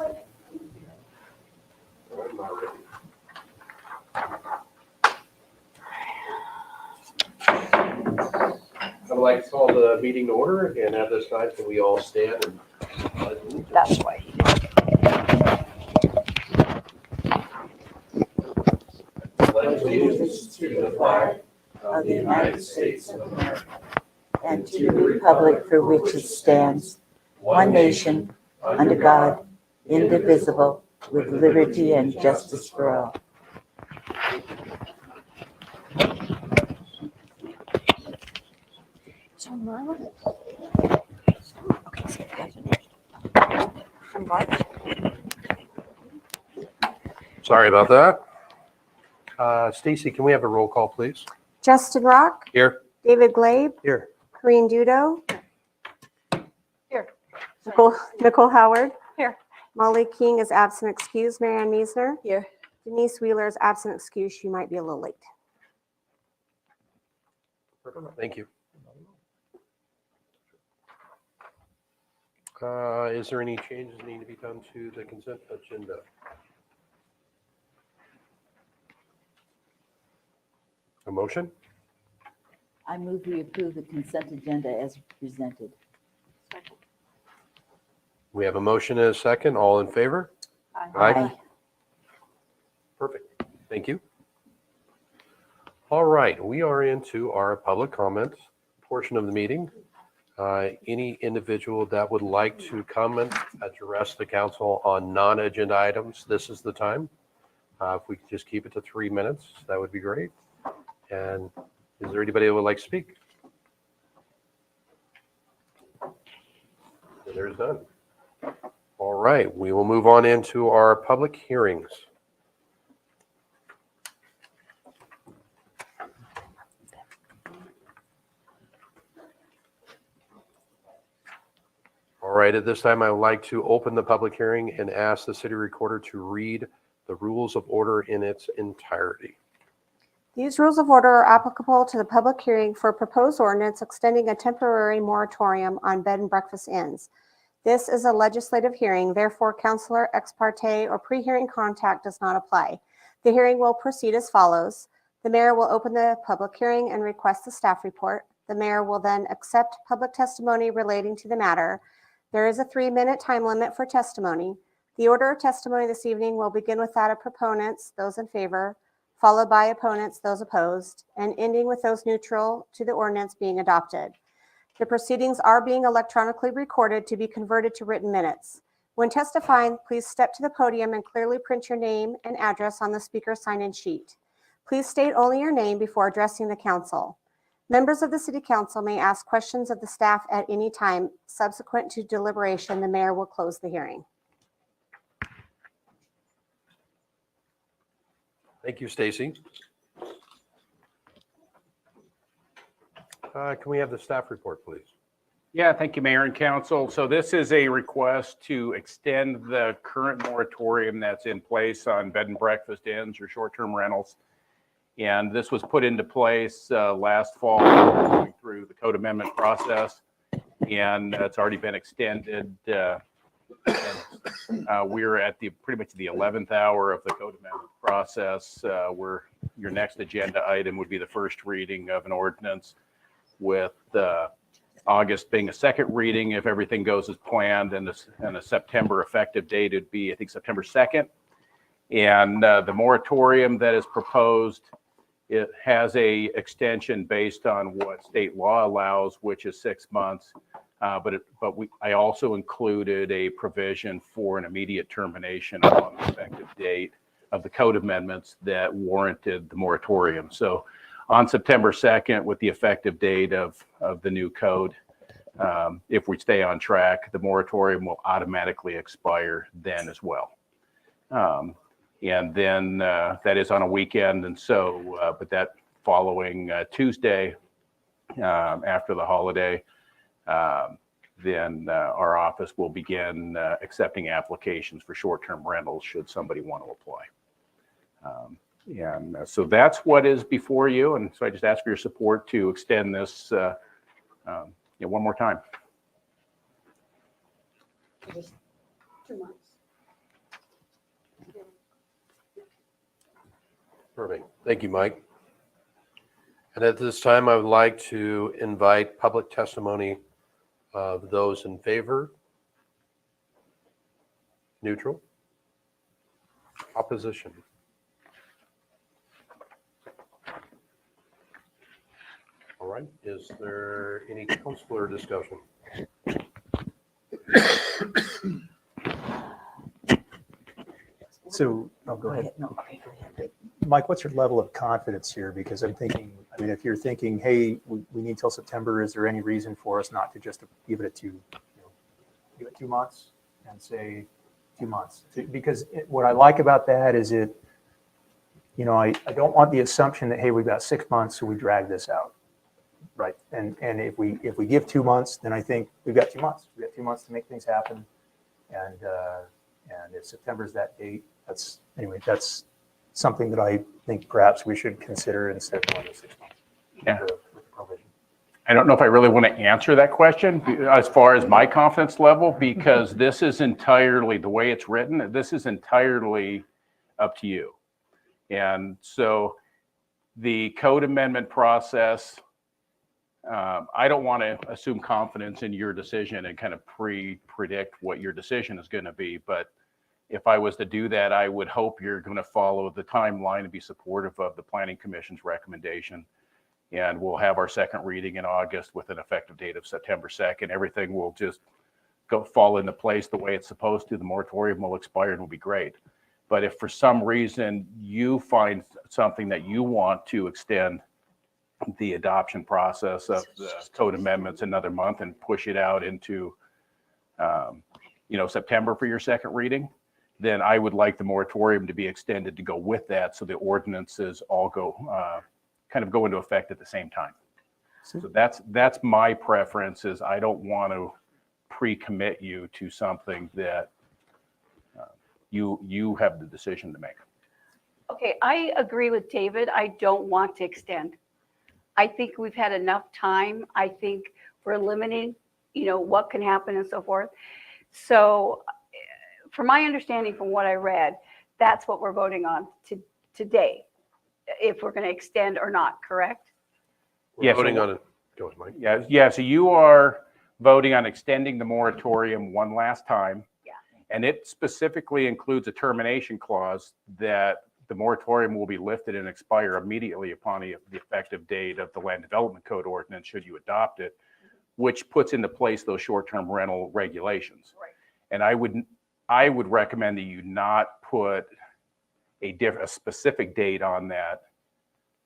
I'm not ready. I'd like to call the meeting to order, and at this time, can we all stand and pledge allegiance? That's why. Pledge allegiance to the flag of the United States of America And to the republic for which it stands, one nation, under God, indivisible, with liberty and justice for all. So Marla? Okay, so that's I'm right. Sorry about that. Stacy, can we have a roll call, please? Justin Rock, Here. David Glabe, Here. Corinne Dudo. Here. Nicole Howard. Here. Molly King is absent excused. Marianne Meisner. Here. Denise Wheeler is absent excused. She might be a little late. Thank you. Is there any changes that need to be done to the consent agenda? A motion? I move we approve the consent agenda as presented. We have a motion and a second. All in favor? Aye. Perfect. Thank you. All right, we are into our public comment portion of the meeting. Any individual that would like to comment, address the council on non-agenda items, this is the time. If we could just keep it to 3 minutes, that would be great. And is there anybody that would like to speak? There's none. All right, we will move on into our public hearings. All right, at this time, I would like to open the public hearing and ask the city recorder to read the rules of order in its entirety. These rules of order are applicable to the public hearing for a proposed ordinance extending a temporary moratorium on bed and breakfast inns. This is a legislative hearing, therefore counselor ex parte or pre-hearing contact does not apply. The hearing will proceed as follows. The mayor will open the public hearing and request the staff report. The mayor will then accept public testimony relating to the matter. There is a 3-minute time limit for testimony. The order of testimony this evening will begin with that of proponents, those in favor, followed by opponents, those opposed, and ending with those neutral to the ordinance being adopted. The proceedings are being electronically recorded to be converted to written minutes. When testifying, please step to the podium and clearly print your name and address on the speaker sign-in sheet. Please state only your name before addressing the council. Members of the city council may ask questions of the staff at any time. Subsequent to deliberation, the mayor will close the hearing. Thank you, Stacy. Can we have the staff report, please? Yeah, thank you, Mayor and Council. So this is a request to extend the current moratorium that's in place on bed and breakfast inns or short-term rentals. And this was put into place last fall, going through the code amendment process, and it's already been extended. We're at pretty much the 11th hour of the code amendment process, where your next agenda item would be the first reading of an ordinance, with August being a second reading if everything goes as planned, and a September effective date would be, I think, September 2nd. And the moratorium that is proposed, it has a extension based on what state law allows, which is 6 months. I also included a provision for an immediate termination on the effective date of the code amendments that warranted the moratorium. So on September 2nd, with the effective date of the new code, if we stay on track, the moratorium will automatically expire then as well. And then that is on a weekend. And so, but that following Tuesday, after the holiday, then our office will begin accepting applications for short-term rentals should somebody want to apply. And so that's what is before you. And so I just ask for your support to extend this one more time. Just 2 months. Perfect. Thank you, Mike. And at this time, I would like to invite public testimony of those in favor, neutral, opposition. All right. Is there any councilor discussion? So, oh, go ahead. No, okay, go ahead. Mike, what's your level of confidence here? Because I'm thinking, I mean, if you're thinking, hey, we need till September, is there any reason for us not to just give it give it 2 months and say 2 months? Because what I like about that is I don't want the assumption that, hey, we've got 6 months, so we drag this out. Right. And if we give 2 months, then I think we've got 2 months. We've got 2 months to make things happen. And if September is that date, that's something that I think perhaps we should consider instead of going to 6 months. Yeah. With the provision. I don't know if I really want to answer that question as far as my confidence level, because this is entirely, the way it's written, this is entirely up to you. And so the code amendment process, I don't want to assume confidence in your decision and kind of predict what your decision is going to be. But if I was to do that, I would hope you're going to follow the timeline and be supportive of the Planning Commission's recommendation. And we'll have our second reading in August with an effective date of September 2nd. Everything will just fall into place the way it's supposed to. The moratorium will expire and will be great. But if for some reason you find something that you want to extend the adoption process of the code amendments another month and push it out into September for your second reading, then I would like the moratorium to be extended to go with that, so the ordinances all go into effect at the same time. So that's my preference. Is I don't want to pre-commit you to something that you have the decision to make. Okay, I agree with David. I don't want to extend. I think we've had enough time. I think we're limiting, what can happen and so forth. So from my understanding, from what I read, that's what we're voting on today, if we're going to extend or not, correct? We're voting on it. Go ahead, Mike. Yeah. So you are voting on extending the moratorium one last time. Yeah. And it specifically includes a termination clause that the moratorium will be lifted and expire immediately upon the effective date of the Land Development Code ordinance, should you adopt it, which puts into place those short-term rental regulations. Right. And I would recommend that you not put a specific date on that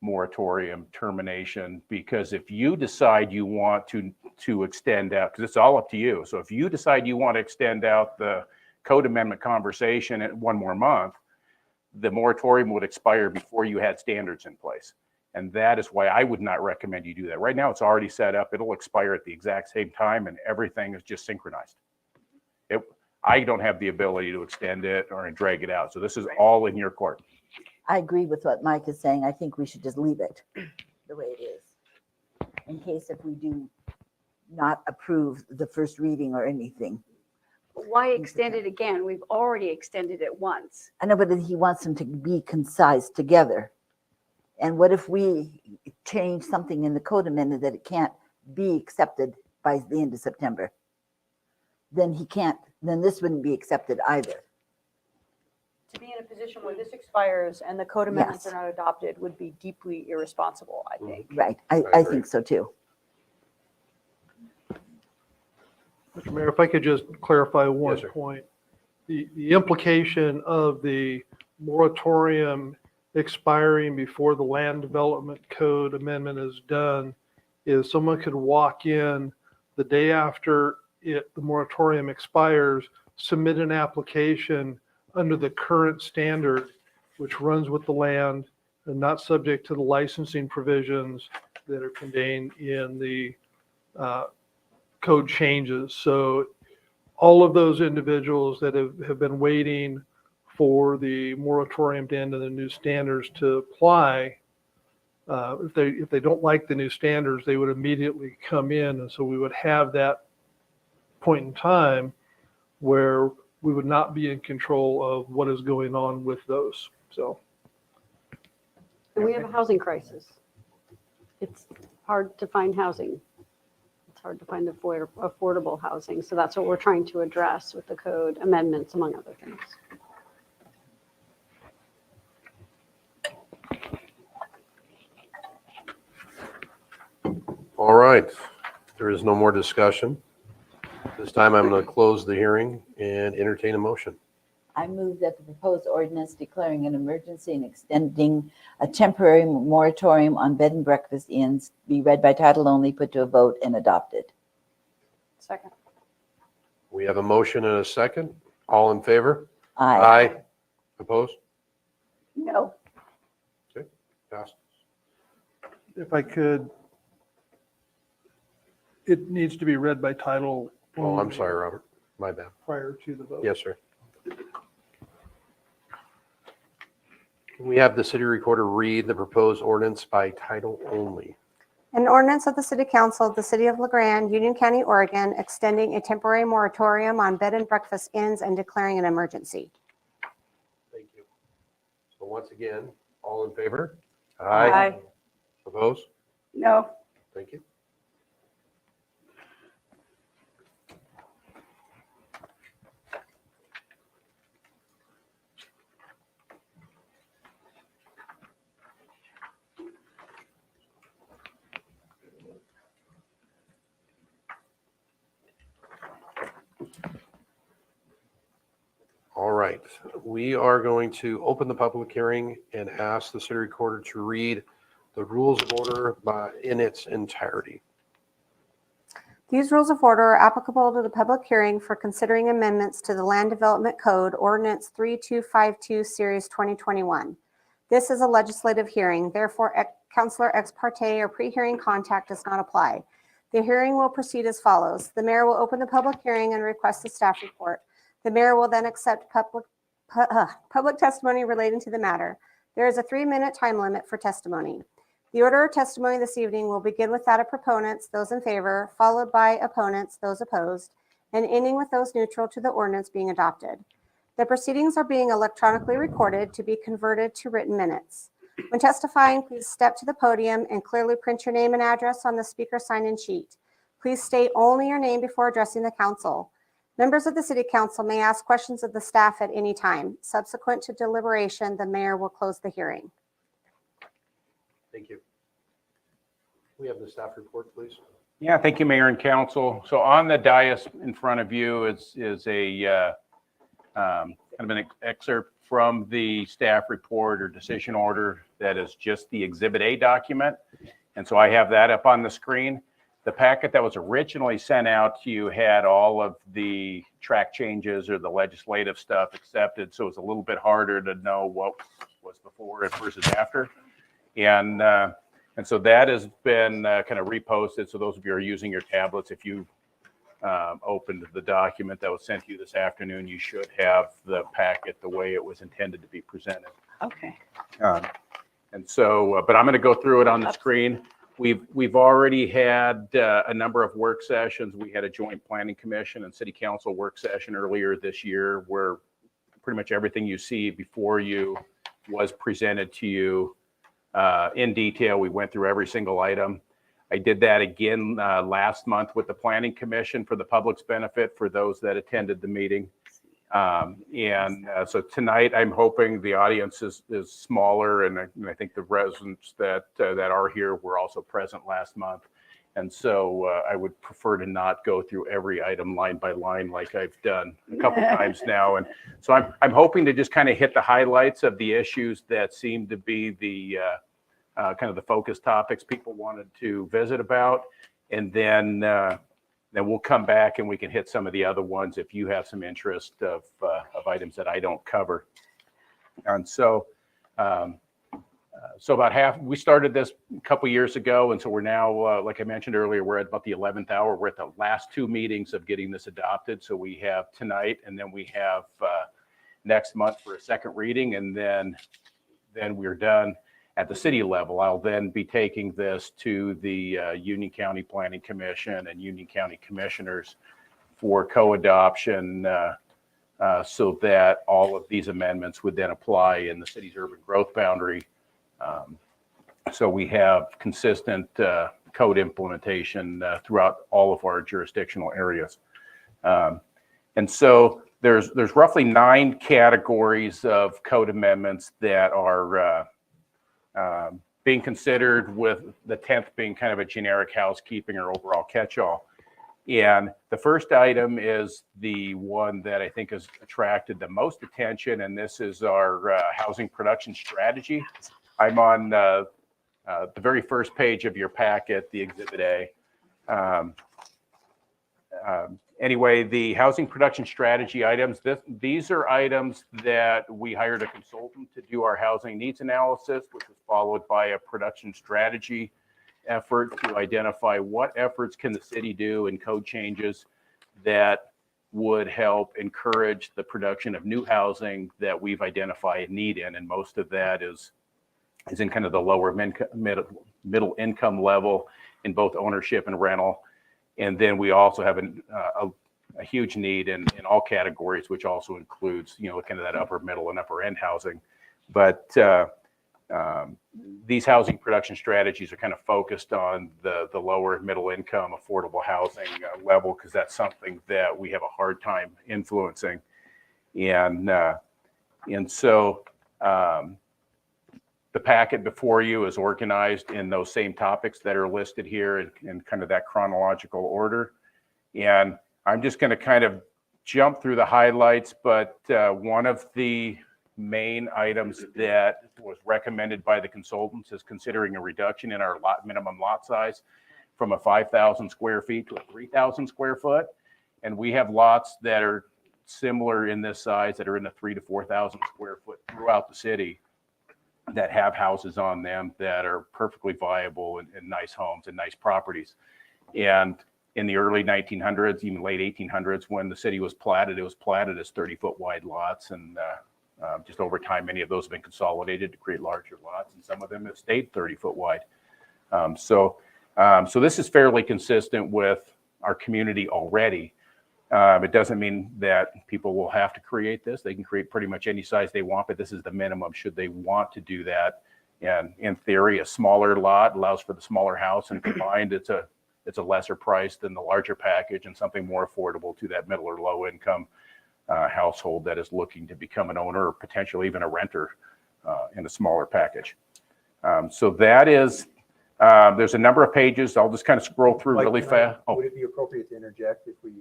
moratorium termination, because if you decide you want to extend out, because it's all up to you. So if you decide you want to extend out the code amendment conversation at 1 more month, the moratorium would expire before you had standards in place. And that is why I would not recommend you do that. Right now, it's already set up. It'll expire at the exact same time, and everything is just synchronized. I don't have the ability to extend it or drag it out. So this is all in your court. I agree with what Mike is saying. I think we should just leave it the way it is, in case if we do not approve the first reading or anything. Why extend it again? We've already extended it once. I know, but he wants them to be concise together. And what if we change something in the code amendment that it can't be accepted by the end of September? Then this wouldn't be accepted either. To be in a position where this expires and the code amendments Yes. are not adopted would be deeply irresponsible, I think. Right, I agree. think so too. Mr. Mayor, if I could just clarify one Yes, sir. point. The implication of the moratorium expiring before the Land Development Code amendment is done is someone could walk in the day after the moratorium expires, submit an application under the current standard, which runs with the land and not subject to the licensing provisions that are contained in the code changes. So all of those individuals that have been waiting for the moratorium to end and the new standards to apply, if they don't like the new standards, they would immediately come in. And so we would have that point in time where we would not be in control of what is going on with those. So And we have a housing crisis. It's hard to find housing. It's hard to find affordable housing. So that's what we're trying to address with the code amendments, among other things. All right. There is no more discussion. This time I'm going to close the hearing and entertain a motion. I move that the proposed ordinance declaring an emergency and extending a temporary moratorium on bed and breakfast inns be read by title only, put to a vote, and adopted. Second. We have a motion and a second. All in favor? Aye. Opposed? No. Passed. If I could, it needs to be read by title. Oh, I'm only sorry, Robert. My bad. Prior to the vote. Yes, sir. Can we have the city recorder read the proposed ordinance by title only? An ordinance of the City Council of the City of LaGrande, Union County, Oregon, extending a temporary moratorium on bed and breakfast inns and declaring an emergency. Thank you. So once again, all in favor? Aye. Opposed? No. Thank you. All right, we are going to open the public hearing and ask the city recorder to read the rules of order in its entirety. These rules of order are applicable to the public hearing for considering amendments to the Land Development Code, Ordinance 3252, Series 2021. This is a legislative hearing, therefore counselor ex parte or pre-hearing contact does not apply. The hearing will proceed as follows. The mayor will open the public hearing and request the staff report. The mayor will then accept public testimony relating to the matter. There is a 3-minute time limit for testimony. The order of testimony this evening will begin with that of proponents, those in favor, followed by opponents, those opposed, and ending with those neutral to the ordinance being adopted. The proceedings are being electronically recorded to be converted to written minutes. When testifying, please step to the podium and clearly print your name and address on the speaker sign-in sheet. Please state only your name before addressing the council. Members of the City Council may ask questions of the staff at any time. Subsequent to deliberation, the mayor will close the hearing. Thank you. We have the staff report, please. Yeah, thank you, Mayor and Council. So on the dais in front of you is a kind of an excerpt from the staff report or decision order that is just the Exhibit A document. And so I have that up on the screen. The packet that was originally sent out to you had all of the track changes or the legislative stuff accepted. So it's a little bit harder to know what was before it versus after. And so that has been kind of reposted. So those of you who are using your tablets, if you opened the document that was sent to you this afternoon, you should have the packet the way it was intended to be presented. Okay. And so, but I'm going to go through it on the screen. We've already had a number of work sessions. We had a joint planning commission and city council work session earlier this year where pretty much everything you see before you was presented to you in detail. We went through every single item. I did that again last month with the planning commission for the public's benefit for those that attended the meeting. So tonight I'm hoping the audience is smaller, and I think the residents that are here were also present last month. And so I would prefer to not go through every item line by line like I've done a couple times now. And so I'm hoping to just kind of hit the highlights of the issues that seem to be the kind of the focus topics people wanted to visit about. And then we'll come back and we can hit some of the other ones if you have some interest of items that I don't cover. And so, about half, we started this a couple years ago. And so we're now, like I mentioned earlier, we're at about the 11th hour. We're at the last 2 meetings of getting this adopted. So we have tonight, and then we have next month for a second reading. And then we're done. At the city level, I'll then be taking this to the Union County Planning Commission and Union County Commissioners for co-adoption so that all of these amendments would then apply in the city's urban growth boundary. So we have consistent code implementation throughout all of our jurisdictional areas. And so there's roughly 9 categories of code amendments that are being considered, with the 10th being kind of a generic housekeeping or overall catch-all. And the first item is the one that I think has attracted the most attention, and this is our housing production strategy. I'm on the very first page of your packet, the Exhibit A. Anyway, the housing production strategy items, these are items that we hired a consultant to do our housing needs analysis, which was followed by a production strategy effort to identify what efforts can the city do and code changes that would help encourage the production of new housing that we've identified need in. And most of that is in kind of the lower middle income level in both ownership and rental. And then we also have a huge need in all categories, which also includes, kind of that upper middle and upper end housing. But these housing production strategies are kind of focused on the lower middle income affordable housing level, because that's something that we have a hard time influencing. And so the packet before you is organized in those same topics that are listed here in kind of that chronological order. And I'm just going to kind of jump through the highlights, but one of the main items that was recommended by the consultants is considering a reduction in our minimum lot size from a 5,000 square feet to a 3,000 square foot. And we have lots that are similar in this size that are in the 3,000 to 4,000 square foot throughout the city, that have houses on them that are perfectly viable and nice homes and nice properties. And in the early 1900s, even late 1800s, when the city was platted, it was platted as 30-foot wide lots. And just over time, many of those have been consolidated to create larger lots, and some of them have stayed 30-foot wide. So this is fairly consistent with our community already. It doesn't mean that people will have to create this. They can create pretty much any size they want, but this is the minimum should they want to do that. And in theory, a smaller lot allows for the smaller house, and combined, it's a lesser price than the larger package and something more affordable to that middle or low income household that is looking to become an owner or potentially even a renter in a smaller package. So that is, there's a number of pages. I'll just kind of scroll through really fast. Would it be appropriate to interject if we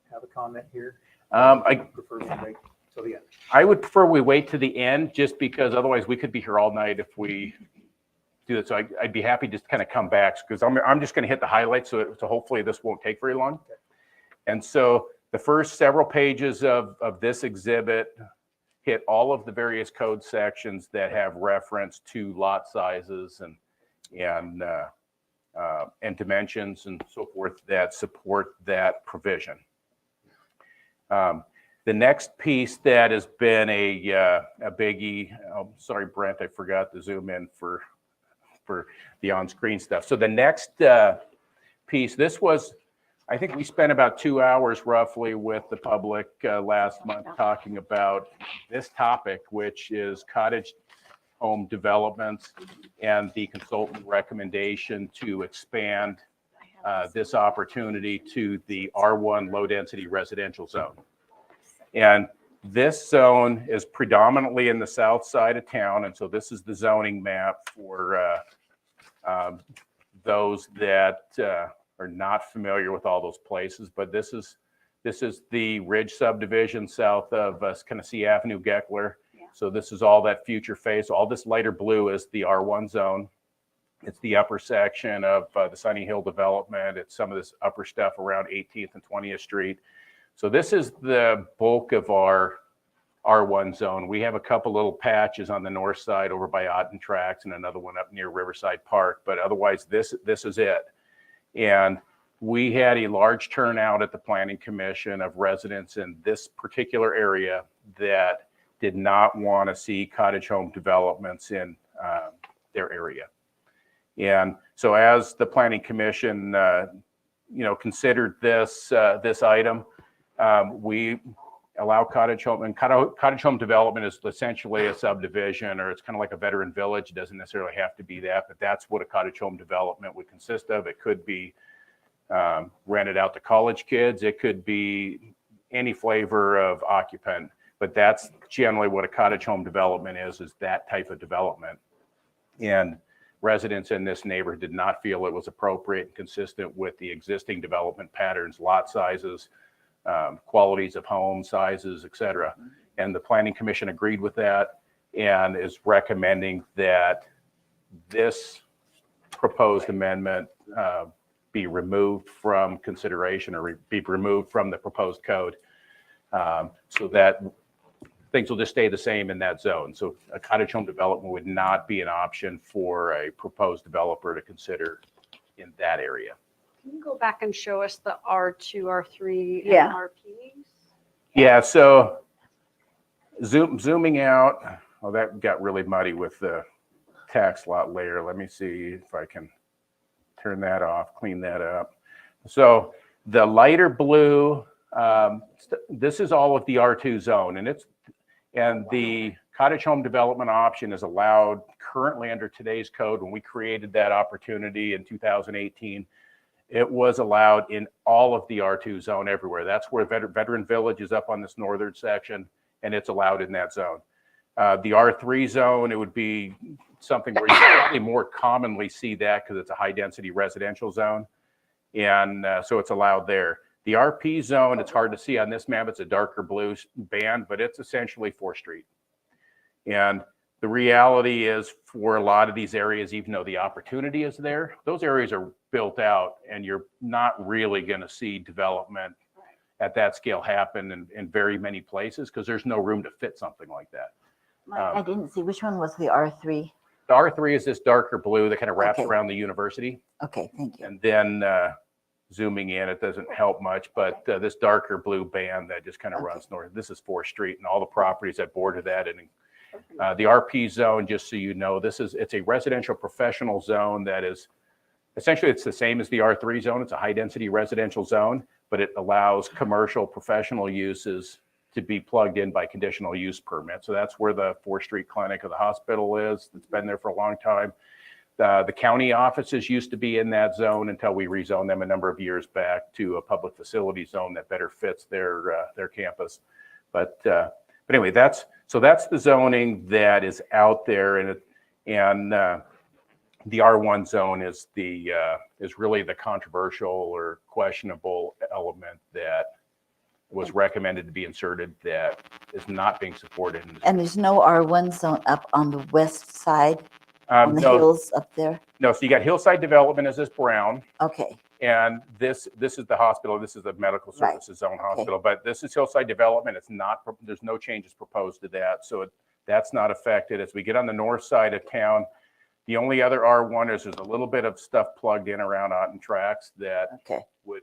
have a comment here? I prefer to wait till the end. I would prefer we wait to the end, just because otherwise we could be here all night if we do that. So I'd be happy to kind of come back, because I'm just going to hit the highlights. So hopefully this won't take very long. Okay. And so the first several pages of this exhibit hit all of the various code sections that have reference to lot sizes and dimensions and so forth that support that provision. The next piece that has been a biggie, sorry, Brent, I forgot to zoom in for the on-screen stuff. So the next piece, this was, I think we spent about 2 hours roughly with the public last month talking about this topic, which is cottage home developments and the consultant recommendation to expand this opportunity to the R1 low density residential zone. And this zone is predominantly in the south side of town. And so this is the zoning map for those that are not familiar with all those places. But this is the Ridge subdivision south of Tennessee Avenue, Geckler. Yeah. So this is all that future phase. All this lighter blue is the R1 zone. It's the upper section of the Sunny Hill development. It's some of this upper stuff around 18th and 20th Street. So this is the bulk of our R1 zone. We have a couple little patches on the north side over by Otten Tracks and another one up near Riverside Park, but otherwise this is it. And we had a large turnout at the Planning Commission of residents in this particular area that did not want to see cottage home developments in their area. And so as the Planning Commission considered this item, we allow cottage home, and cottage home development is essentially a subdivision, or it's kind of like a veteran village. It doesn't necessarily have to be that, but that's what a cottage home development would consist of. It could be rented out to college kids. It could be any flavor of occupant, but that's generally what a cottage home development is that type of development. And residents in this neighborhood did not feel it was appropriate and consistent with the existing development patterns, lot sizes, qualities of home sizes, et cetera. And the Planning Commission agreed with that and is recommending that this proposed amendment be removed from consideration or be removed from the proposed code, so that things will just stay the same in that zone. So a cottage home development would not be an option for a proposed developer to consider in that area. Can you go back and show us the R2, R3, and Yeah. RPs? Yeah, so zooming out, oh, that got really muddy with the tax lot layer. Let me see if I can turn that off, clean that up. So the lighter blue, this is all of the R2 zone, and the cottage home development option is allowed currently under today's code. When we created that opportunity in 2018, it was allowed in all of the R2 zone everywhere. That's where Veteran Village is up on this northern section, and it's allowed in that zone. The R3 zone, it would be something where you probably more commonly see that because it's a high density residential zone. And so it's allowed there. The RP zone, it's hard to see on this map. It's a darker blue band, but it's essentially 4th Street. And the reality is for a lot of these areas, even though the opportunity is there, those areas are built out and you're not really going to see development at that scale happen in very many places because there's no room to fit something like that. I didn't see, which one was the R3? The R3 is this darker blue that kind of wraps Okay. around the university. Okay, thank you. And then zooming in, it doesn't help much, but this darker blue band that just kind of runs north. This is 4th Street and all the properties that border that. And the RP zone, just so you know, it's a residential professional zone that is essentially, it's the same as the R3 zone. It's a high density residential zone, but it allows commercial professional uses to be plugged in by conditional use permit. So that's where the 4th Street Clinic of the hospital is. It's been there for a long time. The county offices used to be in that zone until we rezoned them a number of years back to a public facility zone that better fits their campus. But anyway, that's the zoning that is out there, and the R1 zone is really the controversial or questionable element that was recommended to be inserted that is not being supported. And there's no R1 zone up on the west side, on the No, hills up there? no. So you got Hillside Development as this brown, Okay, and this is the hospital. This is the medical Right. services zone hospital, but this is Hillside Development. It's not. There's no changes proposed to that, so that's not affected. As we get on the north side of town, the only other R1 is there's a little bit of stuff plugged in around Otten Tracks that okay. would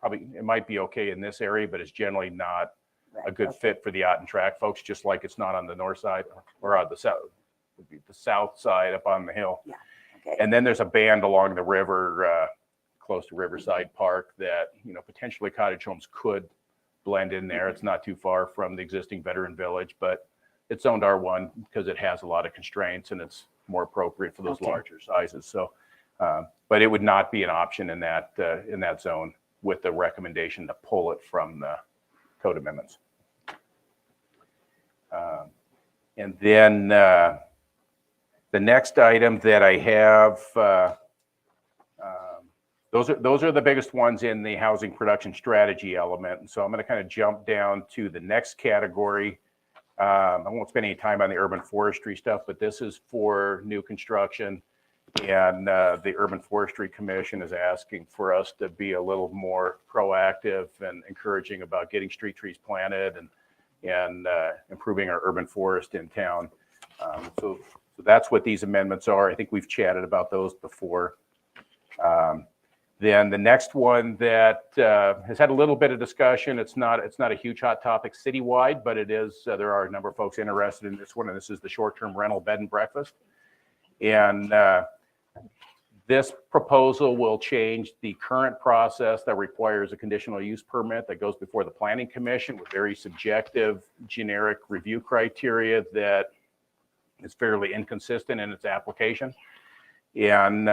probably, it might be okay in this area, but it's generally not Right, a good okay. fit for the Otten Track folks, just like it's not on the north side or on the south, would be the south side up on the hill. Okay. And then there's a band along the river, close to Riverside Park that, potentially cottage homes could blend in there. It's not too far from the existing Veteran Village, but it's zoned R1 because it has a lot of constraints and it's more appropriate for those Okay. larger sizes. So, but it would not be an option in that zone with the recommendation to pull it from the code amendments. And then the next item that I have, those are the biggest ones in the housing production strategy element. And so I'm going to kind of jump down to the next category. I won't spend any time on the urban forestry stuff, but this is for new construction. And the Urban Forestry Commission is asking for us to be a little more proactive and encouraging about getting street trees planted and improving our urban forest in town. So that's what these amendments are. I think we've chatted about those before. Then the next one that has had a little bit of discussion. It's not a huge hot topic citywide, but it is. There are a number of folks interested in this one, and this is the short-term rental bed and breakfast. And This proposal will change the current process that requires a conditional use permit that goes before the Planning Commission with very subjective, generic review criteria that is fairly inconsistent in its application. And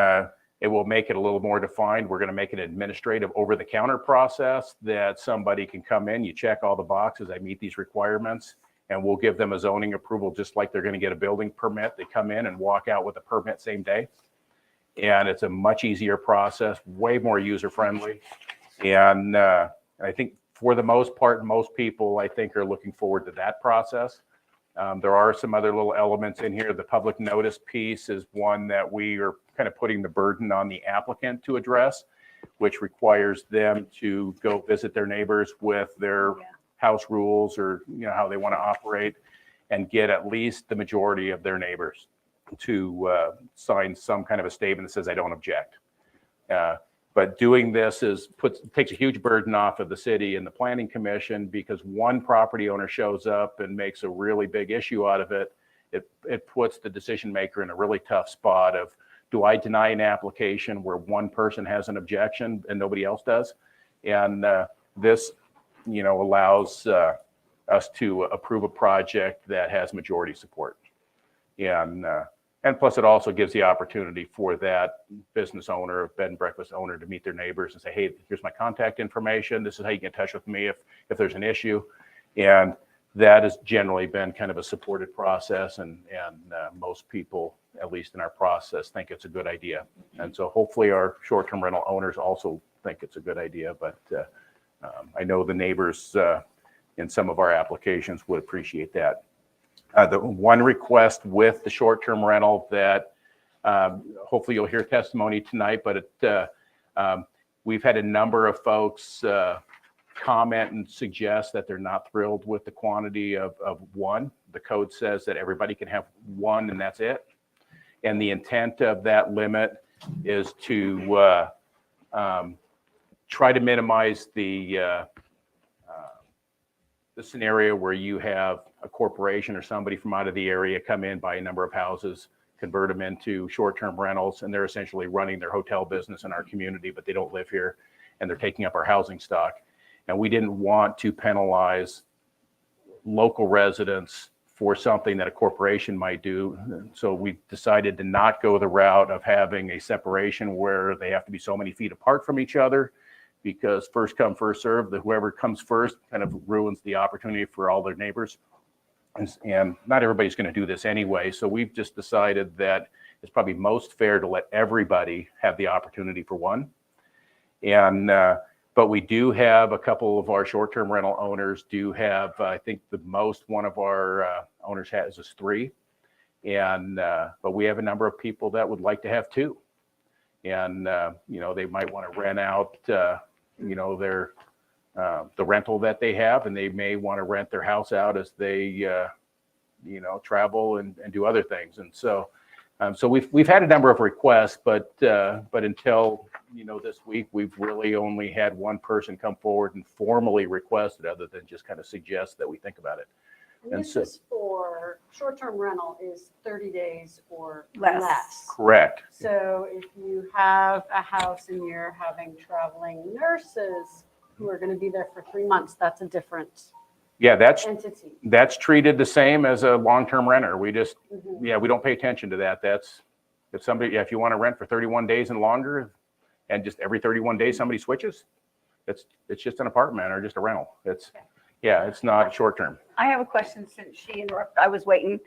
it will make it a little more defined. We're going to make an administrative over-the-counter process that somebody can come in, you check all the boxes, I meet these requirements, and we'll give them a zoning approval just like they're going to get a building permit. They come in and walk out with a permit same day. And it's a much easier process, way more user-friendly. And I think for the most part, most people, I think, are looking forward to that process. There are some other little elements in here. The public notice piece is one that we are kind of putting the burden on the applicant to address, which requires them to go visit their neighbors with their house rules or how they want to operate and get at least the majority of their neighbors to sign some kind of a statement that says, I don't object. But doing this takes a huge burden off of the city and the Planning Commission, because one property owner shows up and makes a really big issue out of it. It puts the decision maker in a really tough spot of, do I deny an application where one person has an objection and nobody else does? And this, allows us to approve a project that has majority support. And plus, it also gives the opportunity for that business owner, bed and breakfast owner, to meet their neighbors and say, hey, here's my contact information. This is how you get in touch with me if there's an issue. And that has generally been kind of a supported process. And most people, at least in our process, think it's a good idea. And so hopefully our short-term rental owners also think it's a good idea. But I know the neighbors in some of our applications would appreciate that. The one request with the short-term rental that hopefully you'll hear testimony tonight, but we've had a number of folks comment and suggest that they're not thrilled with the quantity of one. The code says that everybody can have one and that's it. And the intent of that limit is to try to minimize the scenario where you have a corporation or somebody from out of the area come in, buy a number of houses, convert them into short-term rentals, and they're essentially running their hotel business in our community, but they don't live here, and they're taking up our housing stock. And we didn't want to penalize local residents for something that a corporation might do. So we decided to not go the route of having a separation where they have to be so many feet apart from each other, because first come, first serve, whoever comes first kind of ruins the opportunity for all their neighbors. And not everybody's going to do this anyway. So we've just decided that it's probably most fair to let everybody have the opportunity for one. And, but we do have a couple of our short-term rental owners do have, I think the most one of our owners has is 3. And, but we have a number of people that would like to have 2. And, they might want to rent out, their the rental that they have, and they may want to rent their house out as they travel and do other things. And so we've had a number of requests, but until this week, we've really only had one person come forward and formally request it, other than just kind of suggest that we think about it. And this is for short-term rental is 30 days or Less. less. Correct. So if you have a house and you're having traveling nurses who are going to be there for 3 months, that's a different Yeah, entity. that's treated the same as a long-term renter. We just, Mhm. we don't pay attention to that. That's if somebody, if you want to rent for 31 days and longer, and just every 31 days somebody switches, it's just an apartment or just a rental. It's not short-term. I have a question since she interrupted. I was waiting.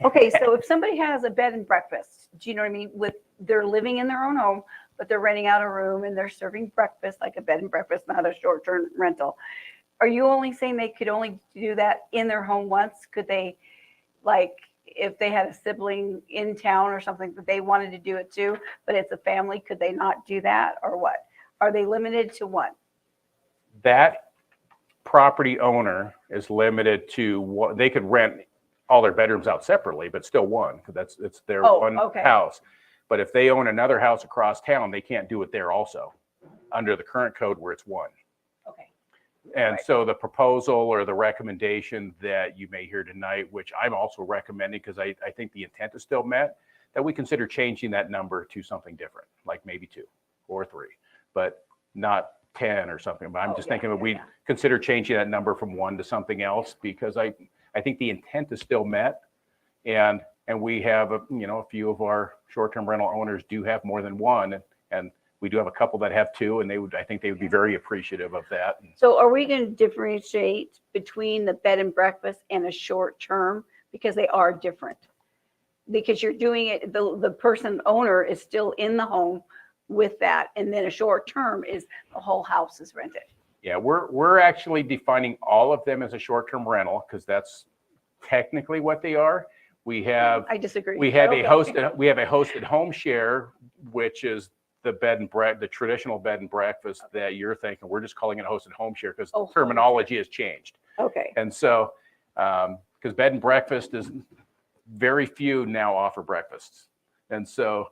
Okay, so if somebody has a bed and breakfast, do you know what I mean? They're living in their own home, but they're renting out a room and they're serving breakfast like a bed and breakfast, not a short-term rental. Are you only saying they could only do that in their home once? Could they, like, if they had a sibling in town or something, that they wanted to do it too, but it's a family, could they not do that, or what? Are they limited to one? That property owner is limited to what they could rent all their bedrooms out separately, but still one, because it's their one okay. house. But if they own another house across town, they can't do it there also under the current code where it's one. Okay. And Right. so the proposal or the recommendation that you may hear tonight, which I'm also recommending because I think the intent is still met, that we consider changing that number to something different, like maybe 2 or 3, but not 10 or something. But I'm just thinking that we consider changing that number from 1 to something else, because I think the intent is still met. And we have, a few of our short-term rental owners do have more than one, and we do have a couple that have 2, and I think they would be very appreciative of that. So are we going to differentiate between the bed and breakfast and a short term, because they are different? Because you're doing it, the person owner is still in the home with that, and then a short term is the whole house is rented. Yeah, we're actually defining all of them as a short-term rental, because that's technically what they are. I disagree. We have a Okay. hosted home share, which is the traditional bed and breakfast that you're thinking. We're just calling it a hosted home share because Oh, terminology has changed. Okay. And so, because bed and breakfast is very few now offer breakfasts. And so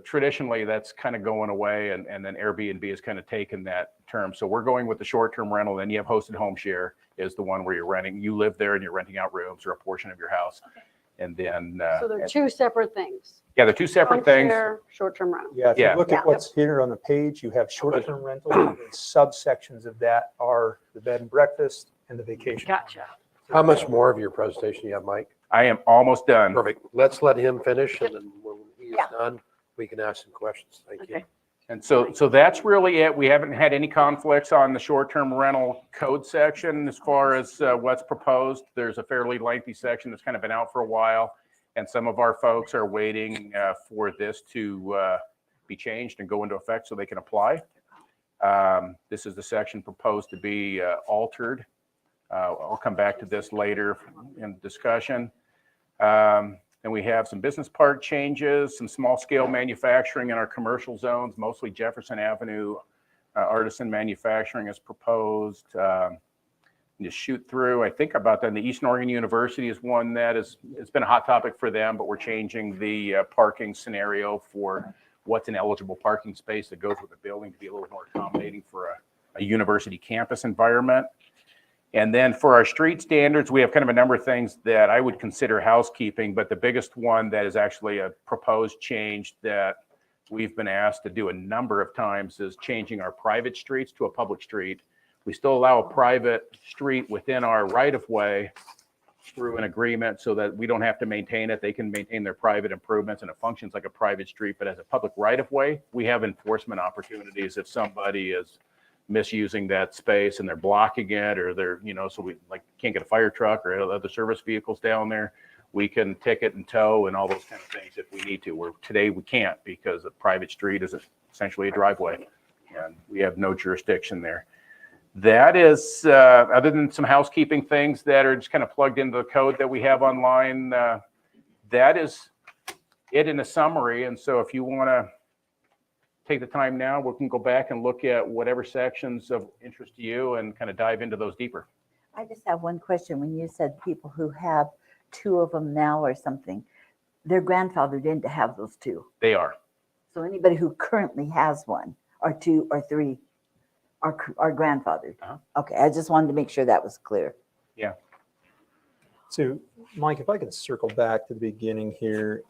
traditionally that's kind of going away, and then Airbnb has kind of taken that term. So we're going with the short-term rental. Then you have hosted home share is the one where you live there and you're renting out rooms or a portion of your house. Okay. And then, So they're 2 separate things. yeah, they're 2 separate Home things. share, short-term rental. Yeah, if you Yeah. look Yeah. at what's here on the page, you have short-term rental, and subsections of that are the bed and breakfast and the vacation. Gotcha. How much more of your presentation you have, Mike? I am almost done. Perfect. Let's let him finish, and then when he is Yeah. done, we can ask some questions. Thank you. Okay. And so that's really it. We haven't had any conflicts on the short-term rental code section as far as what's proposed. There's a fairly lengthy section that's kind of been out for a while, and some of our folks are waiting for this to be changed and go into effect so they can apply. This is the section proposed to be altered. I'll come back to this later in discussion. And we have some business park changes, some small scale manufacturing in our commercial zones, mostly Jefferson Avenue. Artisan manufacturing is proposed. Just shoot through, I think about that. The Eastern Oregon University is one that it's been a hot topic for them, but we're changing the parking scenario for what's an eligible parking space that goes with the building to be a little more accommodating for a university campus environment. And then for our street standards, we have kind of a number of things that I would consider housekeeping, but the biggest one that is actually a proposed change that we've been asked to do a number of times is changing our private streets to a public street. We still allow a private street within our right-of-way through an agreement so that we don't have to maintain it. They can maintain their private improvements and it functions like a private street, but as a public right-of-way, we have enforcement opportunities if somebody is misusing that space and they're blocking it, or they're, so we can't get a fire truck or other service vehicles down there. We can ticket and tow and all those kind of things if we need to. Where today we can't, because a private street is essentially a driveway and we have no jurisdiction there. That is, other than some housekeeping things that are just kind of plugged into the code that we have online, that is it in a summary. And so if you want to take the time now, we can go back and look at whatever sections of interest to you and kind of dive into those deeper. I just have one question. When you said people who have 2 of them now or something, their grandfather didn't have those 2. They are. So anybody who currently has 1 or 2 or 3 are grandfathered. Uh-huh. Okay, I just wanted to make sure that was clear. Yeah. So, Mike, if I can circle back to the beginning here,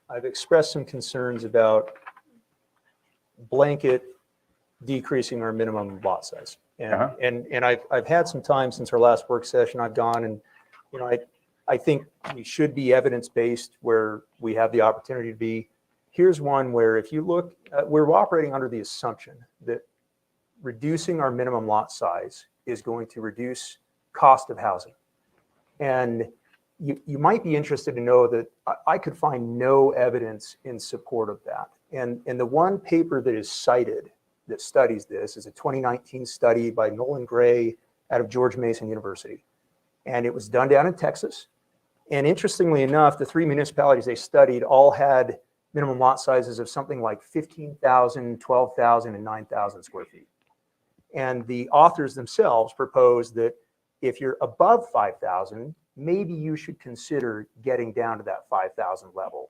I've expressed some concerns about blanket decreasing our minimum lot size. And, Uh-huh. and I've had some time since our last work session. I've gone and, I think we should be evidence-based where we have the opportunity to be. Here's one where if you look, we're operating under the assumption that reducing our minimum lot size is going to reduce cost of housing. And you might be interested to know that I could find no evidence in support of that. And the one paper that is cited that studies this is a 2019 study by Nolan Gray out of George Mason University. And it was done down in Texas. And interestingly enough, the 3 municipalities they studied all had minimum lot sizes of something like 15,000, 12,000, and 9,000 square feet. And the authors themselves proposed that if you're above 5,000, maybe you should consider getting down to that 5,000 level.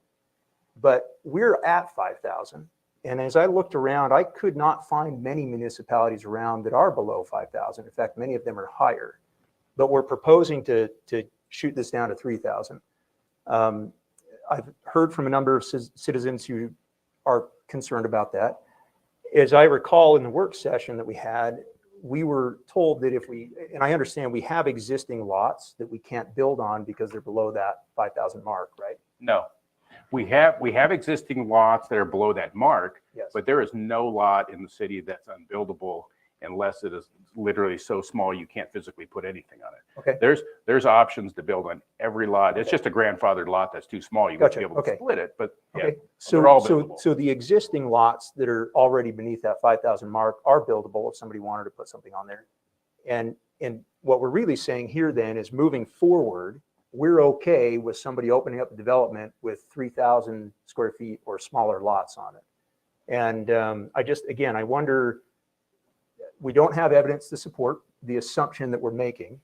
But we're at 5,000. And as I looked around, I could not find many municipalities around that are below 5,000. In fact, many of them are higher. But we're proposing to shoot this down to 3,000. I've heard from a number of citizens who are concerned about that. As I recall in the work session that we had, we were told that if we, and I understand we have existing lots that we can't build on because they're below that 5,000 mark, right? No, we have existing lots that are below that mark, Yes. but there is no lot in the city that's unbuildable unless it is literally so small you can't physically put anything on it. Okay. There's options to build on every lot. It's just a grandfathered lot that's too small. You wouldn't Gotcha. be able to Okay. split it, but yeah, Okay. they're all So buildable. the existing lots that are already beneath that 5,000 mark are buildable if somebody wanted to put something on there. And what we're really saying here then is moving forward, we're okay with somebody opening up a development with 3,000 square feet or smaller lots on it. And I wonder, we don't have evidence to support the assumption that we're making.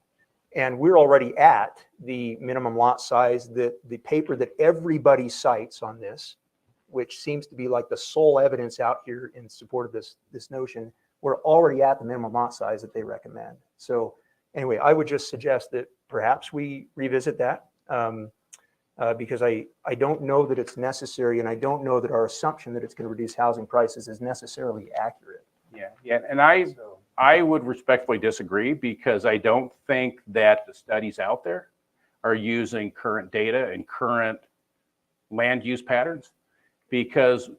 And we're already at the minimum lot size that the paper that everybody cites on this, which seems to be like the sole evidence out here in support of this notion, we're already at the minimum lot size that they recommend. So anyway, I would just suggest that perhaps we revisit that because I don't know that it's necessary, and I don't know that our assumption that it's going to reduce housing prices is necessarily accurate. Yeah, and I would respectfully disagree because I don't think that the studies out there are using current data and current land use patterns, because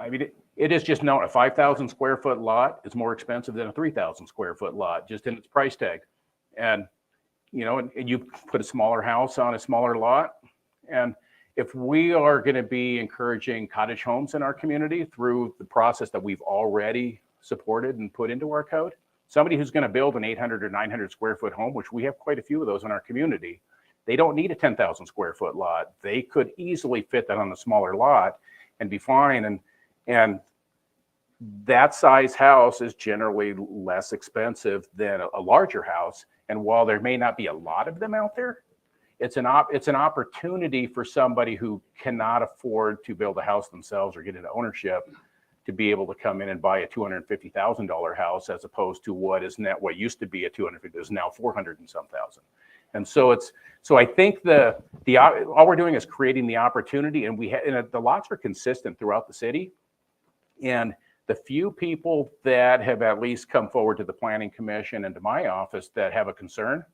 I mean, it is just known a 5,000 square foot lot is more expensive than a 3,000 square foot lot just in its price tag. And, you know, and you put a smaller house on a smaller lot. And if we are going to be encouraging cottage homes in our community through the process that we've already supported and put into our code, somebody who's going to build an 800 or 900 square foot home, which we have quite a few of those in our community, they don't need a 10,000 square foot lot. They could easily fit that on a smaller lot and be fine. And that size house is generally less expensive than a larger house. And while there may not be a lot of them out there, it's an opportunity for somebody who cannot afford to build a house themselves or get into ownership to be able to come in and buy a $250,000 house, as opposed to what used to be a $250,000 is now $400,000 and some thousand. And so I think all we're doing is creating the opportunity, and the lots are consistent throughout the city. And the few people that have at least come forward to the Planning Commission and to my office that have a concern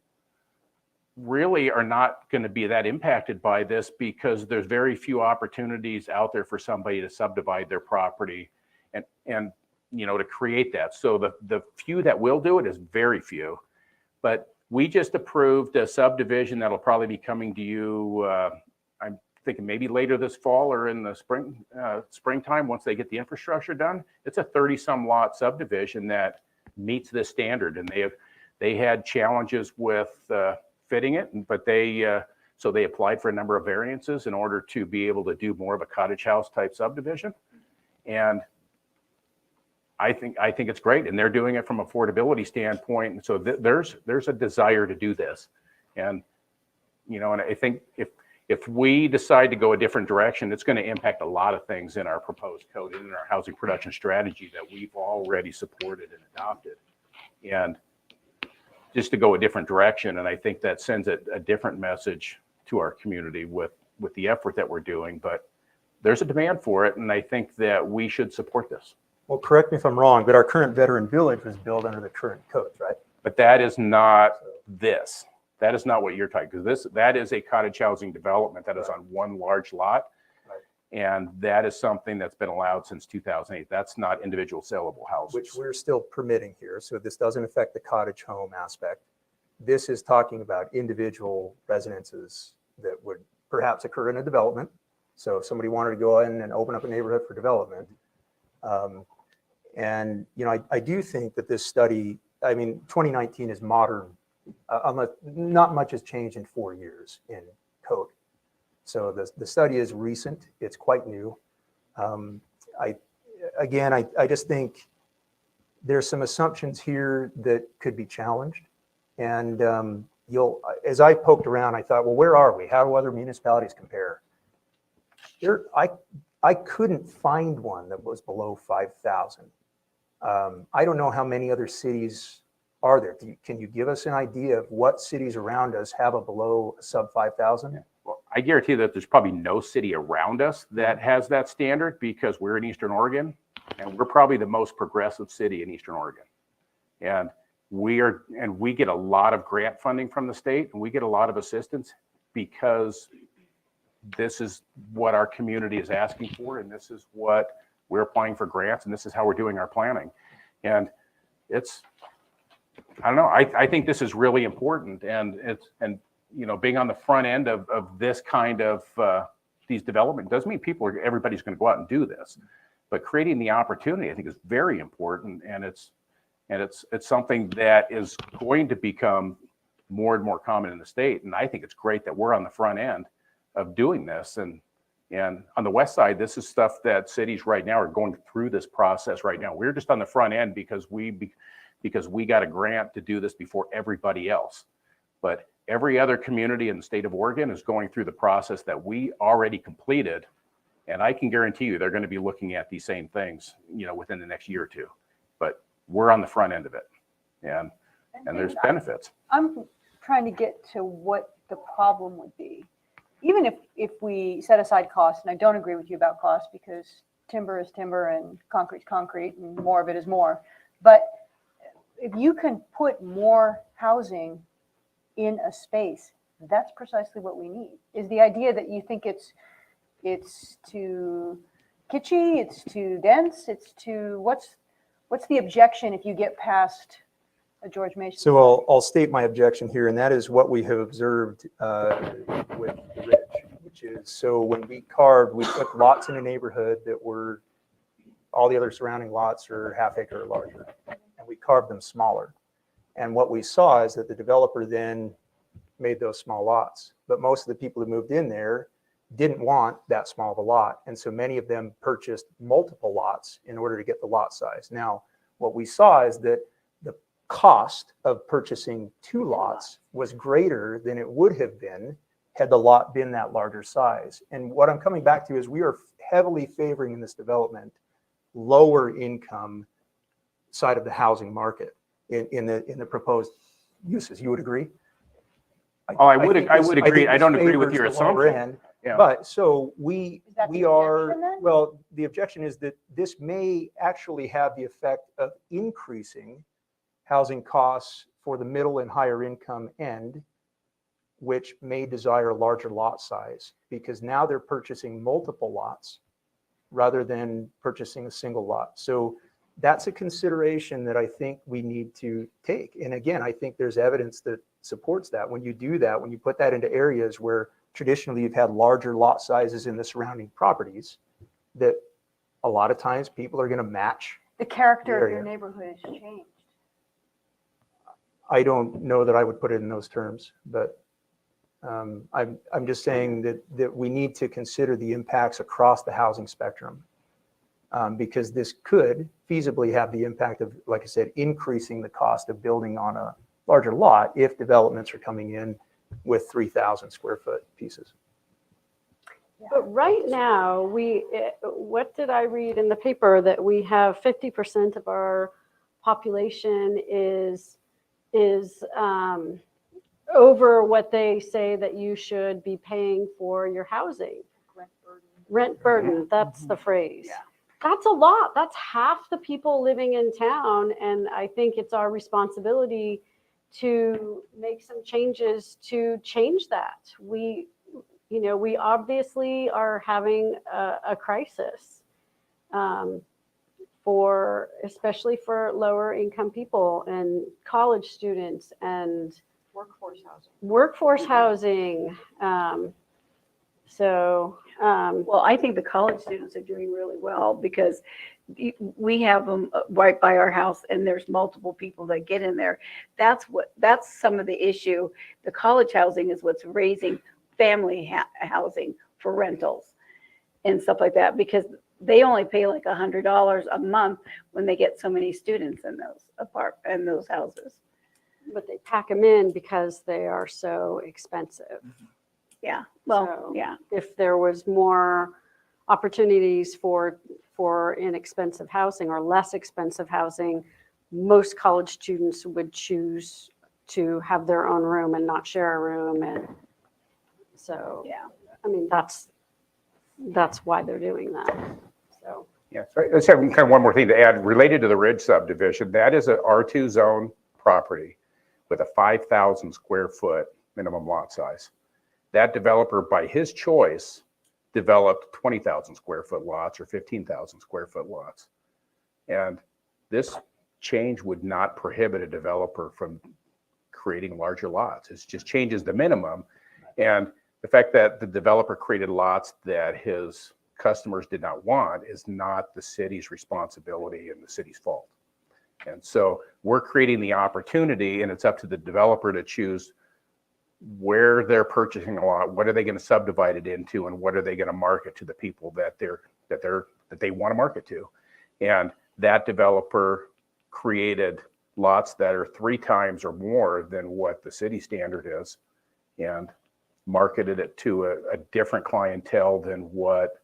really are not going to be that impacted by this, because there's very few opportunities out there for somebody to subdivide their property and you know, to create that. So the few that will do it is very few. But we just approved a subdivision that'll probably be coming to you, I'm thinking maybe later this fall or in the springtime, once they get the infrastructure done. It's a 30-some lot subdivision that meets this standard, and they had challenges with fitting it, but so they applied for a number of variances in order to be able to do more of a cottage house type subdivision. And I think it's great, and they're doing it from affordability standpoint. And so there's a desire to do this, and you know, and I think if we decide to go a different direction, it's going to impact a lot of things in our proposed code and in our housing production strategy that we've already supported and adopted, and just to go a different direction. And I think that sends a different message to our community with the effort that we're doing. But there's a demand for it, and I think that we should support this. Well, correct me if I'm wrong, but our current veteran village was built under the current codes, right? But that is not this. That is not what you're talking, because that is a cottage housing development that is on one large lot. Right. And that is something that's been allowed since 2008. That's not individual sellable houses. Which we're still permitting here. So this doesn't affect the cottage home aspect. This is talking about individual residences that would perhaps occur in a development. So if somebody wanted to go in and open up a neighborhood for development. And, you know, I do think that this study, I mean, 2019 is modern, unless not much has changed in 4 years in code. So the study is recent. It's quite new. I just think there's some assumptions here that could be challenged. And as I poked around, I thought, well, where are we? How do other municipalities compare? I couldn't find one that was below 5,000. I don't know how many other cities are there. Can you give us an idea of what cities around us have a below sub 5,000? Well, I guarantee that there's probably no city around us that has that standard because we're in Eastern Oregon and we're probably the most progressive city in Eastern Oregon. And we get a lot of grant funding from the state and we get a lot of assistance because this is what our community is asking for. And this is what we're applying for grants. And this is how we're doing our planning. And I don't know, I think this is really important. And being on the front end of this kind of these development doesn't mean everybody's going to go out and do this, but creating the opportunity I think is very important, and it's something that is going to become more and more common in the state. And I think it's great that we're on the front end of doing this. And on the west side, this is stuff that cities right now are going through this process right now. We're just on the front end because we got a grant to do this before everybody else. But every other community in the state of Oregon is going through the process that we already completed. And I can guarantee you they're going to be looking at these same things, within the next year or two. But we're on the front end of it. And there's benefits. I'm trying to get to what the problem would be. Even if we set aside costs, and I don't agree with you about cost because timber is timber and concrete's concrete and more of it is more. But if you can put more housing in a space, that's precisely what we need. Is the idea that you think it's too kitschy, it's too dense, it's too, what's the objection if you get past a George Mason? So I'll state my objection here, and that is what we have observed with the ridge, which is, so when we took lots in a neighborhood that were, all the other surrounding lots are half acre or larger, and we carved them smaller. And what we saw is that the developer then made those small lots, but most of the people who moved in there didn't want that small of a lot. And so many of them purchased multiple lots in order to get the lot size. Now, what we saw is that the cost of purchasing 2 lots was greater than it would have been had the lot been that larger size. And what I'm coming back to is we are heavily favoring in this development lower income side of the housing market in the proposed uses. You would agree? I would agree. I don't agree with your favors the lower assumption. end. Yeah. But so we Is that the are, objection then? well, the objection is that this may actually have the effect of increasing housing costs for the middle and higher income end, which may desire a larger lot size because now they're purchasing multiple lots rather than purchasing a single lot. So that's a consideration that I think we need to take. And again, I think there's evidence that supports that. When you do that, when you put that into areas where traditionally you've had larger lot sizes in the surrounding properties, that a lot of times people are going to match. The character of area. your neighborhood has changed. I don't know that I would put it in those terms, but I'm just saying that we need to consider the impacts across the housing spectrum, because this could feasibly have the impact of, like I said, increasing the cost of building on a larger lot if developments are coming in with 3,000 square foot pieces. But right now, what did I read in the paper that we have 50% of our population is over what they say that you should be paying for your housing. Rent burden, that's the phrase. Yeah. That's a lot. That's half the people living in town. And I think it's our responsibility to make some changes to change that. We obviously are having a crisis especially for lower income people and college students and workforce housing. Well, I think the college students are doing really well because we have them right by our house and there's multiple people that get in there. That's some of the issue. The college housing is what's raising family housing for rentals and stuff like that, because they only pay like $100 a month when they get so many students in those houses. But they pack them in because they are so expensive. Yeah. Well, So, yeah. If there was more opportunities for inexpensive housing or less expensive housing, most college students would choose to have their own room and not share a room. And so, Yeah. I mean, that's why they're doing that. So, Yeah, so let's have kind of one more thing to add related to the Ridge subdivision. That is a R2 zone property with a 5,000 square foot minimum lot size. That developer, by his choice, developed 20,000 square foot lots or 15,000 square foot lots. And this change would not prohibit a developer from creating larger lots. It just changes the minimum. And the fact that the developer created lots that his customers did not want is not the city's responsibility and the city's fault. And so we're creating the opportunity, and it's up to the developer to choose where they're purchasing a lot, what are they going to subdivide it into, and what are they going to market to the people that they want to market to. And that developer created lots that are 3 times or more than what the city standard is, and marketed it to a different clientele than what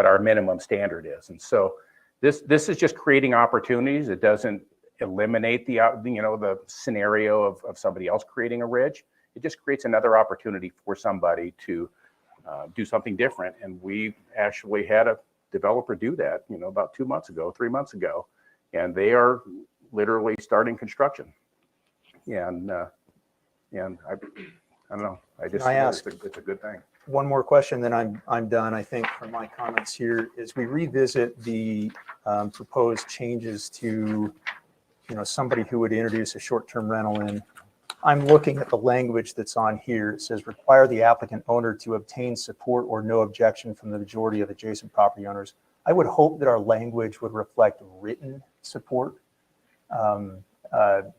our minimum standard is. And so this is just creating opportunities. It doesn't eliminate the scenario of somebody else creating a ridge. It just creates another opportunity for somebody to do something different. And we actually had a developer do that, about 2 months ago, 3 months ago, and they are literally starting construction. And I don't know. I just think it's a good thing. One more question, then I'm done. I think from my comments here is we revisit the proposed changes to, somebody who would introduce a short-term rental in. I'm looking at the language that's on here. It says require the applicant owner to obtain support or no objection from the majority of adjacent property owners. I would hope that our language would reflect written support,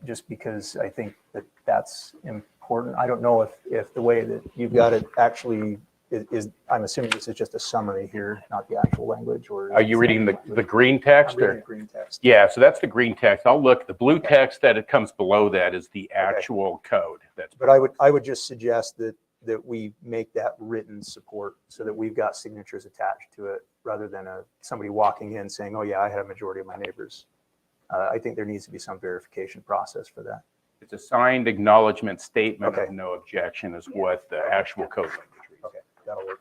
just because I think that that's important. I don't know if the way that you've got it actually is, I'm assuming this is just a summary here, not the actual language. Or Are you reading the green text? I'm reading the green text. Yeah, so that's the green text. I'll look. The blue text that it comes below that is the actual code. But I would just suggest that we make that written support so that we've got signatures attached to it, rather than somebody walking in saying, "Oh yeah, I had a majority of my neighbors." I think there needs to be some verification process for that. It's a signed acknowledgement statement Okay. of no objection is what the actual code language reads. Okay, that'll work.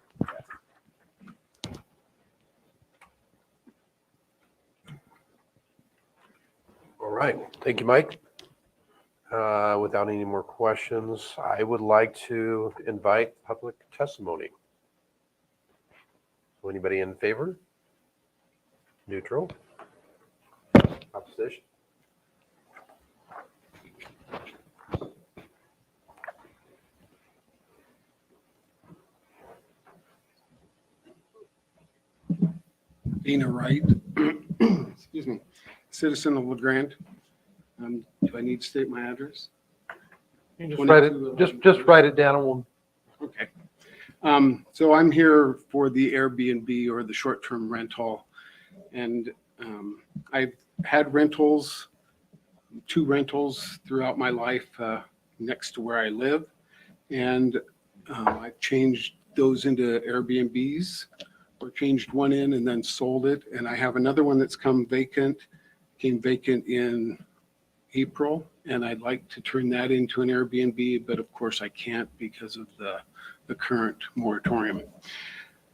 All right, thank you, Mike. Without any more questions, I would like to invite public testimony. So anybody in favor? Neutral? Opposition? Dana Wright, excuse me, citizen of Grande. Do I need to state my address? You can just write it down and we'll. Okay. So I'm here for the Airbnb or the short-term rental. And I've had rentals, 2 rentals throughout my life next to where I live. And I've changed those into Airbnbs, or changed one in and then sold it. And I have another one that's came vacant in April, and I'd like to turn that into an Airbnb, but of course I can't because of the current moratorium.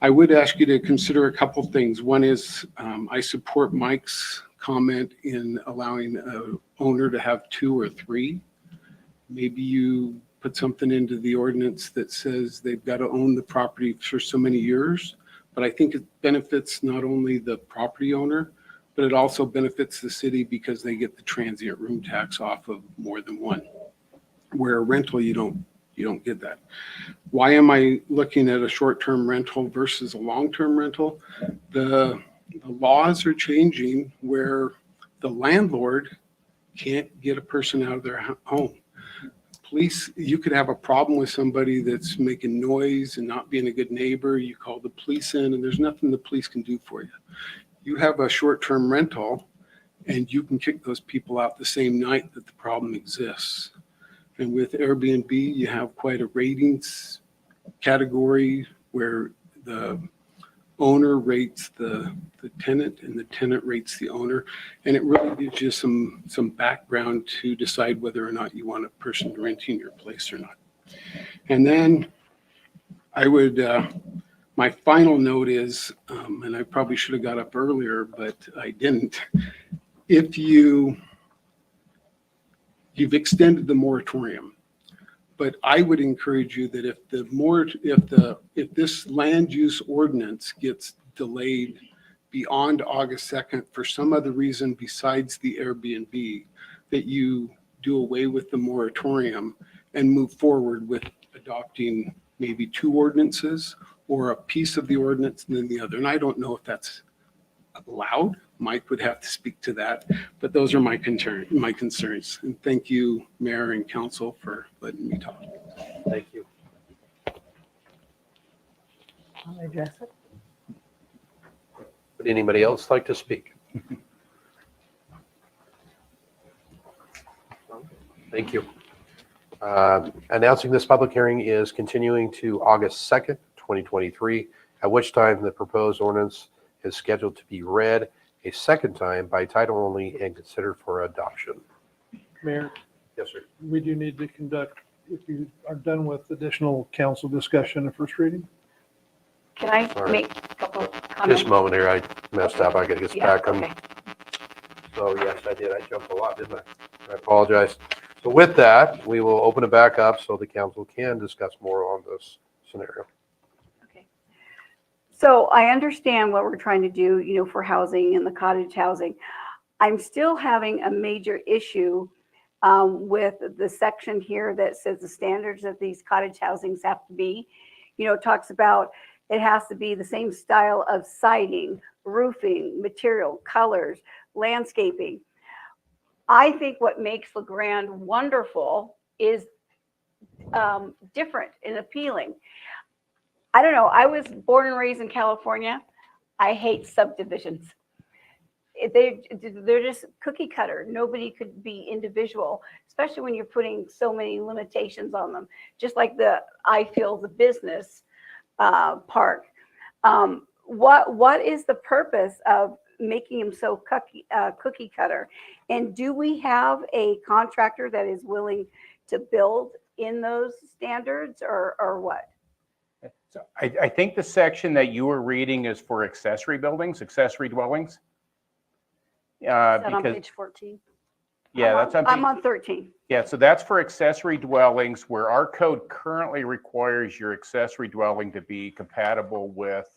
I would ask you to consider a couple things. One is I support Mike's comment in allowing an owner to have 2 or 3. Maybe you put something into the ordinance that says they've got to own the property for so many years. But I think it benefits not only the property owner, but it also benefits the city because they get the transient room tax off of more than one. Where a rental, you don't get that. Why am I looking at a short-term rental versus a long-term rental? The laws are changing where the landlord can't get a person out of their home. Police, you could have a problem with somebody that's making noise and not being a good neighbor. You call the police in and there's nothing the police can do for you. You have a short-term rental and you can kick those people out the same night that the problem exists. And with Airbnb, you have quite a ratings category where the owner rates the tenant and the tenant rates the owner. And it really gives you some background to decide whether or not you want a person renting your place or not. And then I would, my final note is, and I probably should have got up earlier, but I didn't. If you've extended the moratorium, but I would encourage you that if this land use ordinance gets delayed beyond August 2nd for some other reason besides the Airbnb, that you do away with the moratorium and move forward with adopting maybe 2 ordinances or a piece of the ordinance and then the other. And I don't know if that's allowed. Mike would have to speak to that, but those are my concerns. And thank you, Mayor and Council, for letting me talk. Thank you. I'll address it. Would anybody else like to speak? Thank you. Announcing this public hearing is continuing to August 2nd, 2023, at which time the proposed ordinance is scheduled to be read a second time by title only and considered for adoption. Mayor, Yes, sir. we do need to conduct, if you are done with additional council discussion and first reading. Can I All right. make a couple of Just comments? a moment here. I messed up. I got to get Yeah, back on. okay. So yes, I did. I jumped a lot, didn't I? I apologize. So with that, we will open it back up so the council can discuss more on this scenario. Okay. So I understand what we're trying to do, for housing and the cottage housing. I'm still having a major issue with the section here that says the standards that these cottage housings have to be. It talks about it has to be the same style of siding, roofing, material, colors, landscaping. I think what makes the Grande wonderful is different and appealing. I don't know. I was born and raised in California. I hate subdivisions. They're just cookie cutter. Nobody could be individual, especially when you're putting so many limitations on them. Just like I feel the business park. What is the purpose of making them so cookie cutter? And do we have a contractor that is willing to build in those standards or what? So I think the section that you were reading is for accessory buildings, accessory dwellings. Is that on Because, page 14? yeah, that's on. I'm on 13. Yeah, so that's for accessory dwellings where our code currently requires your accessory dwelling to be compatible with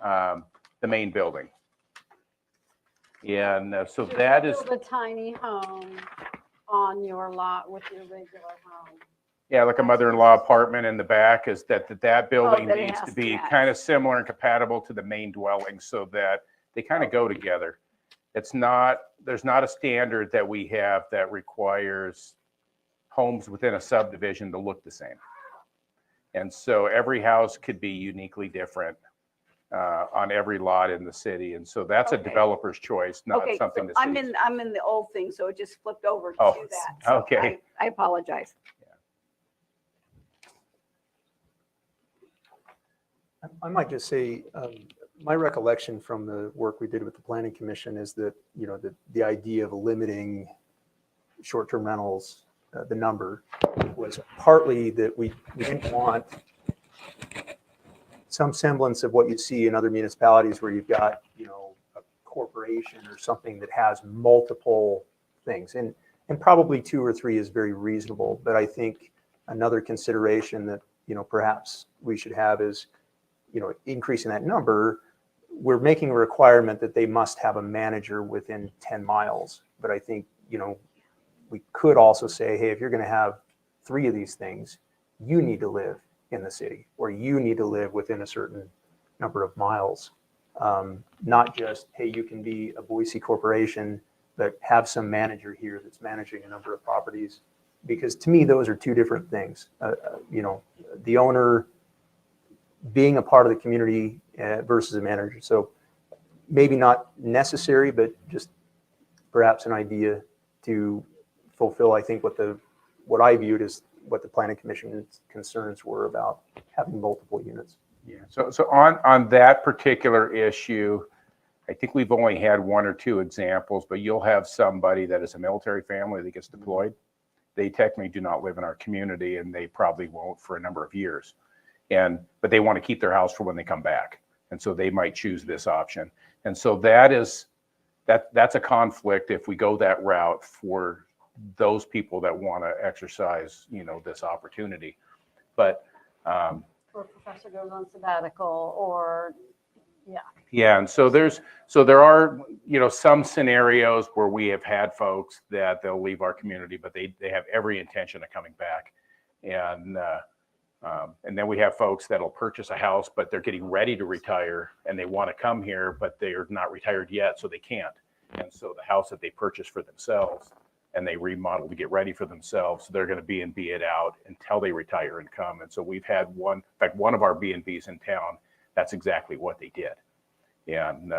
the main building. And so So that you is, build a tiny home on your lot with your regular home. yeah, like a mother-in-law apartment in the back is that building that it needs has to to be match. kind of similar and compatible to the main dwelling so that they kind of go together. It's not, there's not a standard that we have that requires homes within a subdivision to look the same. And so every house could be uniquely different on every lot in the city. And so that's a Okay. developer's choice, not Okay, something so the I'm city. in the old thing, so it just flipped over to Oh, that. So okay. I apologize. I might just say, my recollection from the work we did with the Planning Commission is that, the idea of limiting short-term rentals, the number, was partly that we didn't want some semblance of what you see in other municipalities where you've got, a corporation or something that has multiple things. And probably 2 or 3 is very reasonable. But I think another consideration that, perhaps we should have is, increasing that number. We're making a requirement that they must have a manager within 10 miles. But I think, we could also say, hey, if you're going to have 3 of these things, you need to live in the city, or you need to live within a certain number of miles. Not just, hey, you can be a Boise corporation, but have some manager here that's managing a number of properties. Because to me, those are 2 different things. The owner being a part of the community versus a manager. So maybe not necessary, but just perhaps an idea to fulfill, I think, what I viewed as what the Planning Commission's concerns were about having multiple units. Yeah. So on that particular issue, I think we've only had 1 or 2 examples, but you'll have somebody that is a military family that gets deployed. They technically do not live in our community, and they probably won't for a number of years. but they want to keep their house for when they come back. And so they might choose this option. And so that's a conflict if we go that route for those people that want to exercise, this opportunity. But Or a professor goes on sabbatical, or, yeah, and so there are, some scenarios where we have had folks that they'll leave our community, but they have every intention of coming back. And then we have folks that'll purchase a house, but they're getting ready to retire and they want to come here, but they're not retired yet, so they can't. And so the house that they purchased for themselves and they remodel to get ready for themselves, they're going to B&B it out until they retire and come. And so we've had one of our B&Bs in town, that's exactly what they did. And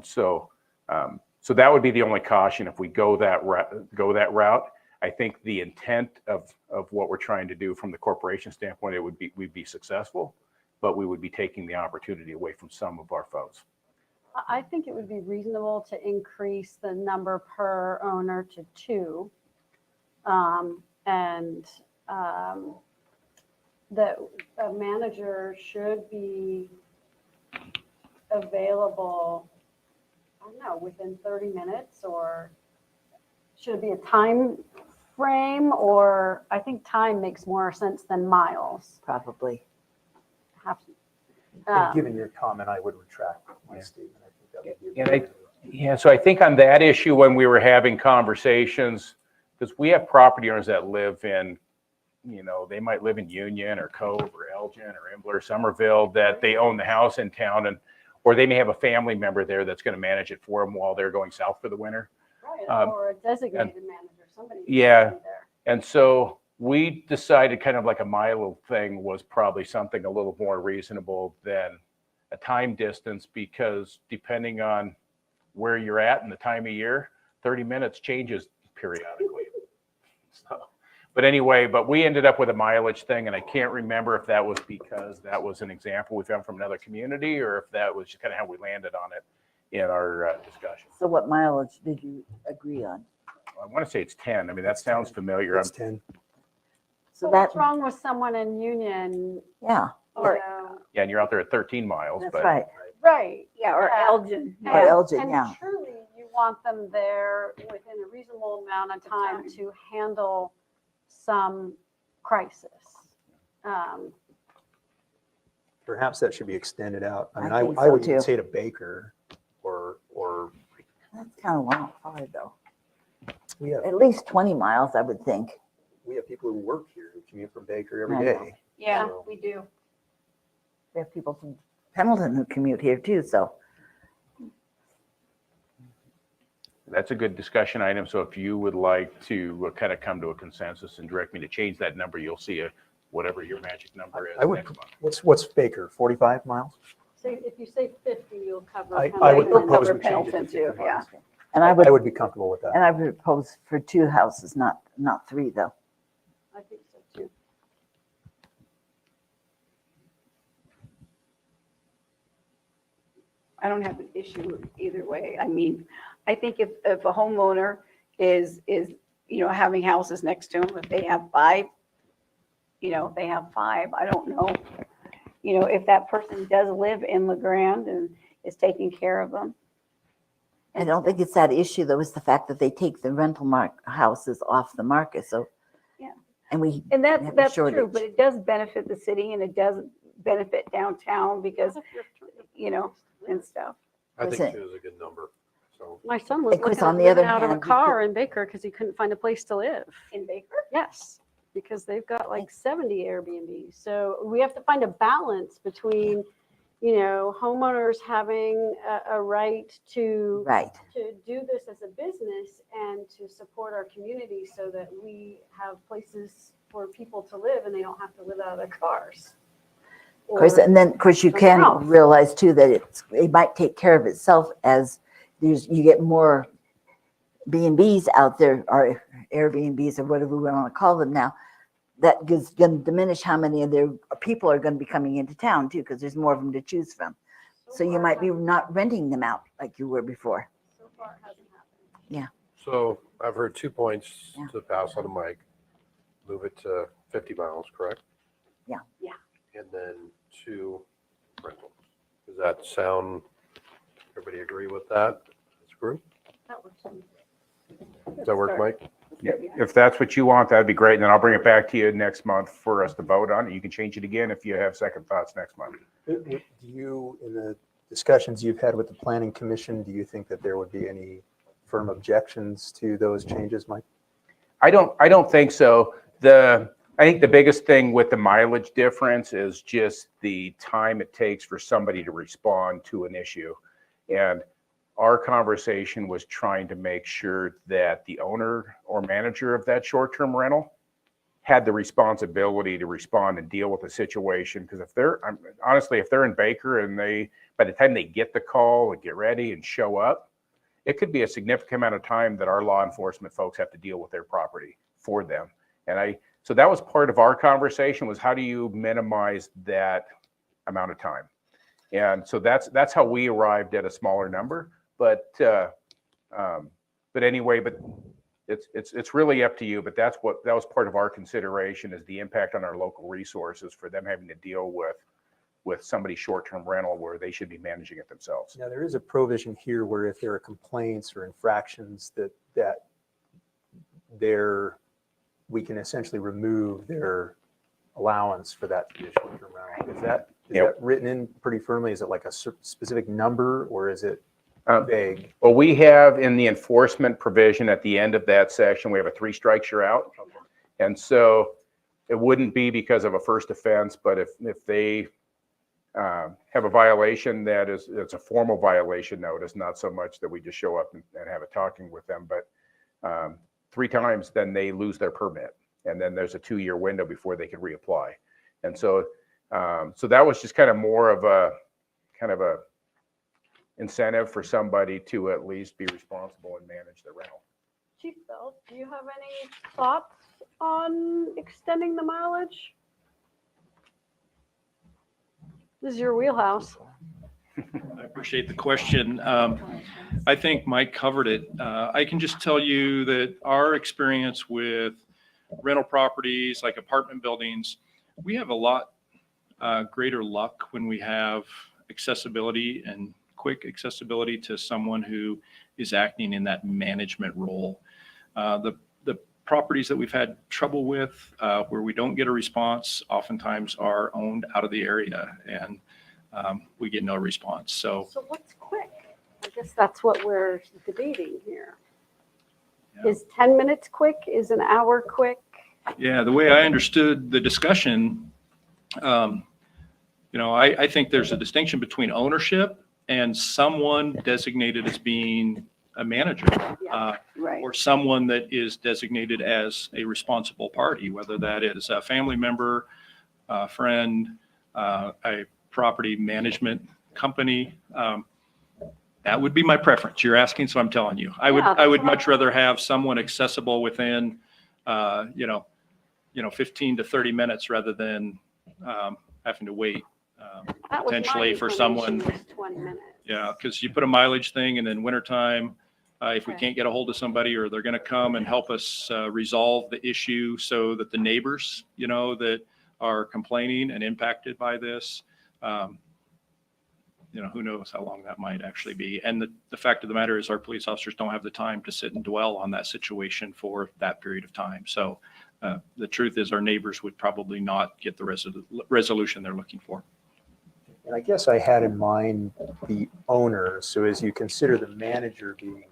so that would be the only caution if we go that route. I think the intent of what we're trying to do from the corporation standpoint, we'd be successful, but we would be taking the opportunity away from some of our folks. I think it would be reasonable to increase the number per owner to 2. And that a manager should be available, I don't know, within 30 minutes, or should it be a time frame? Or I think time makes more sense than miles. Probably. And given your comment, I would retract my statement. I think that would be a And so I think on that issue, when we were having conversations, because we have property owners that live in, they might live in Union or Cove or Elgin or Ambler, Somerville, that they own the house in town, or they may have a family member there that's going to manage it for them while they're going south for the winter. Right, or a designated manager, somebody. Yeah. There. And so we decided kind of like a Milo thing was probably something a little more reasonable than a time distance, because depending on where you're at and the time of year, 30 minutes changes periodically. But anyway, we ended up with a mileage thing, and I can't remember if that was because that was an example we found from another community, or if that was just kind of how we landed on it in our discussion. So what mileage did you agree on? I want to say it's 10. I mean, that sounds familiar. It's 10. So What's that, wrong with someone in Union? yeah, Or, Yeah, and you're out there at 13 miles. that's but right. right. Yeah, or Yeah. Elgin. Or Elgin, And yeah. truly, you want them there within a reasonable amount of time to handle some crisis. Perhaps that should be extended out. I mean, I think I so would even too. say to Baker or That's kind of long, hard though. we have At least 20 miles, I would think. people who work here who commute from Baker every I know. day. Yeah, So- we do. We have people from Pendleton who commute here too, so. That's a good discussion item. So if you would like to kind of come to a consensus and direct me to change that number, you'll see whatever your magic number is I would, next month. what's Baker, 45 miles? So if you say 50, you'll cover. I Pendleton. would We'll propose cover we change it to Pendleton too, 50 yeah. miles. And I would be comfortable with that. And I would propose for 2 houses, not 3 though. I think so too. I don't have an issue either way. I mean, I think if a homeowner is, having houses next to them, if they have 5, they have 5, I don't know. If that person does live in La Grande and is taking care of them. I don't think it's that issue though, it's the fact that they take the rental houses off the market, so. Yeah. And we, And We have a that's true, shortage. but it does benefit the city and it does benefit downtown because, and stuff. I think Listen. 2 is a good number. So My son was Of course, looking on at the living other out of a hand, we car in Baker because he couldn't find a place to live. In Baker? Yes, because they've got like 70 Airbnbs. So we have to find a balance between, homeowners having a right to right, do this as a business and to support our community so that we have places for people to live and they don't have to live out of their cars. of course, and then, of course, you something can else. realize too that it might take care of itself as you get more B&Bs out there, or Airbnbs or whatever we want to call them now. That is going to diminish how many of their people are going to be coming into town too, because there's more of them to choose from. So you might be not renting them out like you were before. So far, it hasn't happened. So I've heard 2 points Yeah. to pass on the mic. Move it to 50 miles, correct? Yeah. Yeah. and then 2 rentals. Does that sound, everybody agree with that as a group? That works. Does that work, Mike? Yeah, if that's what you want, that'd be great. And then I'll bring it back to you next month for us to vote on it. You can change it again if you have second thoughts next month. Do you, in the discussions you've had with the planning commission, do you think that there would be any firm objections to those changes, Mike? I don't think so. I think the biggest thing with the mileage difference is just the time it takes for somebody to respond to an issue. And our conversation was trying to make sure that the owner or manager of that short-term rental had the responsibility to respond and deal with the situation. Because if they're in Baker and by the time they get the call and get ready and show up, it could be a significant amount of time that our law enforcement folks have to deal with their property for them. So that was part of our conversation, was how do you minimize that amount of time? And so that's how we arrived at a smaller number. But anyway, it's really up to you. But that was part of our consideration, is the impact on our local resources for them having to deal with somebody's short-term rental where they should be managing it themselves. Now, there is a provision here where if there are complaints or infractions that we can essentially remove their allowance for that to be a short-term rental. Is that written in pretty firmly? Is it like a specific number, or is it vague? Well, we have in the enforcement provision at the end of that section, we have a 3 strikes you're out. And so it wouldn't be because of a first offense, but if they have a violation it's a formal violation notice, not so much that we just show up and have a talking with them, but 3 times, then they lose their permit. And then there's a 2-year window before they can reapply. And so that was just kind of more of a incentive for somebody to at least be responsible and manage the rental. Chief Bell, do you have any thoughts on extending the mileage? This is your wheelhouse. I appreciate the question. I think Mike covered it. I can just tell you that our experience with rental properties like apartment buildings, we have a lot greater luck when we have accessibility and quick accessibility to someone who is acting in that management role. The properties that we've had trouble with where we don't get a response oftentimes are owned out of the area, and we get no response. So what's quick? I guess that's what we're debating here. Yeah. Is 10 minutes quick? Is an hour quick? Yeah, the way I understood the discussion, I think there's a distinction between ownership and someone designated as being a manager, Right. or someone that is designated as a responsible party, whether that is a family member, a friend, a property management company. That would be my preference. You're asking, so I'm telling you. I would much rather have someone accessible within 15 to 30 minutes rather than having to wait potentially for someone. 20 minutes. Yeah, because you put a mileage thing, and then wintertime, if we can't get a hold of somebody, or they're going to come and help us resolve the issue so that the neighbors, that are complaining and impacted by this, who knows how long that might actually be. And the fact of the matter is our police officers don't have the time to sit and dwell on that situation for that period of time. So the truth is our neighbors would probably not get the resolution they're looking for. And I guess I had in mind the owner. So as you consider the manager being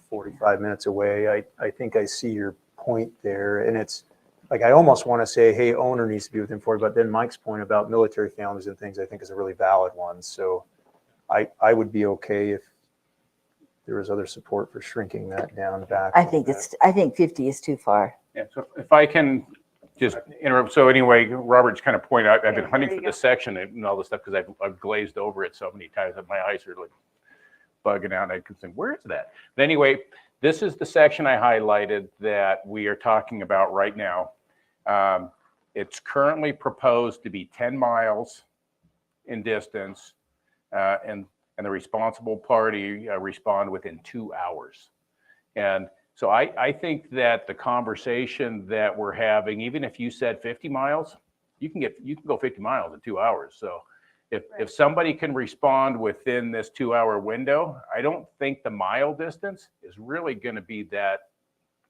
45 minutes away, I think I see your point there. And it's like, I almost want to say, hey, owner needs to be within 40, but then Mike's point about military families and things, I think is a really valid one. So I would be okay if there was other support for shrinking that down back. I think 50 is too far. Yeah, so if I can just interrupt. So anyway, Robert's kind of pointed out, I've been hunting for this section and all this stuff because I've glazed over it so many times that my eyes are like bugging out. And I could think, where is that? But anyway, this is the section I highlighted that we are talking about right now. It's currently proposed to be 10 miles in distance, and the responsible party respond within 2 hours. And so I think that the conversation that we're having, even if you said 50 miles, you can go 50 miles in 2 hours. So if somebody can respond within this 2 hour window, I don't think the mile distance is really going to be that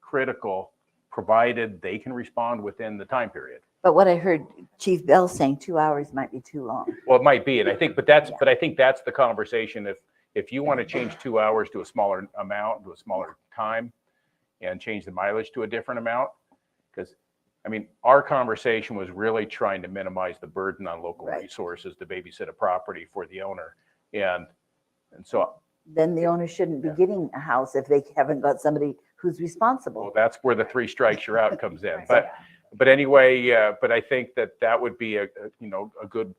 critical, provided they can respond within the time period. But what I heard Chief Bell saying, 2 hours might be too long. Well, it might be, and I think, but I think that's the conversation. If you want to change 2 hours to a smaller amount, to a smaller time, and change the mileage to a different amount, because I mean, our conversation was really trying to minimize the burden on local Right. resources to babysit a property for the owner, and so Then the owner shouldn't be getting a house if they haven't got somebody who's well, responsible. that's where the 3 strikes you're out comes in. But anyway, but I think that would be a good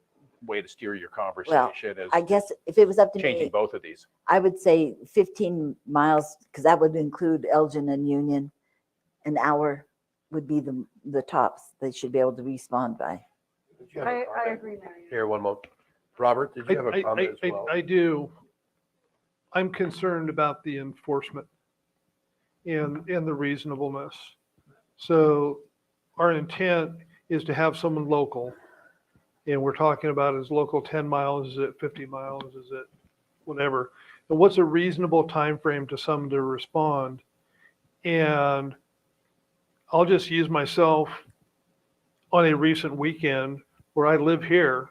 way to steer your conversation is I guess if it was up to changing me, both of these. I would say 15 miles, because that would include Elgin and Union. An hour would be the tops they should be able to respond by. Did you have a I comment? agree, Mary. Here, one moment. Robert, did you have a comment as well? I do. I'm concerned about the enforcement and the reasonableness. So our intent is to have someone local, and we're talking about is local 10 miles, is it 50 miles, is it whatever? And what's a reasonable time frame to someone to respond? And I'll just use myself on a recent weekend where I live here.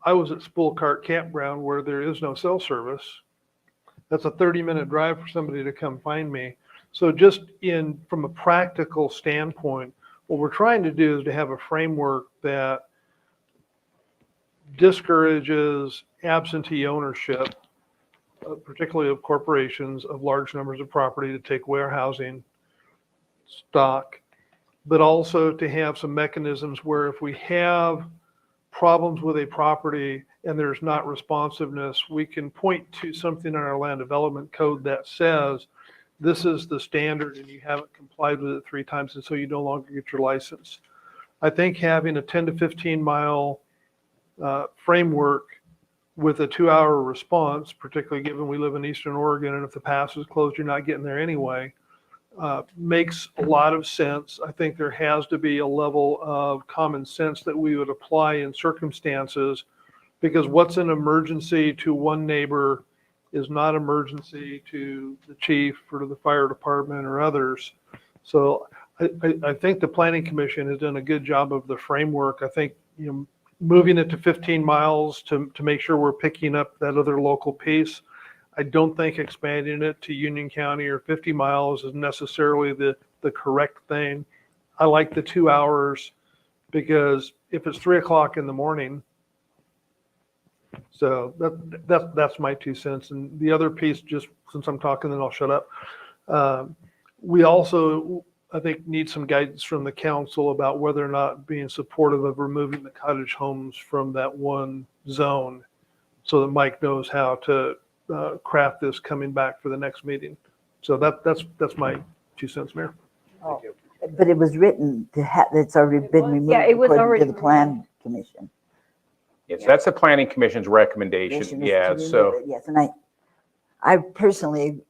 I was at Spool Cart Campground where there is no cell service. That's a 30-minute drive for somebody to come find me. So just from a practical standpoint, what we're trying to do is to have a framework that discourages absentee ownership, particularly of corporations, of large numbers of property to take warehousing stock, but also to have some mechanisms where if we have problems with a property and there's not responsiveness, we can point to something in our land development code that says this is the standard and you haven't complied with it 3 times and so you no longer get your license. I think having a 10 to 15 mile framework with a 2-hour response, particularly given we live in Eastern Oregon and if the pass is closed, you're not getting there anyway, makes a lot of sense. I think there has to be a level of common sense that we would apply in circumstances, because what's an emergency to one neighbor is not emergency to the chief or to the fire department or others. So I think the Planning Commission has done a good job of the framework. I think, moving it to 15 miles to make sure we're picking up that other local piece. I don't think expanding it to Union County or 50 miles is necessarily the correct thing. I like the 2 hours because if it's 3 o'clock in the morning, so that's my 2 cents. And the other piece, just since I'm talking, then I'll shut up. We also, I think, need some guidance from the council about whether or not being supportive of removing the cottage homes from that one zone so that Mike knows how to craft this coming back for the next meeting. So that's my 2 cents, Mayor. But it was written to have, it's already been removed Yeah, it was according already to the Plan Commission. Yes, that's the Planning Commission's recommendation. Commission is Yeah, to remove so it, yes, and I personally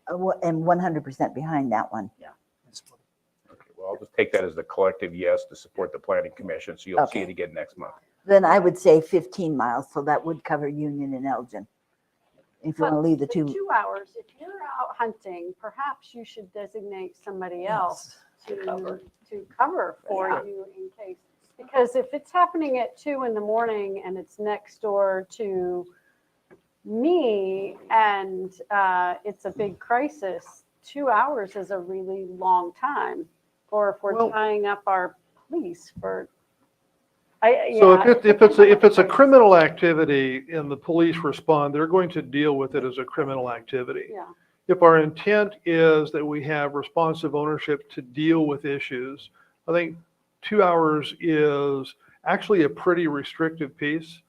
am 100% behind that one. okay, well, I'll just take that as the collective yes to support the Planning Commission. So you'll see Okay. it again next month. Then I would say 15 miles, so that would cover Union and Elgin. If you want to leave the 2. 2 hours, if you're out hunting, perhaps you should designate somebody else to cover for you in case. Because if it's happening at 2 in the morning and it's next door to me and it's a big crisis, 2 hours is a really long time. Or if we're Well- tying up our police for, So if it's a criminal activity and the police respond, they're going to deal with it as a criminal activity. yeah. If our intent is that we have responsive ownership to deal with issues, I think 2 hours is actually a pretty restrictive piece.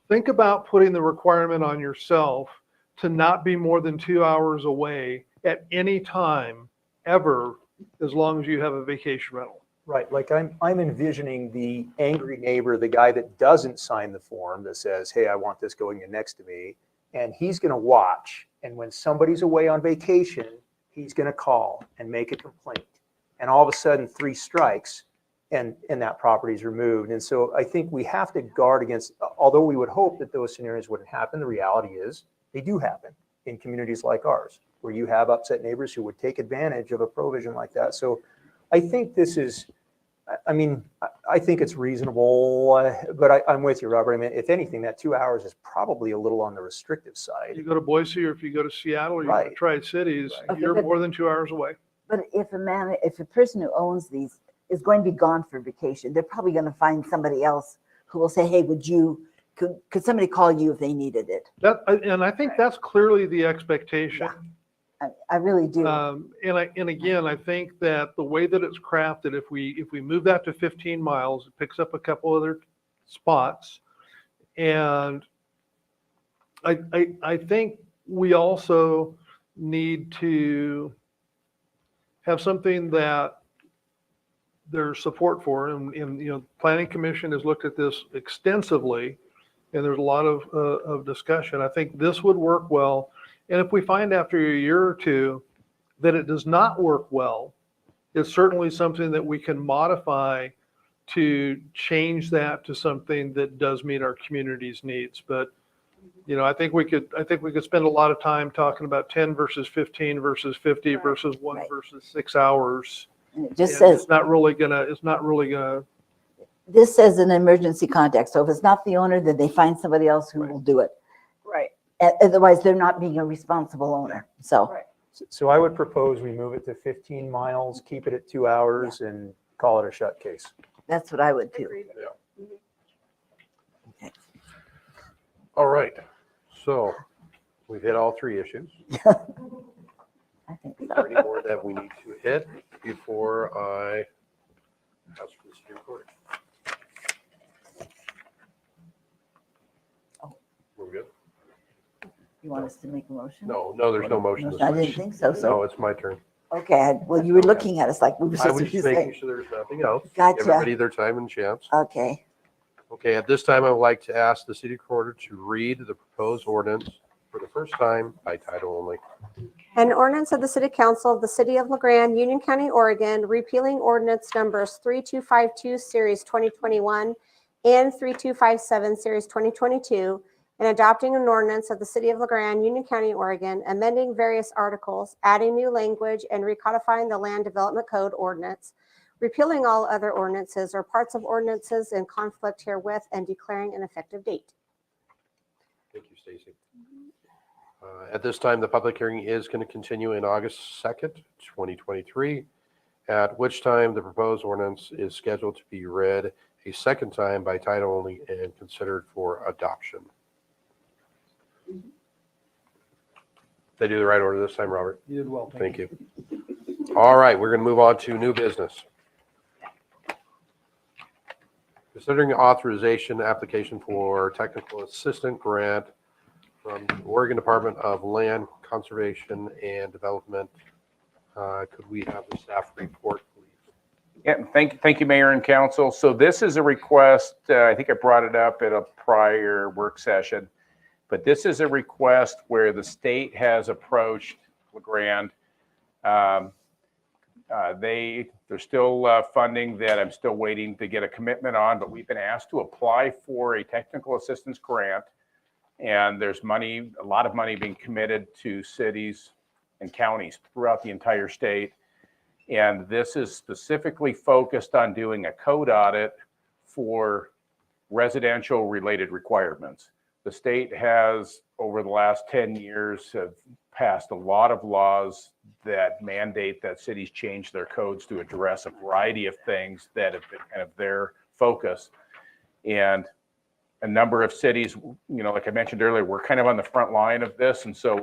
Think about putting the requirement on yourself to not be more than 2 hours away at any time ever, as long as you have a vacation rental. Right, like I'm envisioning the angry neighbor, the guy that doesn't sign the form that says, hey, I want this going in next to me. And he's gonna watch. And when somebody's away on vacation, he's gonna call and make a complaint. And all of a sudden, 3 strikes, and that property is removed. And so I think we have to guard against, although we would hope that those scenarios wouldn't happen, the reality is they do happen in communities like ours, where you have upset neighbors who would take advantage of a provision like that. So I think this is, I mean, I think it's reasonable, but I'm with you, Robert. I mean, if anything, that 2 hours is probably a little on the restrictive side. You go to Boise, or if you go to Seattle, or you go to Right. Tri-Cities, Right. Okay, you're but- more than 2 hours away. But if a person who owns these is going to be gone for vacation, they're probably going to find somebody else who will say, hey, could somebody call you if they needed it? And I think that's clearly the expectation. I really do. And again, I think that the way that it's crafted, if we move that to 15 miles, it picks up a couple other spots. And I think we also need to have something that there's support for. And Planning Commission has looked at this extensively, and there's a lot of discussion. I think this would work well. And if we find after a year or two that it does not work well, it's certainly something that we can modify to change that to something that does meet our community's needs. But, I think we could spend a lot of time talking about 10 versus 15 versus 50 versus 1 Right. versus 6 hours. And it just And says, it's not really gonna, this says an emergency contact. So if it's not the owner, then they find somebody else who Right. will do it. Right. Otherwise, they're not being a responsible owner. So, Right. So I would propose we move it to 15 miles, keep it at 2 hours, and call it a shut case. that's what I would do. Agreed. All right. So we've hit all three issues. I think Is so. there any more that we need to hit before I ask for the city recorder? Oh. We're good? You want us to make a motion? No, there's no motion. this I time. didn't think so. No, So, it's my turn. okay. Well, you were looking at us like we were I supposed was to be just making saying. sure there's nothing else. Gotcha. Give everybody their time and chance. Okay. Okay, at this time, I would like to ask the city recorder to read the proposed ordinance for the first time by title only. An ordinance of the City Council of the City of LaGrande, Union County, Oregon, repealing ordinance numbers 3252, Series 2021, and 3257, Series 2022, and adopting an ordinance of the City of LaGrande, Union County, Oregon, amending various articles, adding new language, and recodifying the Land Development Code ordinance, repealing all other ordinances or parts of ordinances in conflict herewith, and declaring an effective date. Thank you, Stacy. At this time, the public hearing is going to continue in August 2nd, 2023, at which time the proposed ordinance is scheduled to be read a second time by title only and considered for adoption. They do the right order this time, Robert? you did well. Thank you. All right, we're going to move on to new business. Considering authorization application for technical assistant grant from the Oregon Department of Land Conservation and Development. Could we have the staff report, please? Yeah, thank you, Mayor and Council. So this is a request, I think I brought it up at a prior work session, but this is a request where the state has approached LaGrande. There's still funding that I'm still waiting to get a commitment on, but we've been asked to apply for a technical assistance grant. And there's money, a lot of money being committed to cities and counties throughout the entire state. And this is specifically focused on doing a code audit for residential related requirements. The state has, over the last 10 years, have passed a lot of laws that mandate that cities change their codes to address a variety of things that have been kind of their focus. And a number of cities, like I mentioned earlier, we're kind of on the front line of this. And so,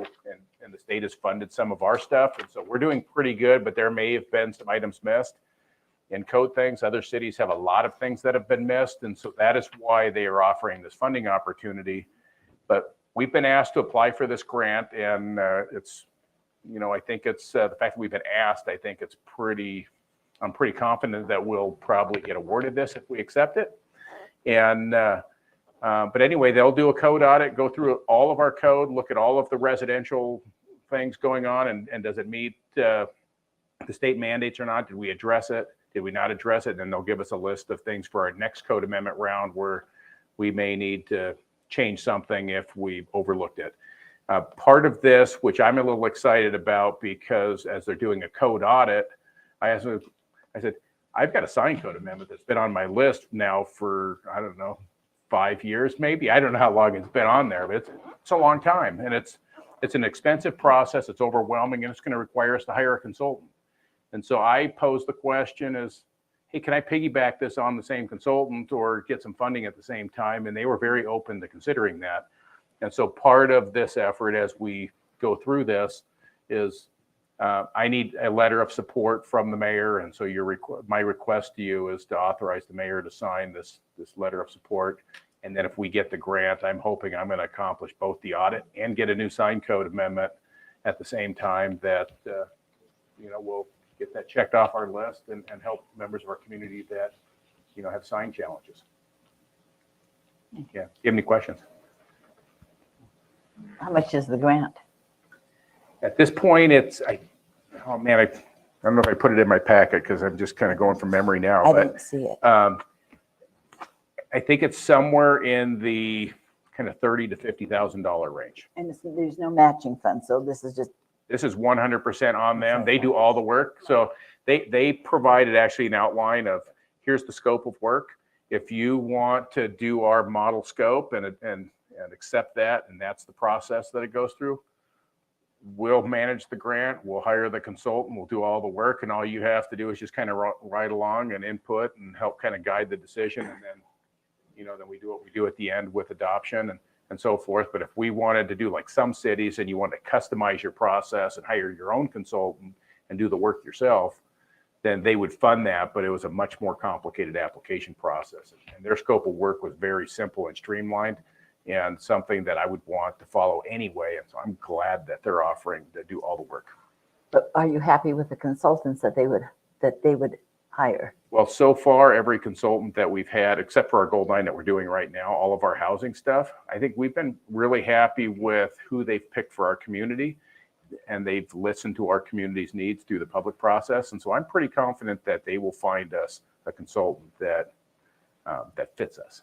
and the state has funded some of our stuff. And so we're doing pretty good, but there may have been some items missed in code things. Other cities have a lot of things that have been missed. And so that is why they are offering this funding opportunity. But we've been asked to apply for this grant, and it's, I think it's the fact that we've been asked, I think it's I'm pretty confident that we'll probably get awarded this if we accept it. And, but anyway, they'll do a code audit, go through all of our code, look at all of the residential things going on, and does it meet the state mandates or not? Did we address it? Did we not address it? And then they'll give us a list of things for our next code amendment round where we may need to change something if we overlooked it. Part of this, which I'm a little excited about, because as they're doing a code audit, I said, I've got a sign code amendment that's been on my list now for, I don't know, 5 years maybe. I don't know how long it's been on there, but it's a long time. And it's an expensive process. It's overwhelming, and it's going to require us to hire a consultant. And so I posed the question as, hey, can I piggyback this on the same consultant or get some funding at the same time? And they were very open to considering that. And so part of this effort as we go through this is I need a letter of support from the mayor. And so my request to you is to authorize the mayor to sign this letter of support. And then if we get the grant, I'm hoping I'm going to accomplish both the audit and get a new sign code amendment at the same time that, we'll get that checked off our list and help members of our community that, have sign challenges. Yeah. Do you have any questions? How much is the grant? At this point, I don't know if I put it in my packet because I'm just kind of going from memory now. I But didn't see it. I think it's somewhere in the kind of $30,000 to $50,000 range. And there's no matching fund, so this is 100% on them. They do all the work. So they provided actually an outline of here's the scope of work. If you want to do our model scope and accept that, and that's the process that it goes through, we'll manage the grant, we'll hire the consultant, we'll do all the work, and all you have to do is just kind of ride along and input and help kind of guide the decision. And then, then we do what we do at the end with adoption and so forth. But if we wanted to do like some cities and you want to customize your process and hire your own consultant and do the work yourself, then they would fund that, but it was a much more complicated application process. And their scope of work was very simple and streamlined, and something that I would want to follow anyway. And so I'm glad that they're offering to do all the work. But are you happy with the consultants that they would hire? Well, so far, every consultant that we've had, except for our Gold Line that we're doing right now, all of our housing stuff, I think we've been really happy with who they've picked for our community, and they've listened to our community's needs through the public process. And so I'm pretty confident that they will find us a consultant that fits us.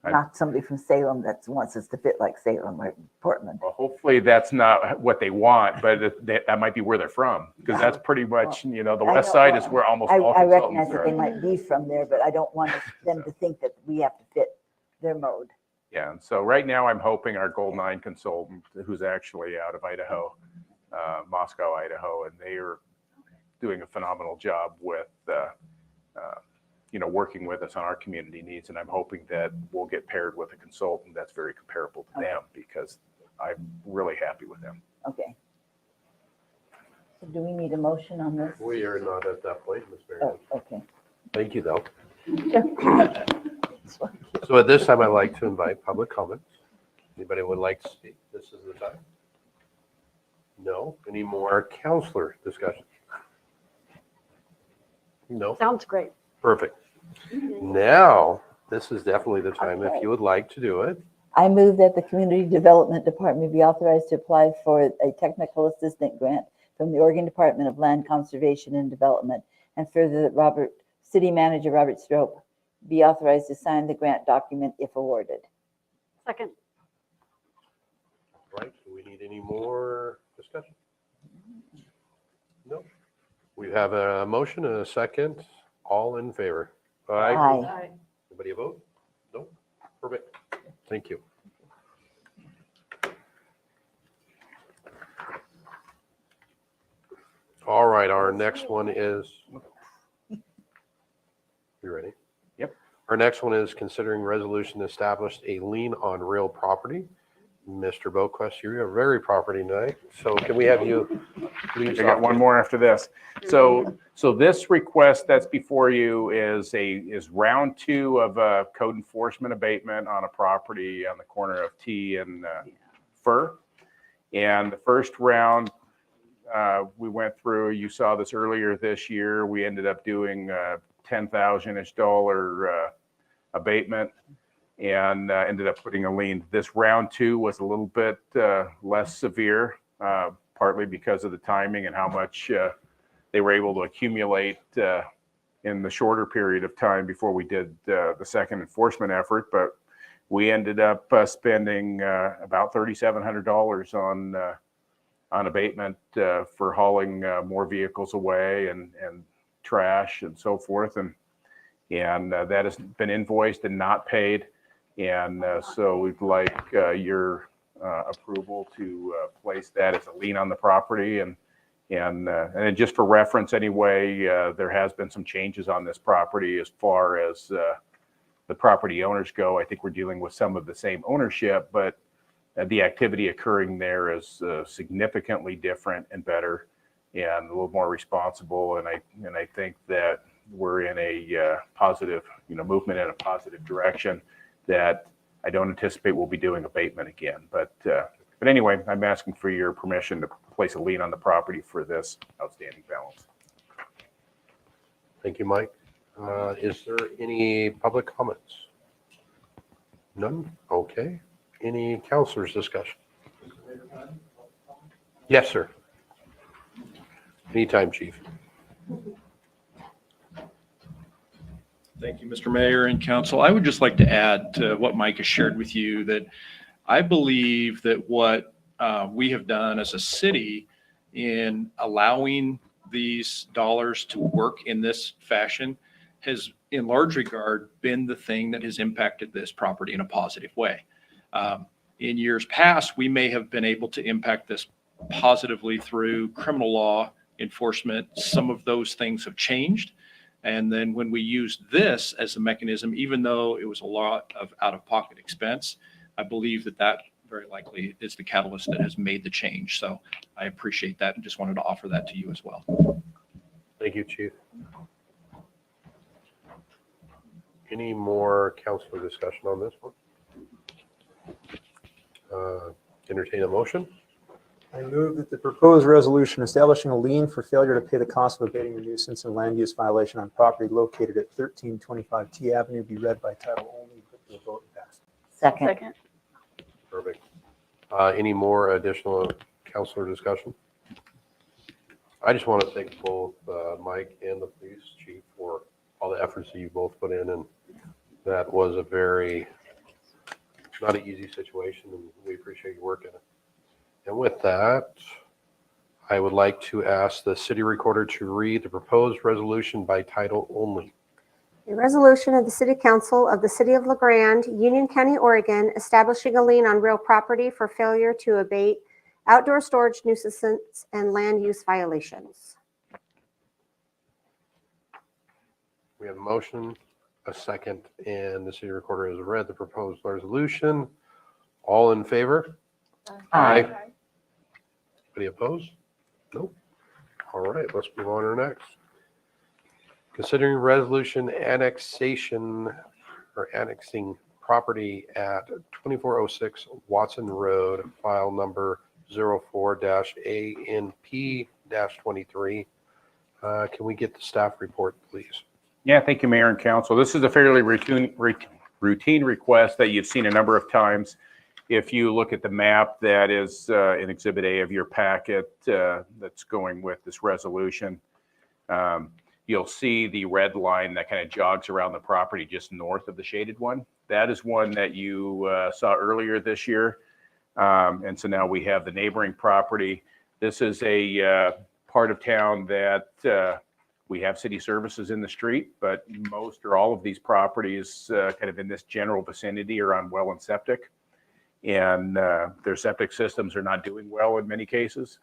Not somebody from Salem that wants us to fit like Salem or Portland. Well, hopefully that's not what they want, but that might be where they're from, because that's pretty much, the west side is where almost all I recognize consultants that they are. might be from there, but I don't want them to think that we have to fit their mode. Yeah, and so right now I'm hoping our Gold 9 consultant, who's actually out of Idaho, Moscow, Idaho, and they are doing a phenomenal job with working with us on our community needs. And I'm hoping that we'll get paired with a consultant that's very comparable to them, because I'm really happy with them. Okay. So do we need a motion on this? We are not at that point, Ms. Mary. Oh, okay. Thank you, though. So at this time, I'd like to invite public comments. Anybody would like to speak? This is the time. No? Any more counselor discussion? No? Sounds great. Perfect. Now, this is definitely the time if you would like to do it. I move that the Community Development Department be authorized to apply for a technical assistant grant from the Oregon Department of Land Conservation and Development, and further that City Manager Robert Strope be authorized to sign the grant document if awarded. Second. Right, do we need any more discussion? No. We have a motion and a second. All in favor? Aye. Anybody vote? No? Perfect. Thank you. All right, our next one is, you ready? Yep. Our next one is considering resolution to establish a lien on real property. Mr. Boquist, you're very property tonight, so can we have you please? I got one more after this. So this request that's before you is round 2 of a code enforcement abatement on a property on the corner of T and Fur. And the first round we went through, you saw this earlier this year, we ended up doing $10,000-ish abatement and ended up putting a lien. This round 2 was a little bit less severe, partly because of the timing and how much they were able to accumulate in the shorter period of time before we did the second enforcement effort, but we ended up spending about $3,700 on abatement for hauling more vehicles away and trash and so forth, and that has been invoiced and not paid, and so we'd like your approval to place that as a lien on the property, and just for reference anyway, there has been some changes on this property as far as the property owners go. I think we're dealing with some of the same ownership, but the activity occurring there is significantly different and better and a little more responsible. And I think that we're in a positive, movement in a positive direction that I don't anticipate we'll be doing abatement again. But anyway, I'm asking for your permission to place a lien on the property for this outstanding balance. Thank you, Mike. Is there any public comments? None? Okay. Any counselors' discussion? Yes, sir. Anytime, Chief. Thank you, Mr. Mayor and Council. I would just like to add to what Mike has shared with you that I believe that what we have done as a city in allowing these dollars to work in this fashion has in large regard been the thing that has impacted this property in a positive way. In years past, we may have been able to impact this positively through criminal law enforcement. Some of those things have changed. And then when we used this as a mechanism, even though it was a lot of out-of-pocket expense, I believe that that very likely is the catalyst that has made the change. So I appreciate that and just wanted to offer that to you as well. Thank you, Chief. Any more counselor discussion on this one? Entertain a motion. I move that the proposed resolution establishing a lien for failure to pay the cost of abating a nuisance and land use violation on property located at 1325 T Avenue be read by title only, put to a vote and passed. Second. Perfect. Any more additional counselor discussion? I just want to thank both Mike and the police chief for all the efforts that you both put in, and that was a very not an easy situation, and we appreciate you working it. And with that, I would like to ask the city recorder to read the proposed resolution by title only. A resolution of the City Council of the City of Grande, Union County, Oregon, establishing a lien on real property for failure to abate outdoor storage nuisance and land use violations. We have a motion, a second, and the city recorder has read the proposed resolution. All in favor? Aye. Any opposed? Nope. All right, let's move on to our next. Considering resolution annexation or annexing property at 2406 Watson Road, file number 04-ANP-23. Can we get the staff report, please? Yeah, thank you, Mayor and Council. This is a fairly routine request that you've seen a number of times. If you look at the map that is in Exhibit A of your packet that's going with this resolution, you'll see the red line that kind of jogs around the property just north of the shaded one. That is one that you saw earlier this year. And so now we have the neighboring property. This is a part of town that we have city services in the street, but most or all of these properties kind of in this general vicinity are on well and septic. And their septic systems are not doing well in many cases.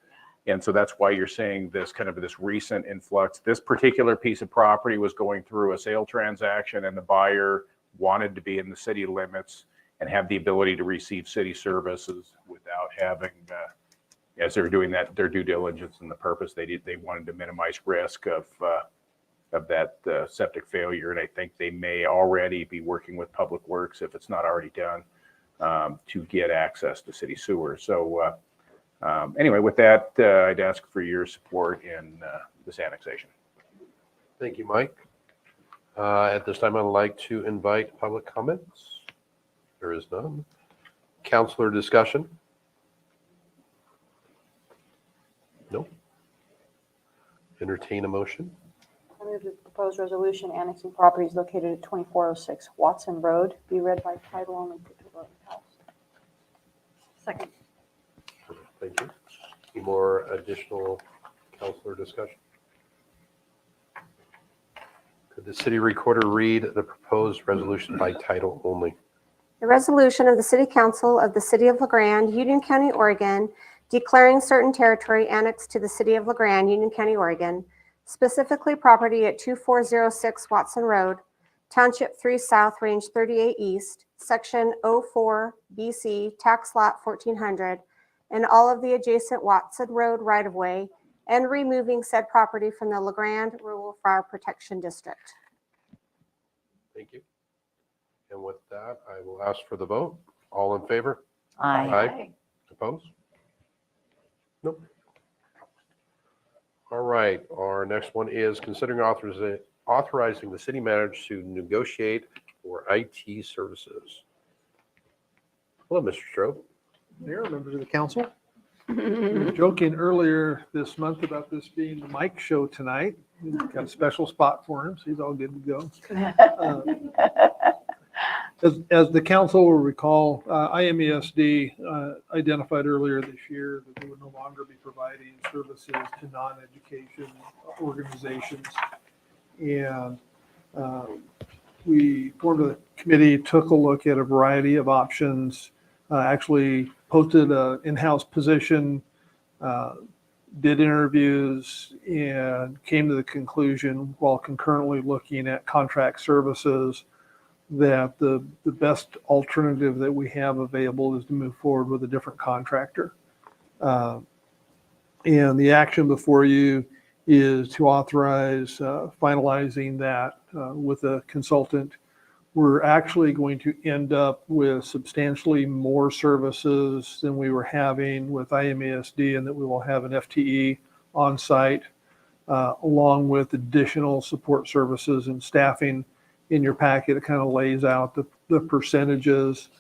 And so that's why you're seeing this kind of this recent influx. This particular piece of property was going through a sale transaction, and the buyer wanted to be in the city limits and have the ability to receive city services without having, as they're doing that, their due diligence and the purpose they wanted to minimize risk of that septic failure. And I think they may already be working with Public Works, if it's not already done, to get access to city sewer. So anyway, with that, I'd ask for your support in this annexation. Thank you, Mike. At this time, I'd like to invite public comments. There is none. Counselor discussion? Nope. Entertain a motion? I move that the proposed resolution annexing properties located at 2406 Watson Road be read by title only. Put to vote and passed. Second. Thank you. Any more additional counselor discussion? Could the city recorder read the proposed resolution by title only? The resolution of the City Council of the City of LaGrande, Union County, Oregon, declaring certain territory annexed to the City of LaGrande, Union County, Oregon, specifically property at 2406 Watson Road, Township 3 South, Range 38 East, Section 04 BC, Tax Lot 1400, and all of the adjacent Watson Road right-of-way, and removing said property from the LaGrande Rural Fire Protection District. Thank you. And with that, I will ask for the vote. All in favor? Aye. Aye. Opposed? Nope. All right, our next one is considering authorizing the city manager to negotiate for IT services. Hello, Mr. Strobe. Mayor, members of the council. We were joking earlier this month about this being the Mike show tonight. We've got a special spot for him, so he's all good to go. As the council will recall, IMESD identified earlier this year that they would no longer be providing services to non-education organizations. And we formed a committee, took a look at a variety of options, actually posted an in-house position, did interviews, and came to the conclusion while concurrently looking at contract services that the best alternative that we have available is to move forward with a different contractor. And the action before you is to authorize finalizing that with a consultant. We're actually going to end up with substantially more services than we were having with IMASD, and that we will have an FTE on site along with additional support services and staffing. In your packet, it kind of lays out the percentages.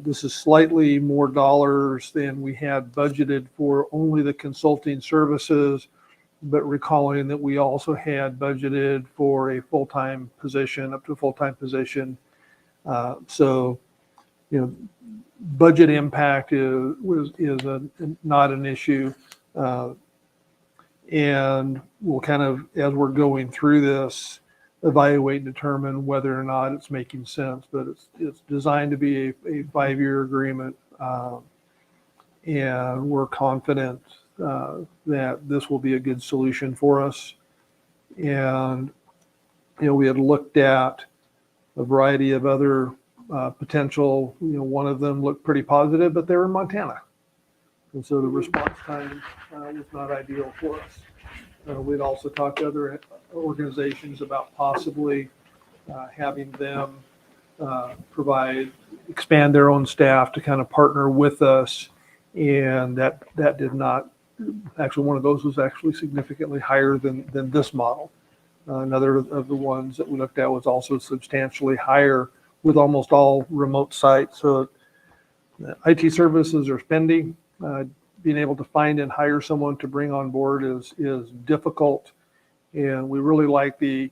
This is slightly more dollars than we had budgeted for only the consulting services, but recalling that we also had budgeted for a full-time position, up to a full-time position. So, budget impact is not an issue. And we'll kind of, as we're going through this, evaluate and determine whether or not it's making sense. But it's designed to be a 5-year agreement. And we're confident that this will be a good solution for us. And, we had looked at a variety of other potential, one of them looked pretty positive, but they were in Montana. And so the response time was not ideal for us. We'd also talked to other organizations about possibly having them expand their own staff to kind of partner with us. And that did not, actually one of those was actually significantly higher than this model. Another of the ones that we looked at was also substantially higher with almost all remote sites. So IT services are spending. Being able to find and hire someone to bring on board is difficult. And we really like the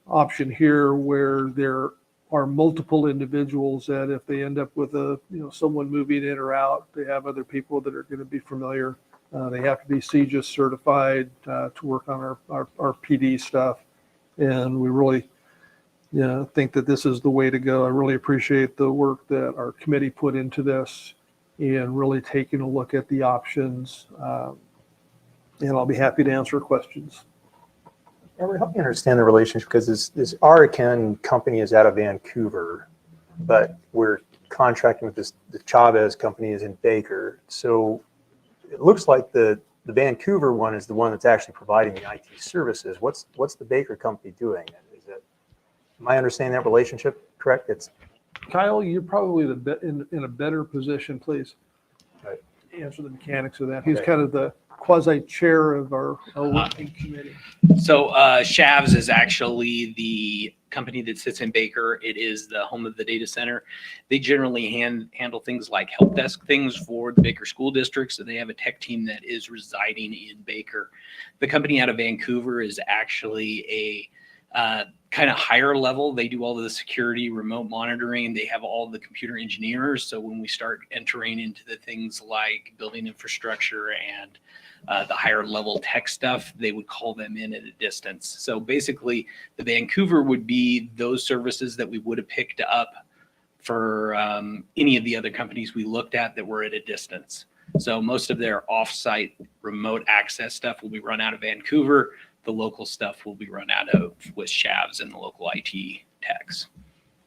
option here where there are multiple individuals that if they end up with someone moving in or out, they have other people that are going to be familiar. They have to be CJIS certified to work on our PD stuff. And we really think that this is the way to go. I really appreciate the work that our committee put into this and really taking a look at the options. And I'll be happy to answer questions. Robert, help me understand the relationship, because this Arakan company is out of Vancouver, but we're contracting with the Chavez company is in Baker. So it looks like the Vancouver one is the one that's actually providing the IT services. What's the Baker company doing? Am I understanding that relationship correct? Kyle, you're probably in a better position, please, to answer the mechanics of that. He's kind of the quasi-chair of our working committee. So Chavez is actually the company that sits in Baker. It is the home of the data center. They generally handle things like help desk things for the Baker school districts, and they have a tech team that is residing in Baker. The company out of Vancouver is actually a Kind of higher level, they do all of the security, remote monitoring. They have all the computer engineers. So when we start entering into the things like building infrastructure and the higher level tech stuff, they would call them in at a distance. So basically, the Vancouver would be those services that we would have picked up for any of the other companies we looked at that were at a distance. So most of their offsite remote access stuff will be run out of Vancouver. The local stuff will be run out of with Shavs and the local IT techs.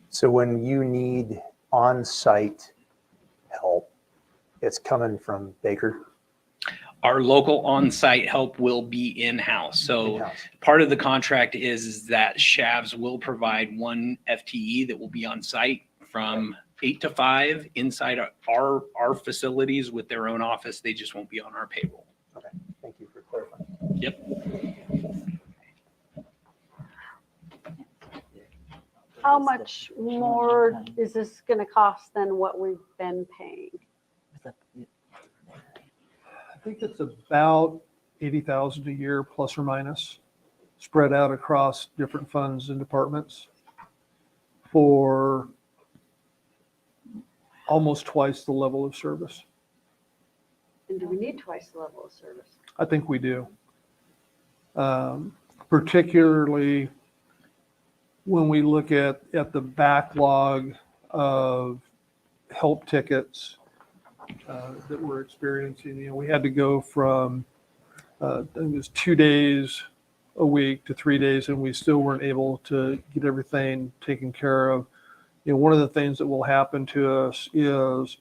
So when you need on-site help, it's coming from Baker? Our local on-site help will be in-house. So In-house. part of the contract is that Shavs will provide one FTE that will be on site from 8 to 5 inside our facilities with their own office. They just won't be on our payroll. Okay, thank you for clarifying. Yep. How much more is this going to cost than what we've been paying? I think it's about 80,000 a year, plus or minus, spread out across different funds and departments for almost twice the level of service. And do we need twice the level of service? I think we do. Particularly when we look at the backlog of help tickets that we're experiencing. You know, we had to go from I think it was 2 days a week to 3 days, and we still weren't able to get everything taken care of. You know, one of the things that will happen to us is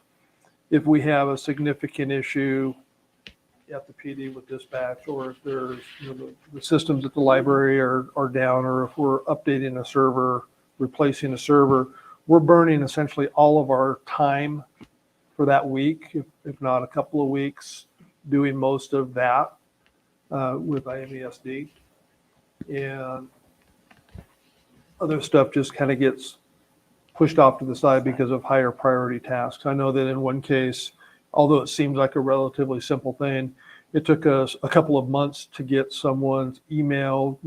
if we have a significant issue at the PD with dispatch, or if there's, you know, the systems at the library are down, or if we're updating a server, replacing a server, we're burning essentially all of our time for that week, if not a couple of weeks, doing most of that with IMESD. And other stuff just kind of gets pushed off to the side because of higher priority tasks. I know that in one case, although it seems like a relatively simple thing, it took us a couple of months to get someone's email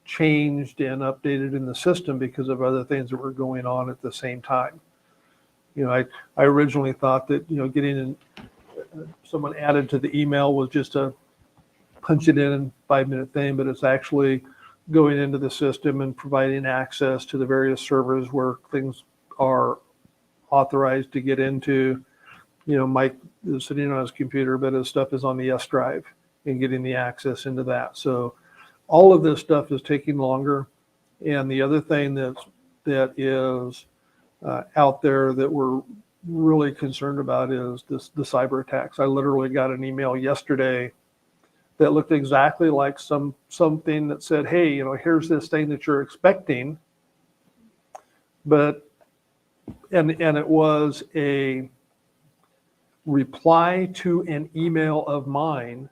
changed and updated in the system because of other things that were going on at the same time. You know, I originally thought that, you know, getting someone added to the email was just a punch it in 5-minute thing, but it's actually going into the system and providing access to the various servers where things are authorized to get into. You know, Mike is sitting on his computer, but his stuff is on the S drive and getting the access into that. So all of this stuff is taking longer. And the other thing that is out there that we're really concerned about is the cyber attacks. I literally got an email yesterday that looked exactly like something that said, hey, you know, here's this thing that you're expecting. But, and it was a reply to an email of mine,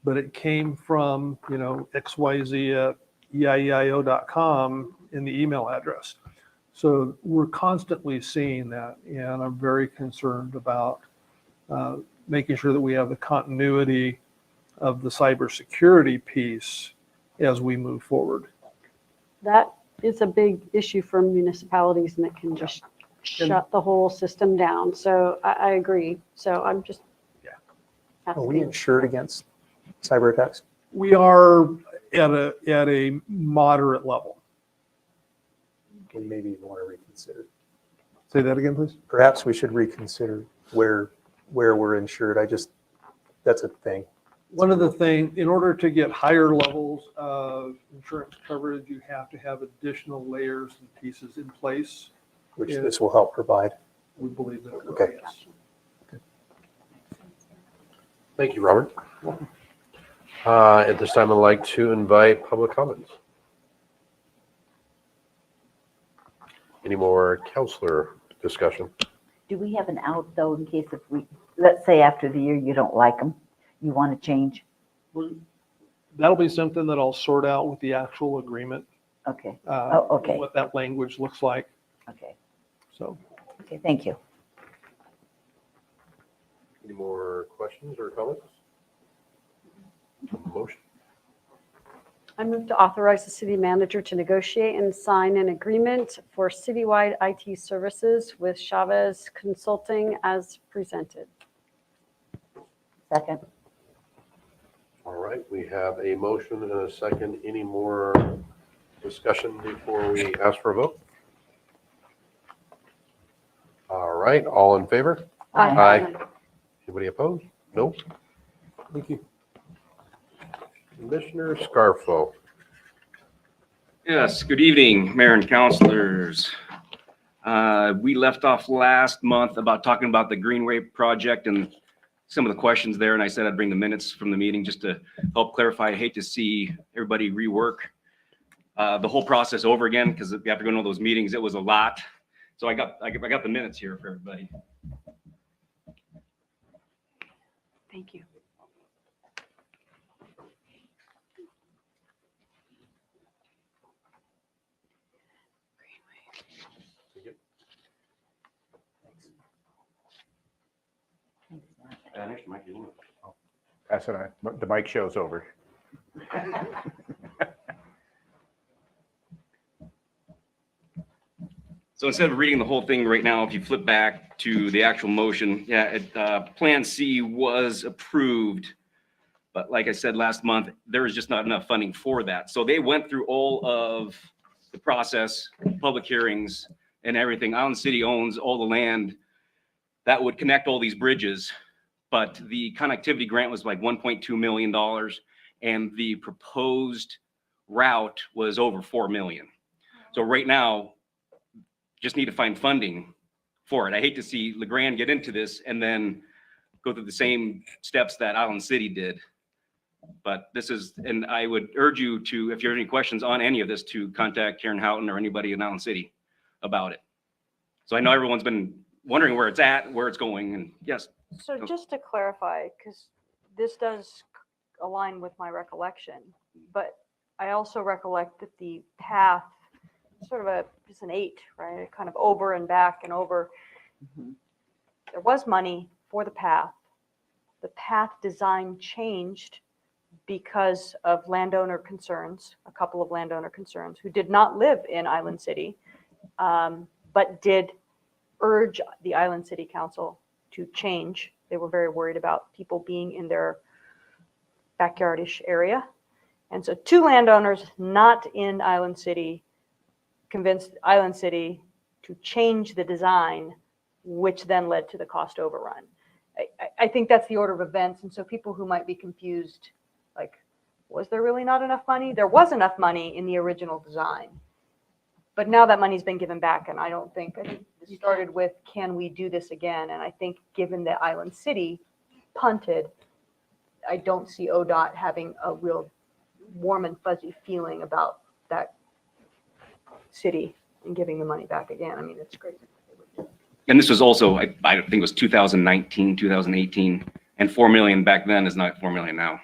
but it came from, you know, XYZ at EIEIO.com in the email address. So we're constantly seeing that, and I'm very concerned about making sure that we have the continuity of the cybersecurity piece as we move forward. That is a big issue for municipalities, and it can just shut the whole system down. So I agree. So I'm just Are we asking. insured against cyber attacks? We are at a moderate level. We maybe want to reconsider. Say that again, please. Perhaps we should reconsider where we're insured. That's a thing. One of the things, in order to get higher levels of insurance coverage, you have to have additional layers and pieces in place. Which Yeah. this will help provide. We believe that it will, Okay. yes. Thank you, Robert. At this time, I'd like to invite public comments. Any more counselor discussion? Do we have an out though in case if we, let's say after the year you don't like them, you want to change? That'll be something that I'll sort out with the actual agreement. Okay, okay. What that language looks like. okay, So okay, thank you. Any more questions or comments? Motion? I move to authorize the city manager to negotiate and sign an agreement for citywide IT services with Chavez Consulting as presented. Second. All right, we have a motion and a second. Any more discussion before we ask for a vote? All right, all in favor? Aye. Anybody opposed? Nope. Thank you. Commissioner Scarfo. Yes, good evening, Mayor and councilors. We left off last month about talking about the Greenway project and some of the questions there, and I said I'd bring the minutes from the meeting just to help clarify. I hate to see everybody rework the whole process over again, because after going to those meetings, it was a lot. So I got the minutes here for everybody. Thank you. Pass it on. The mic show's over. So instead of reading the whole thing right now, if you flip back to the actual motion, Plan C was approved. But like I said last month, there was just not enough funding for that. So they went through all of the process, public hearings and everything. Island City owns all the land that would connect all these bridges. But the connectivity grant was like $1.2 million. And the proposed route was over $4 million. So right now, just need to find funding for it. I hate to see Grande get into this and then go through the same steps that Island City did. But this is, and I would urge you to, if you have any questions on any of this, to contact Karen Houghton or anybody in Island City about it. So I know everyone's been wondering where it's at, where it's going, and yes. So just to clarify, because this does align with my recollection, but I also recollect that the path, sort of it's an 8, right? Kind of over and back and over. Mhm. There was money for the path. The path design changed because of landowner concerns, a couple of landowner concerns who did not live in Island City, but did urge the Island City Council to change. They were very worried about people being in their backyardish area. And so 2 landowners not in Island City convinced Island City to change the design, which then led to the cost overrun. I think that's the order of events. And so people who might be confused, like, was there really not enough money? There was enough money in the original design. But now that money's been given back, and I think this started with, can we do this again? And I think given that Island City punted, I don't see ODOT having a real warm and fuzzy feeling about that city and giving the money back again. I mean, it's crazy. And this was also, I think it was 2019, 2018, and 4 million back then is not 4 million now.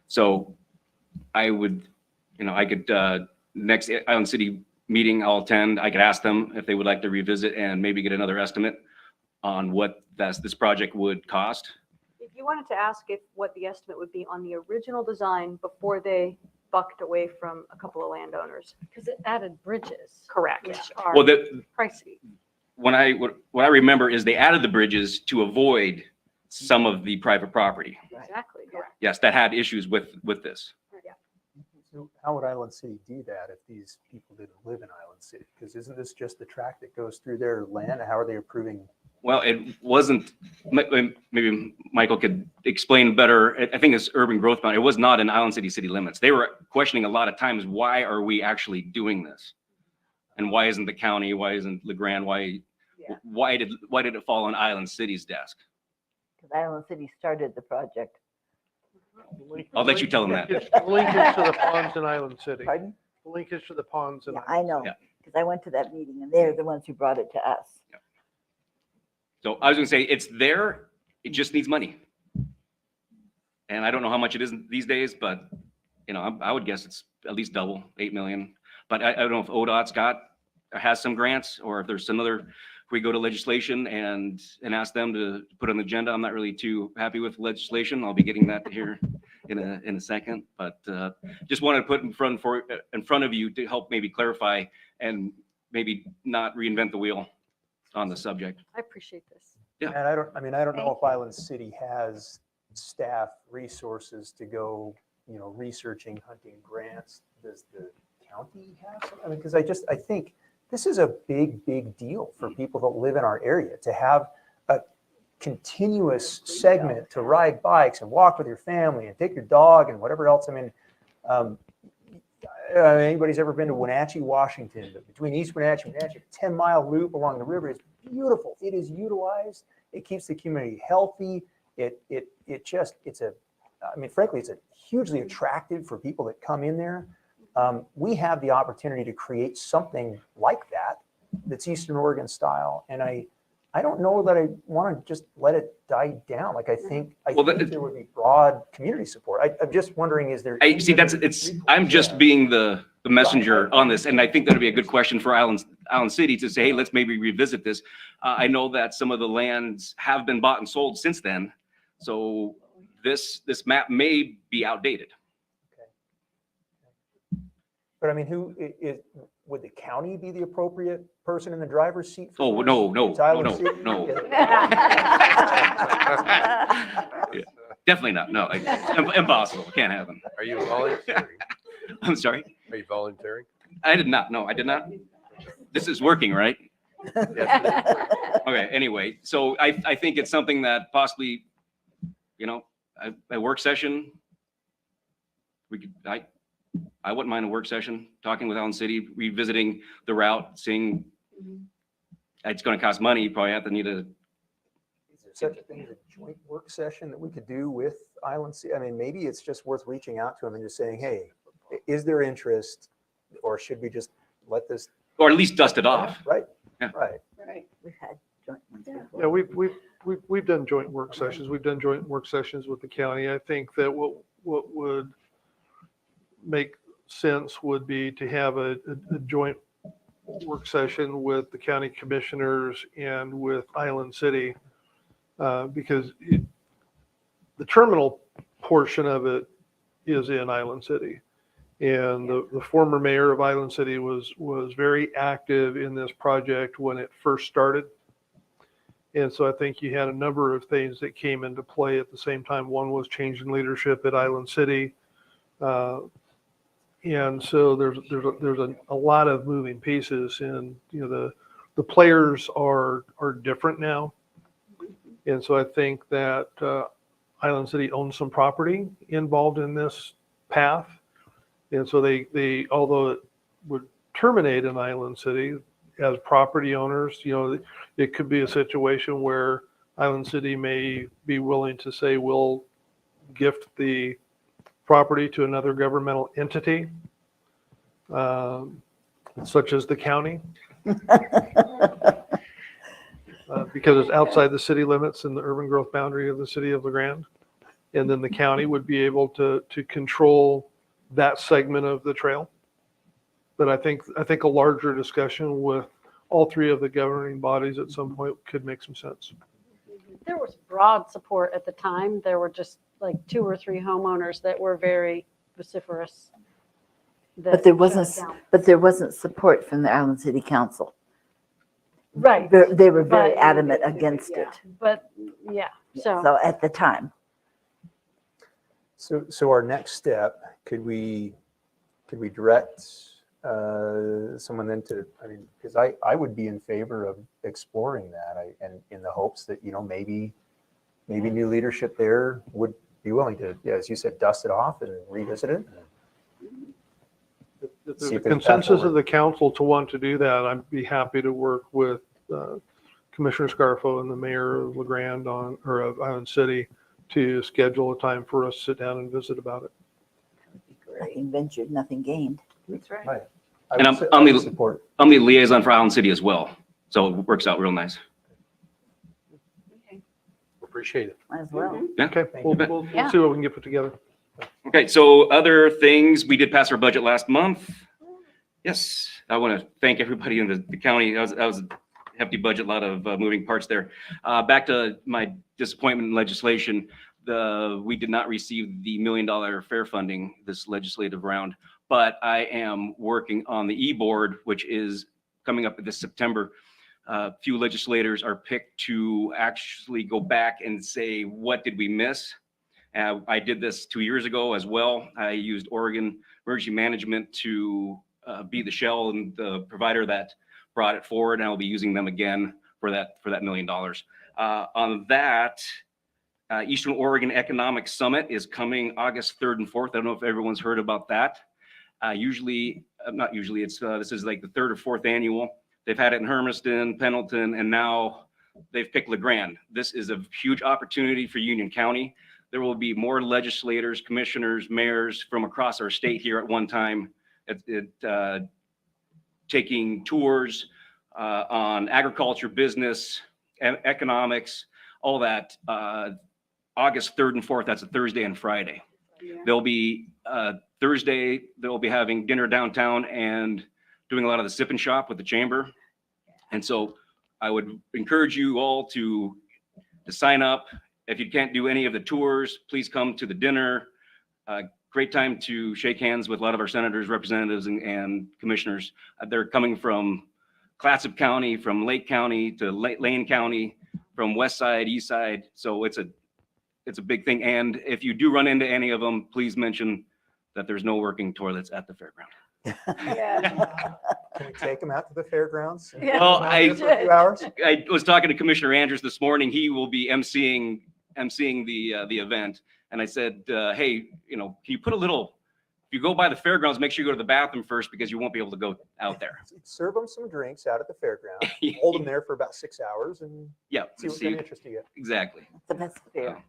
So I would, I could, next Island City meeting I'll attend, I could ask them if they would like to revisit and maybe get another estimate on what this project would cost. If you wanted to ask what the estimate would be on the original design before they bucked away from a couple of landowners. Because it added bridges. Correct. Which are Well, pricey. what I remember is they added the bridges to avoid some of the private property. Exactly. Correct. Yes, that had issues with this. So how would Island City do that if these people didn't live in Island City? Because isn't this just the tract that goes through their land? How are they approving? Well, it wasn't, maybe Michael could explain better. I think it's urban growth bound. It was not in Island City limits. They were questioning a lot of times, why are we actually doing this? And why isn't the county, why isn't Grande, why did it fall on Island City's desk? Because Island City started the project. I'll let you tell them that. Linkage to the ponds in Island City. Pardon? Linkage to the ponds in. Yeah, I know, Yeah. because I went to that meeting and they're the ones who brought it to us. So I was gonna say, it's there, it just needs money. And I don't know how much it is these days, but I would guess it's at least double, 8 million. But I don't know if ODOT's has some grants, or if there's another, if we go to legislation and ask them to put on the agenda. I'm not really too happy with legislation. I'll be getting that here in a second, but just wanted to put in front of you to help maybe clarify and maybe not reinvent the wheel on the subject. I appreciate this. Yeah. And I don't know Thank if Island City has staff resources to go, researching, hunting grants. Does the county have some? I mean, because I think this is a big, big deal for people that live in our area to have a continuous segment to ride bikes and walk with your family and take your dog and whatever else. I mean, anybody's ever been to Wenatchee, Washington? But between East Wenatchee and Wenatchee, a 10-mile loop along the river is beautiful. It is utilized. It keeps the community healthy. Frankly, it's a hugely attractive for people that come in there. We have the opportunity to create something like that that's Eastern Oregon style. And I don't know that I want to just let it die down. Like I think there would be broad community support. I'm just wondering, is there? I'm just being the messenger on this, and I think that'd be a good question for Island City to say, hey, let's maybe revisit this. I know that some of the lands have been bought and sold since then, so this map may be outdated. Okay. But I mean, would the county be the appropriate person in the driver's seat? Oh, no. Definitely not. No, impossible. Can't happen. Are you volunteering? I'm sorry? Are you volunteering? I did not. No, I did not. This is working, right? Yes. Okay, anyway, so I think it's something that possibly, a work session, I wouldn't mind a work session, talking with Island City, revisiting the route, seeing it's going to cost money. You probably have to need a. Is there such a thing as a joint work session that we could do with Island City? I mean, maybe it's just worth reaching out to them and just saying, hey, is there interest, or should we just let this? Or at least dust it off. Right. Yeah. Right. We've had joint ones before. Yeah, we've done joint work sessions. We've done joint work sessions with the county. I think that what would make sense would be to have a joint work session with the county commissioners and with Island City, because the terminal portion of it is in Island City. And the former mayor of Island City was very active in this project when it first started. And so I think you had a number of things that came into play at the same time. One was changing leadership at Island City. And so there's a lot of moving pieces, and the players are different now. And so I think that Island City owns some property involved in this path. And so they although it would terminate in Island City as property owners, it could be a situation where Island City may be willing to say, we'll gift the property to another governmental entity, such as the county, because it's outside the city limits and the urban growth boundary of the city of Grande. And then the county would be able to control that segment of the trail. But I think a larger discussion with all three of the governing bodies at some point could make some sense. There was broad support at the time. There were just like 2 or 3 homeowners that were very vociferous. But there wasn't support from the Island City Council. Right. They were very But- adamant against Yeah, it. But yeah, so So at the time. So our next step, could we direct someone then to, because I would be in favor of exploring that, and in the hopes that, maybe new leadership there would be willing to, as you said, dust it off and revisit it. If See there's a if there's a path consensus forward. of the council to want to do that, I'd be happy to work with Commissioner Scarfo and the mayor of Grande of Island City to schedule a time for us to sit down and visit about it. Nothing ventured, nothing gained. that's right. Right. And I would support. I'm the liaison for Island City as well, so it works out real nice. Appreciate it. Might as well. Okay, we'll Yeah. see what we can get put together. Okay, so other things, we did pass our budget last month. Yes, I want to thank everybody in the county. That was a hefty budget, a lot of moving parts there. Back to my disappointment in legislation, we did not receive the $1 million fair funding this legislative round, but I am working on the e-board, which is coming up this September. A few legislators are picked to actually go back and say, what did we miss? I did this 2 years ago as well. I used Oregon Emergency Management to be the shell and the provider that brought it forward, and I'll be using them again for that $1 million. On that, Eastern Oregon Economic Summit is coming August 3rd and 4th. I don't know if everyone's heard about that. Not usually, it's this is like the 3rd or 4th annual. They've had it in Hermiston, Pendleton, and now they've picked LeGrande. This is a huge opportunity for Union County. There will be more legislators, commissioners, mayors from across our state here at one time, taking tours on agriculture, business, economics, all that. August 3rd and 4th, that's a Thursday and Friday. Yeah. There'll be Thursday, they'll be having dinner downtown and doing a lot of the sip and shop with the chamber. And so I would encourage you all to sign up. If you can't do any of the tours, please come to the dinner. Great time to shake hands with a lot of our senators, representatives, and commissioners. They're coming from Clatsop County, from Lake County to Lane County, from West Side, East Side. So it's a big thing. And if you do run into any of them, please mention that there's no working toilets at the fairground. Yeah. Can we take them out to the fairgrounds? and Yeah. Well, put 'em out there for a few hours? I was talking to Commissioner Andrews this morning. He will be emceeing the event. And I said, hey, can you put if you go by the fairgrounds, make sure you go to the bathroom first because you won't be able to go out there. Serve them some drinks out at the fairground, hold them there for about 6 hours and Yeah. see what kind of interest you get. Exactly. The best fair.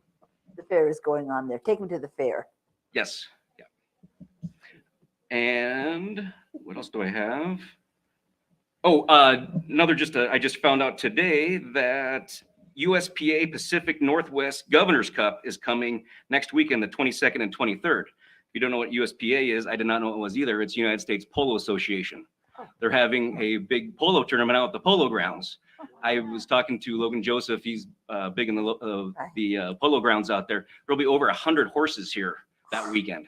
The fair is going on there. Take them to the fair. Yes. Yeah. And what else do I have? Oh, I just found out today that USPA Pacific Northwest Governor's Cup is coming next weekend, the 22nd and 23rd. If you don't know what USPA is, I did not know it was either. It's United States Polo Association. They're having a big polo tournament out at the polo grounds. I was talking to Logan Joseph. He's big in the polo grounds out there. There'll be over 100 horses here that weekend.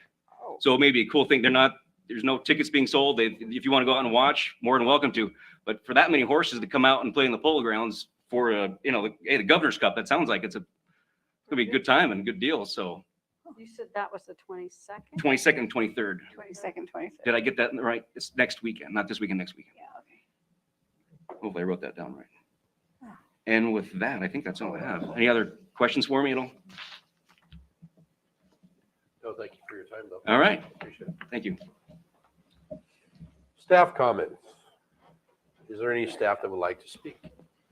So it may be a cool thing. There's no tickets being sold. If you want to go out and watch, more than welcome to. But for that many horses to come out and play in the polo grounds for the Governor's Cup, that sounds like it's gonna be a good time and a good deal. So You said that was the 22nd? 22nd and 23rd. 22nd, 23rd. Did I get that right? It's next weekend, not this weekend, next weekend. Yeah, okay. Hopefully I wrote that down right. And with that, I think that's all I have. Any other questions for me at all? No, thank you for your time, though. All right. Appreciate it. Thank you. Staff comments. Is there any staff that would like to speak?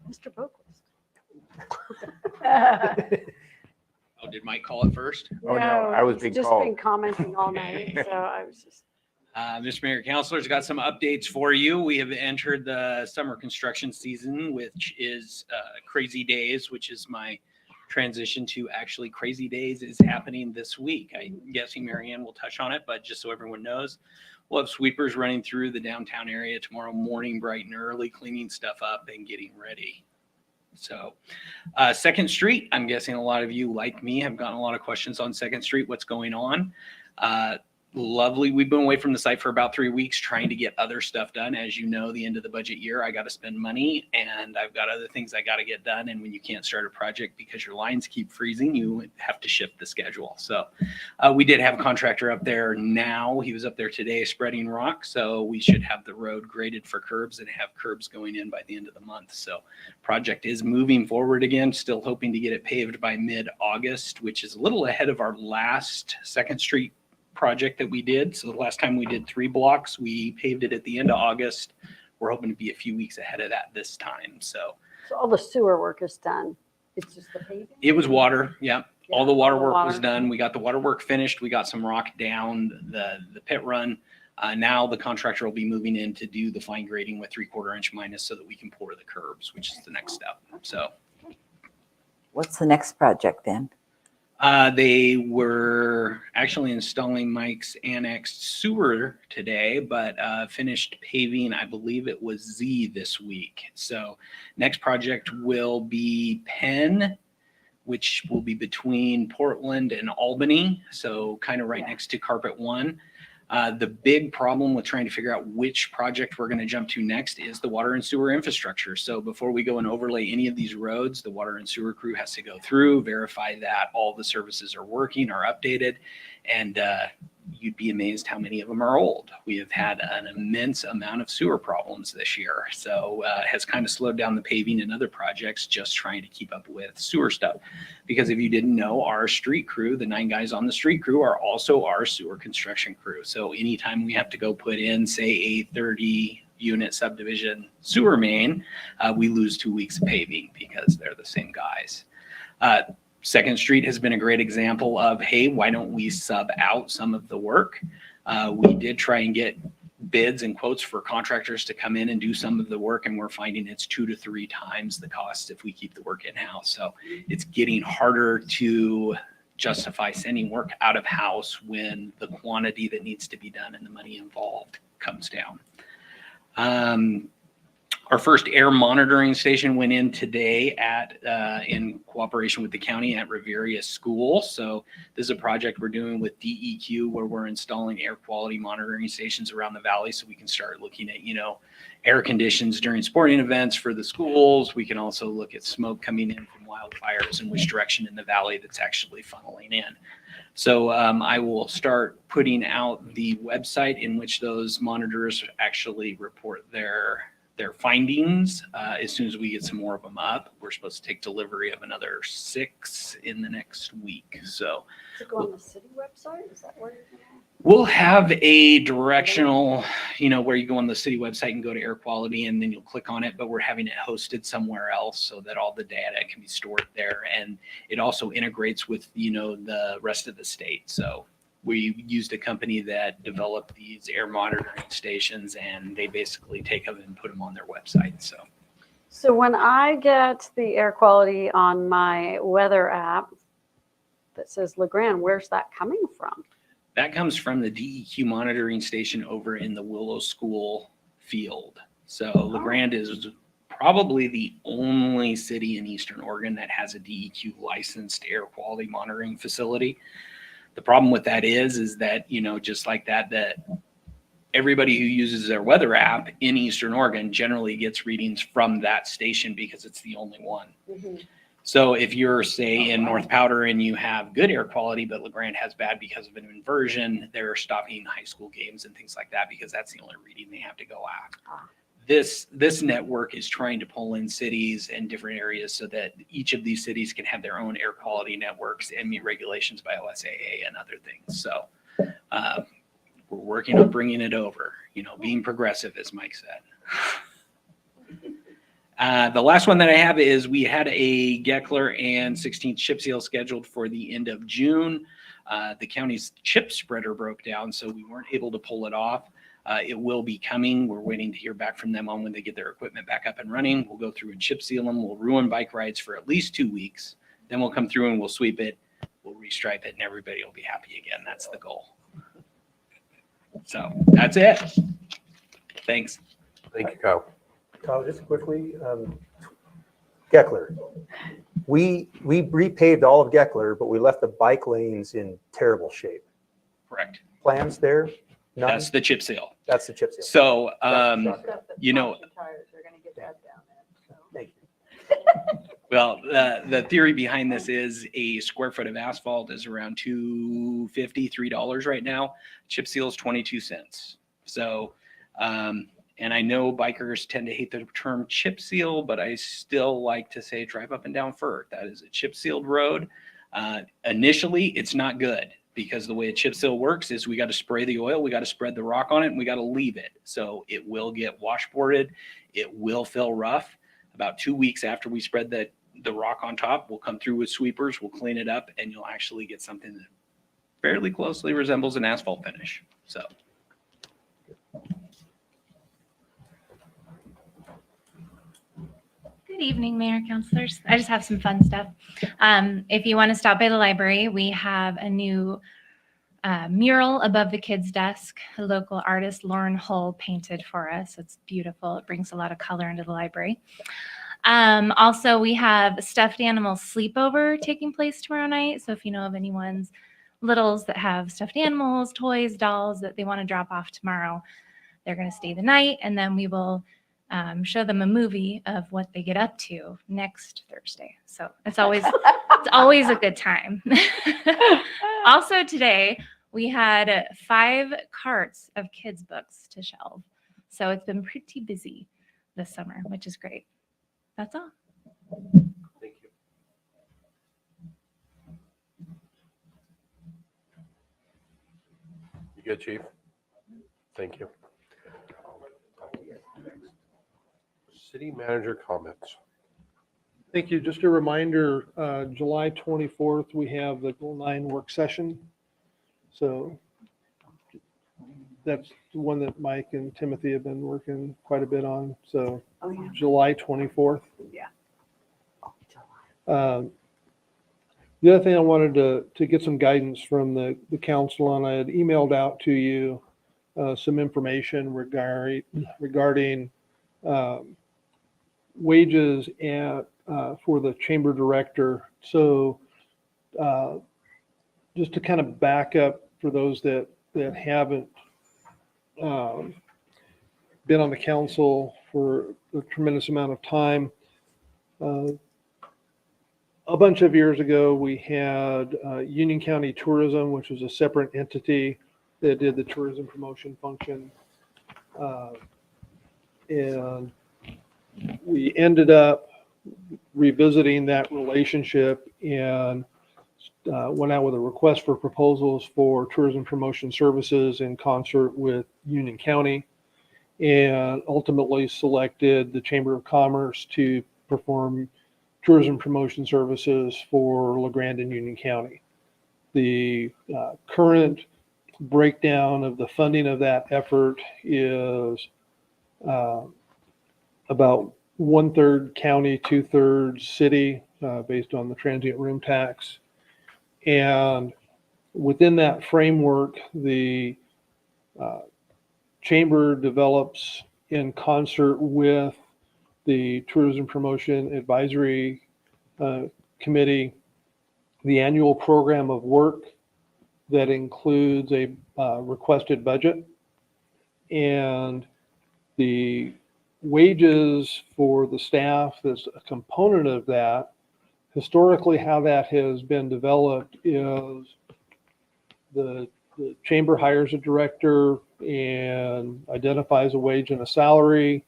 Mr. Boquist. Oh, did Mike call it first? Oh, no, I was being He's just called. been commenting all night, so I was just. Mr. Mayor, councilors, got some updates for you. We have entered the summer construction season, which is Crazy Days, which is my transition to actually Crazy Days is happening this week. I'm guessing Mary Ann will touch on it, but just so everyone knows, we'll have sweepers running through the downtown area tomorrow morning, bright and early, cleaning stuff up and getting ready. So 2nd Street, I'm guessing a lot of you, like me, have gotten a lot of questions on 2nd Street. What's going on? Lovely. We've been away from the site for about 3 weeks trying to get other stuff done. As you know, the end of the budget year, I got to spend money and I've got other things I got to get done. And when you can't start a project because your lines keep freezing, you have to shift the schedule. So we did have a contractor up there now. He was up there today spreading rock. So we should have the road graded for curbs and have curbs going in by the end of the month. So project is moving forward again, still hoping to get it paved by mid-August, which is a little ahead of our last 2nd Street project that we did. So the last time we did 3 blocks, we paved it at the end of August. We're hoping to be a few weeks ahead of that this time. So all the sewer work is done. It's just the paving? it was water. Yeah. All the water all the work was water. done. We got the water work finished. We got some rock down the pit run. Now the contractor will be moving in to do the fine grading with 3/4 inch minus so that we can pour the curbs, which is the next step. So What's the next project then? they were actually installing Mike's annexed sewer today, but finished paving, I believe it was Z this week. So next project will be Penn, which will be between Portland and Albany, so kind of right next to Carpet One. The big problem with trying to figure out which project we're going to jump to next is the water and sewer infrastructure. So before we go and overlay any of these roads, the water and sewer crew has to go through, verify that all the services are working, are updated, and you'd be amazed how many of them are old. We have had an immense amount of sewer problems this year, so has kind of slowed down the paving and other projects just trying to keep up with sewer stuff. Because if you didn't know, our street crew, the 9 guys on the street crew, are also our sewer construction crew. So anytime we have to go put in, say, a 30-unit subdivision sewer main, we lose 2 weeks of paving because they're the same guys. Second Street has been a great example of, hey, why don't we sub out some of the work? We did try and get bids and quotes for contractors to come in and do some of the work, and we're finding it's 2 to 3 times the cost if we keep the work in-house. So it's getting harder to justify sending work out of house when the quantity that needs to be done and the money involved comes down. Our first air monitoring station went in today in cooperation with the county at Riveria School. So this is a project we're doing with DEQ where we're installing air quality monitoring stations around the valley so we can start looking at, air conditions during sporting events for the schools. We can also look at smoke coming in from wildfires and which direction in the valley that's actually funneling in. So I will start putting out the website in which those monitors actually report their findings as soon as we get some more of them up. We're supposed to take delivery of another 6 in the next week. So Does it go on the city website? Is that where you're going? we'll have a directional, where you go on the city website and go to air quality and then you'll click on it, but we're having it hosted somewhere else so that all the data can be stored there. And it also integrates with, the rest of the state. So we used a company that developed these air monitoring stations, and they basically take them and put them on their website. So when I get the air quality on my weather app that says LeGrand, where's that coming from? That comes from the DEQ monitoring station over in the Willow School field. So LeGrand is probably the only city in Eastern Oregon that has a DEQ licensed air quality monitoring facility. The problem with that is that, just like that everybody who uses their weather app in Eastern Oregon generally gets readings from that station because it's the only one. Mm-hmm. So if you're, say, in North Powder and you have good air quality, but LeGrand has bad because of an inversion, they're stopping high school games and things like that because that's the only reading they have to go at. This network is trying to pull in cities and different areas so that each of these cities can have their own air quality networks and meet regulations by OSAA and other things. So we're working on bringing it over, being progressive, as Mike said. The last one that I have is we had a Geckler and 16th chip seal scheduled for the end of June. The county's chip spreader broke down, so we weren't able to pull it off. It will be coming. We're waiting to hear back from them on when they get their equipment back up and running. We'll go through and chip seal them. We'll ruin bike rides for at least 2 weeks. Then we'll come through and we'll sweep it. We'll restripe it and everybody will be happy again. That's the goal. So that's it. Thanks. Thank you, Kyle. Kyle, just quickly, Geckler. We repaved all of Geckler, but we left the bike lanes in terrible shape. Correct. Plans there? None? That's the chip seal. That's the chip seal. So, Tires are gonna get that down then. Thank you. well, the theory behind this is a square foot of asphalt is around $2.50, $3 right now. Chip seal is 22 cents. So, and I know bikers tend to hate the term chip seal, but I still like to say drive up and down Firth. That is a chip sealed road. Initially, it's not good because the way a chip seal works is we got to spray the oil, we got to spread the rock on it, and we got to leave it. So it will get washboarded. It will feel rough. About 2 weeks after we spread the rock on top, we'll come through with sweepers, we'll clean it up, and you'll actually get something that fairly closely resembles an asphalt finish. So. Good evening, Mayor, Councilors. I just have some fun stuff. If you want to stop by the library, we have a new mural above the kids' desk. A local artist, Lauren Hull, painted for us. It's beautiful. It brings a lot of color into the library. Also, we have a stuffed animal sleepover taking place tomorrow night. So if you know of anyone's littles that have stuffed animals, toys, dolls that they want to drop off tomorrow, they're going to stay the night, and then we will show them a movie of what they get up to next Thursday. So it's always a good time. Also today we had 5 carts of kids books to shelve. So it's been pretty busy this summer, which is great. That's all. Thank you. You good, Chief? Thank you. City manager comments. Thank you. Just a reminder, July 24th, we have the Goal 9 work session. So that's the one that Mike and Timothy have been working quite a bit on. So July 24th. Yeah. The other thing I wanted to get some guidance from the council on, I had emailed out to you some information regarding wages for the chamber director. So just to kind of back up for those that haven't been on the council for a tremendous amount of time. A bunch of years ago, we had Union County Tourism, which was a separate entity that did the tourism promotion function. And we ended up revisiting that relationship and went out with a request for proposals for tourism promotion services in concert with Union County, and ultimately selected the Chamber of Commerce to perform tourism promotion services for LaGrande and Union County. The current breakdown of the funding of that effort is about 1/3 county, 2/3 city, based on the transient room tax. And within that framework, the chamber develops in concert with the Tourism Promotion Advisory Committee the annual program of work that includes a requested budget, and the wages for the staff that's a component of that. Historically, how that has been developed is the chamber hires a director and identifies a wage and a salary,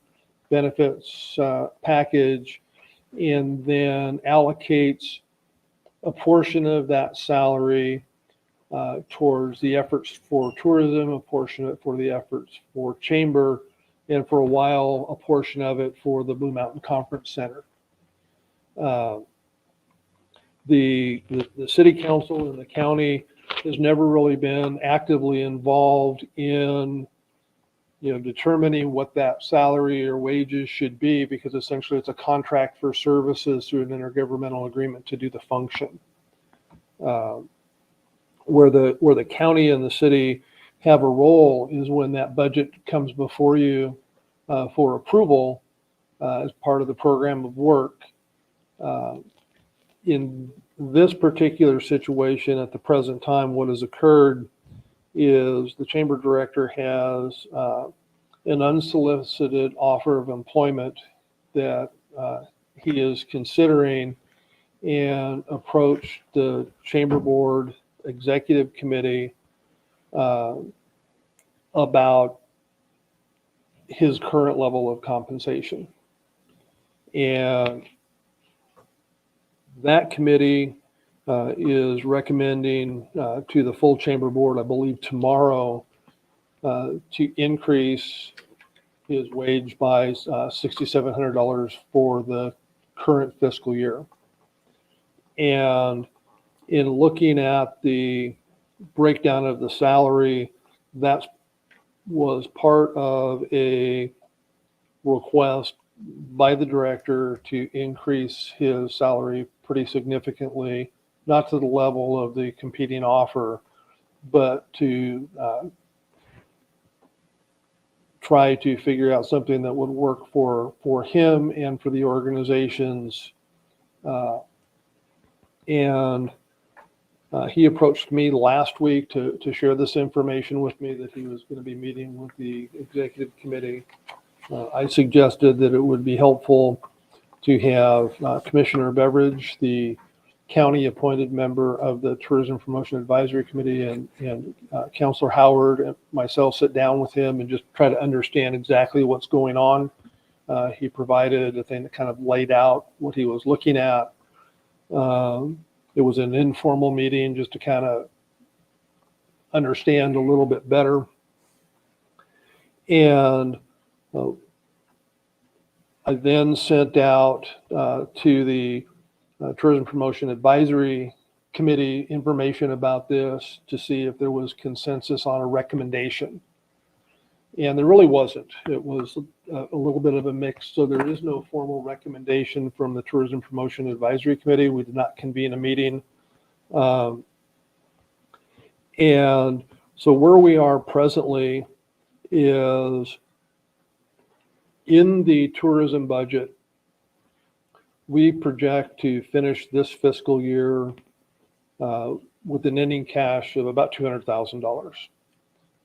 benefits package, and then allocates a portion of that salary towards the efforts for tourism, a portion of it for the efforts for chamber, and for a while, a portion of it for the Blue Mountain Conference Center. The city council and the county has never really been actively involved in, determining what that salary or wages should be, because essentially it's a contract for services through an intergovernmental agreement to do the function. Where the county and the city have a role is when that budget comes before you for approval as part of the program of work. In this particular situation at the present time, what has occurred is the chamber director has an unsolicited offer of employment that he is considering, and approached the chamber board executive committee about his current level of compensation. And that committee is recommending to the full chamber board, I believe tomorrow, to increase his wage by $6,700 for the current fiscal year. And in looking at the breakdown of the salary, that was part of a request by the director to increase his salary pretty significantly, not to the level of the competing offer, but to try to figure out something that would work for him and for the organizations. And he approached me last week to share this information with me, that he was going to be meeting with the executive committee. I suggested that it would be helpful to have Commissioner Beveridge, the county appointed member of the Tourism Promotion Advisory Committee, and Councilor Howard and myself sit down with him and just try to understand exactly what's going on. He provided a thing that kind of laid out what he was looking at. It was an informal meeting just to kind of understand a little bit better. And I then sent out to the Tourism Promotion Advisory Committee information about this to see if there was consensus on a recommendation. And there really wasn't. It was a little bit of a mix. So there is no formal recommendation from the Tourism Promotion Advisory Committee. We did not convene a meeting. And so where we are presently is in the tourism budget, we project to finish this fiscal year with an ending cash of about $200,000.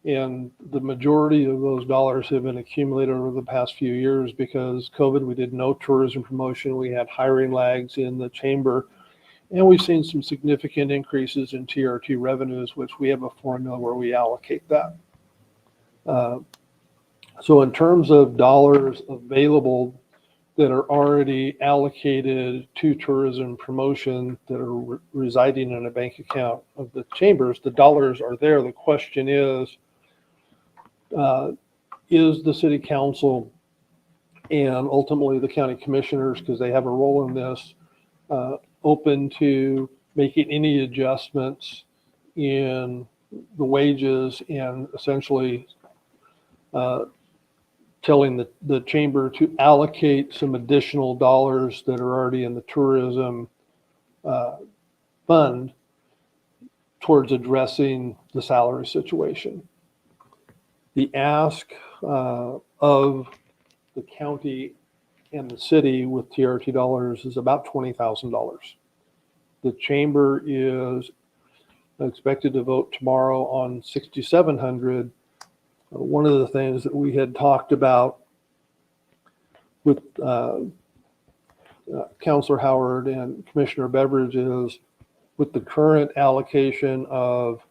And the majority of those dollars have been accumulated over the past few years because COVID, we did no tourism promotion. We had hiring lags in the chamber, and we've seen some significant increases in TRT revenues, which we have a formula where we allocate that. So in terms of dollars available that are already allocated to tourism promotion that are residing in a bank account of the chambers, the dollars are there. The question is the city council and ultimately the county commissioners, because they have a role in this, open to making any adjustments in the wages and essentially telling the chamber to allocate some additional dollars that are already in the tourism fund towards addressing the salary situation. The ask of the county and the city with TRT dollars is about $20,000. The chamber is expected to vote tomorrow on $6,700. One of the things that we had talked about with Councilor Howard and Commissioner Beveridge is with the current allocation of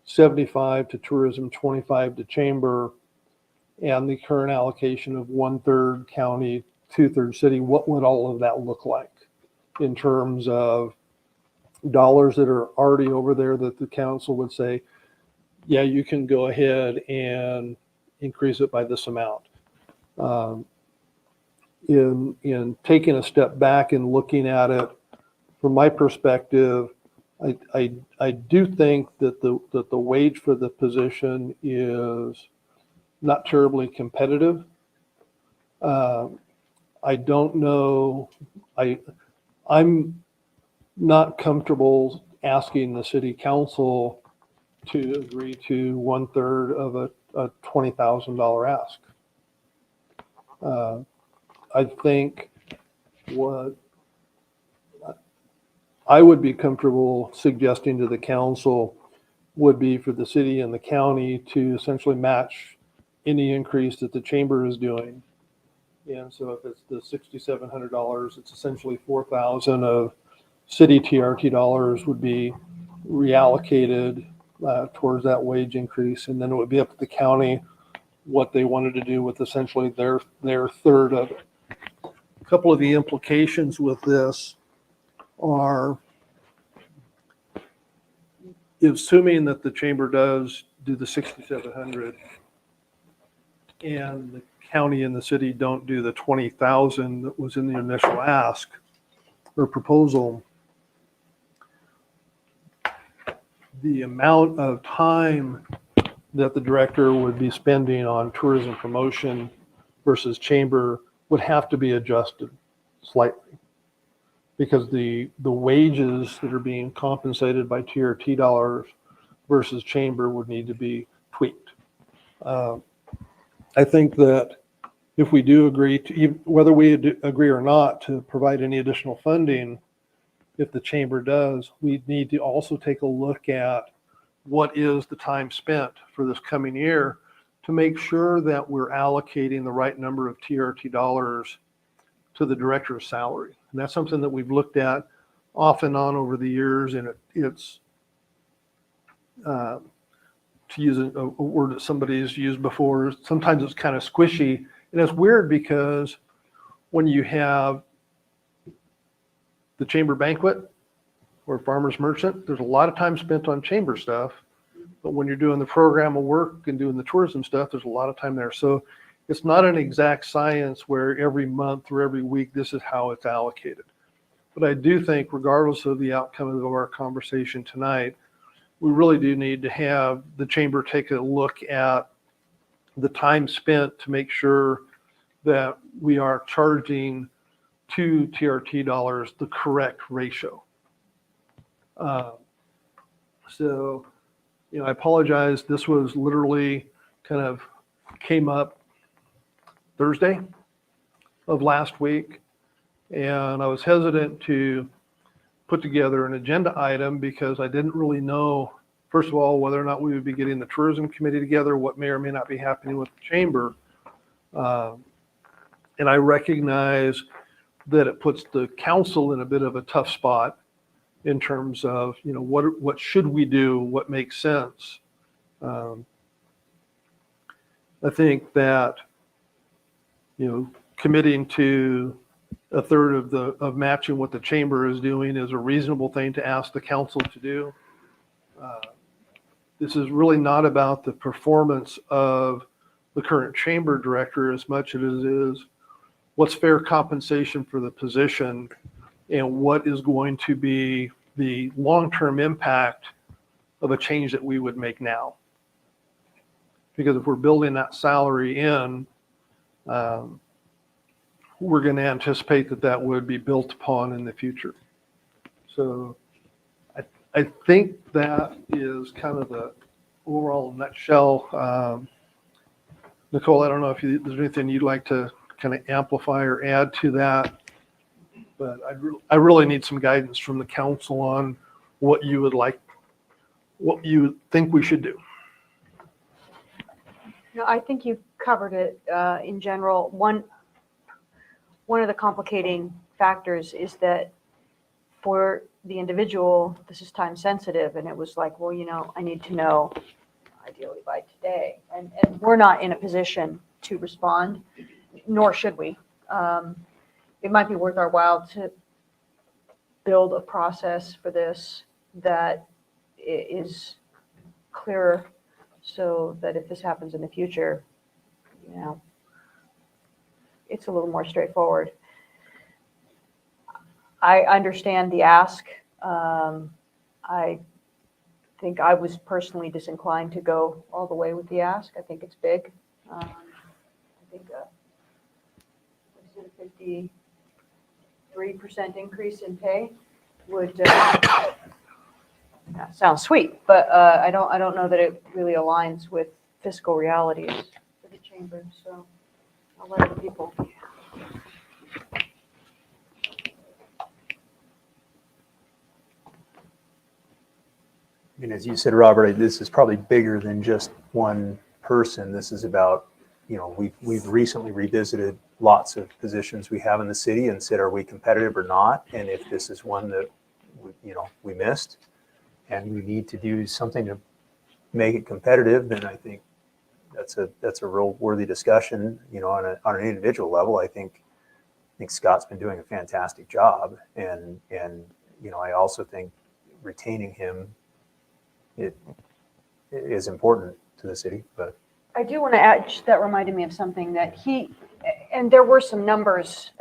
75 to tourism, 25 to chamber, and the current allocation of 1/3 county, 2/3 city, what would all of that look like in terms of dollars that are already over there that the council would say, yeah, you can go ahead and increase it by this amount. In taking a step back and looking at it from my perspective, I do think that the wage for the position is not terribly competitive. I don't know. I'm not comfortable asking the city council to agree to 1/3 of a $20,000 ask. I think what I would be comfortable suggesting to the council would be for the city and the county to essentially match any increase that the chamber is doing. And so if it's the $6,700, it's essentially $4,000 of city TRT dollars would be reallocated towards that wage increase. And then it would be up to the county what they wanted to do with essentially their third of it. A couple of the implications with this are, assuming that the chamber does do the 6,700 and the county and the city don't do the 20,000 that was in the initial ask or proposal, the amount of time that the director would be spending on tourism promotion versus chamber would have to be adjusted slightly, because the wages that are being compensated by TRT dollars versus chamber would need to be tweaked. I think that if we do agree to, whether we agree or not to provide any additional funding, if the chamber does, we need to also take a look at what is the time spent for this coming year to make sure that we're allocating the right number of TRT dollars to the director's salary. And that's something that we've looked at off and on over the years, and it's to use a word that somebody's used before, sometimes it's kind of squishy. And it's weird because when you have the chamber banquet or farmer's merchant, there's a lot of time spent on chamber stuff. But when you're doing the program of work and doing the tourism stuff, there's a lot of time there. So it's not an exact science where every month or every week, this is how it's allocated. But I do think regardless of the outcome of our conversation tonight, we really do need to have the chamber take a look at the time spent to make sure that we are charging to TRT dollars the correct ratio. So, you know, I apologize. This was literally kind of came up Thursday of last week, and I was hesitant to put together an agenda item because I didn't really know, first of all, whether or not we would be getting the tourism committee together, what may or may not be happening with the chamber. And I recognize that it puts the council in a bit of a tough spot in terms of, you know, what should we do? What makes sense? I think that, you know, committing to a third of matching what the chamber is doing is a reasonable thing to ask the council to do. This is really not about the performance of the current chamber director as much as it is what's fair compensation for the position and what is going to be the long-term impact of a change that we would make now. Because if we're building that salary in, we're going to anticipate that that would be built upon in the future. So I think that is kind of the overall nutshell. Nicole, I don't know if there's anything you'd like to kind of amplify or add to that, but I really need some guidance from the council on what you would like, what you think we should do. No, I think you covered it in general. One of the complicating factors is that for the individual, this is time sensitive, and it was like, well, you know, I need to know ideally by today, and we're not in a position to respond, nor should we. It might be worth our while to build a process for this that is clearer, so that if this happens in the future, you know, it's a little more straightforward. I understand the ask. I think I was personally disinclined to go all the way with the ask. I think it's big. I think a 53% increase in pay would sound sweet, but I don't know that it really aligns with fiscal realities for the chamber. So I'll let other people. I mean, as you said, Robert, this is probably bigger than just one person. This is about, you know, we've recently revisited lots of positions we have in the city and said, are we competitive or not? And if this is one that we missed, and we need to do something to make it competitive, then I think that's a real worthy discussion. You know, on an individual level, I think Scott's been doing a fantastic job, and you know, I also think retaining him, it is important to the city. But I do want to add, that reminded me of something that and there were some numbers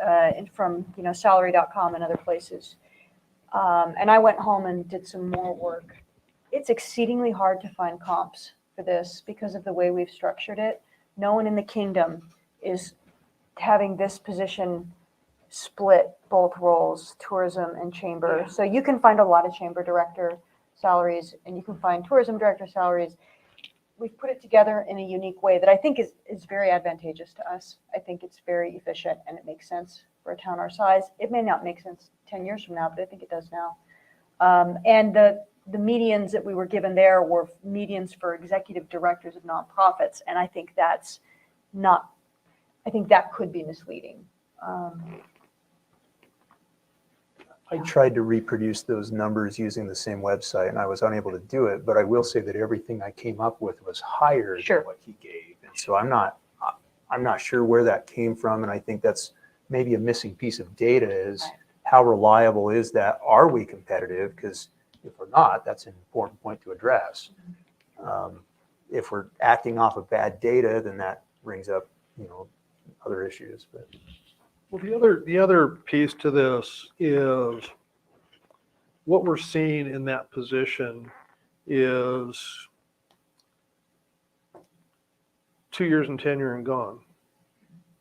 from, you know, salary.com and other places. And I went home and did some more work. It's exceedingly hard to find comps for this because of the way we've structured it. No one in the kingdom is having this position split both roles, tourism and chamber. Yeah. So you can find a lot of chamber director salaries and you can find tourism director salaries. we've put it together in a unique way that I think is very advantageous to us. I think it's very efficient and it makes sense for a town our size. It may not make sense 10 years from now, but I think it does now. And the medians that we were given there were medians for executive directors of nonprofits. And I think that's not, I think that could be misleading. I tried to reproduce those numbers using the same website and I was unable to do it, but I will say that everything I came up with was higher Sure. than what he gave. And so I'm not sure where that came from. And I think that's maybe a missing piece of data is how reliable is that? Are we competitive? Because if we're not, that's an important point to address. If we're acting off of bad data, then that brings up, other issues. But Well, the other piece to this is what we're seeing in that position is 2 years and tenure and gone.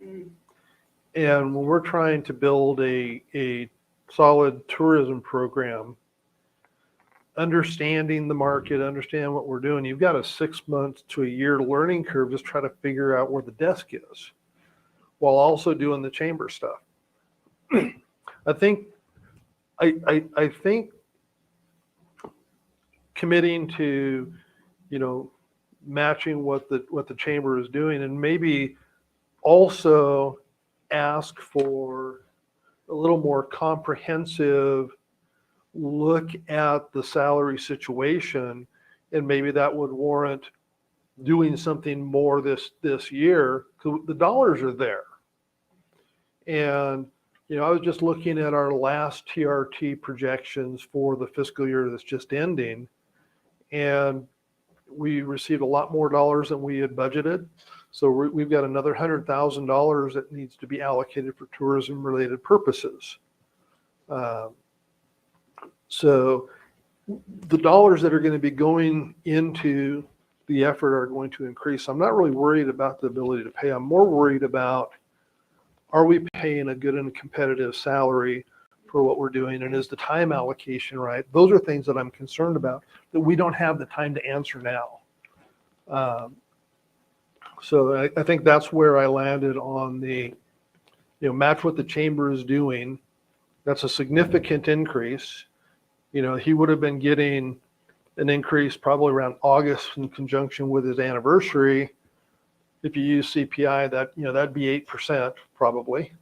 And when we're trying to build a solid tourism program, understanding the market, understand what we're doing, you've got a 6 months to a year learning curve, just try to figure out where the desk is, while also doing the chamber stuff. I think committing to, matching what the chamber is doing, and maybe also ask for a little more comprehensive look at the salary situation, and maybe that would warrant doing something more this year, because the dollars are there. And I was just looking at our last TRT projections for the fiscal year that's just ending, and we received a lot more dollars than we had budgeted. So we've got another $100,000 that needs to be allocated for tourism-related purposes. So the dollars that are going to be going into the effort are going to increase. I'm not really worried about the ability to pay. I'm more worried about, are we paying a good and competitive salary for what we're doing? And is the time allocation right? Those are things that I'm concerned about that we don't have the time to answer now. So I think that's where I landed on the, match what the chamber is doing. That's a significant increase. He would have been getting an increase probably around August in conjunction with his anniversary. If you use CPI, that'd be 8% probably.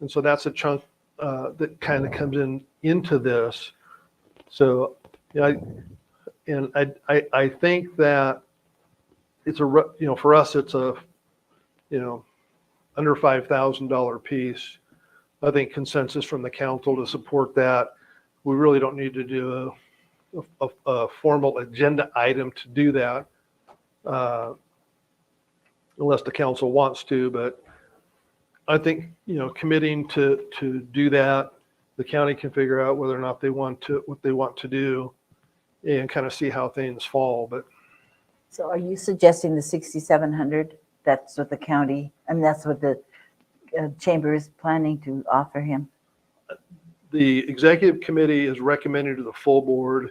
And so that's a chunk that kind of comes into this. So, I think that it's for us, it's a, under $5,000 piece. I think consensus from the council to support that. We really don't need to do a formal agenda item to do that, unless the council wants to. But I think, committing to do that, the county can figure out whether or not what they want to do, and kind of see how things fall. But So are you suggesting the 6,700? That's what the county, and that's what the chamber is planning to offer him? the executive committee is recommending to the full board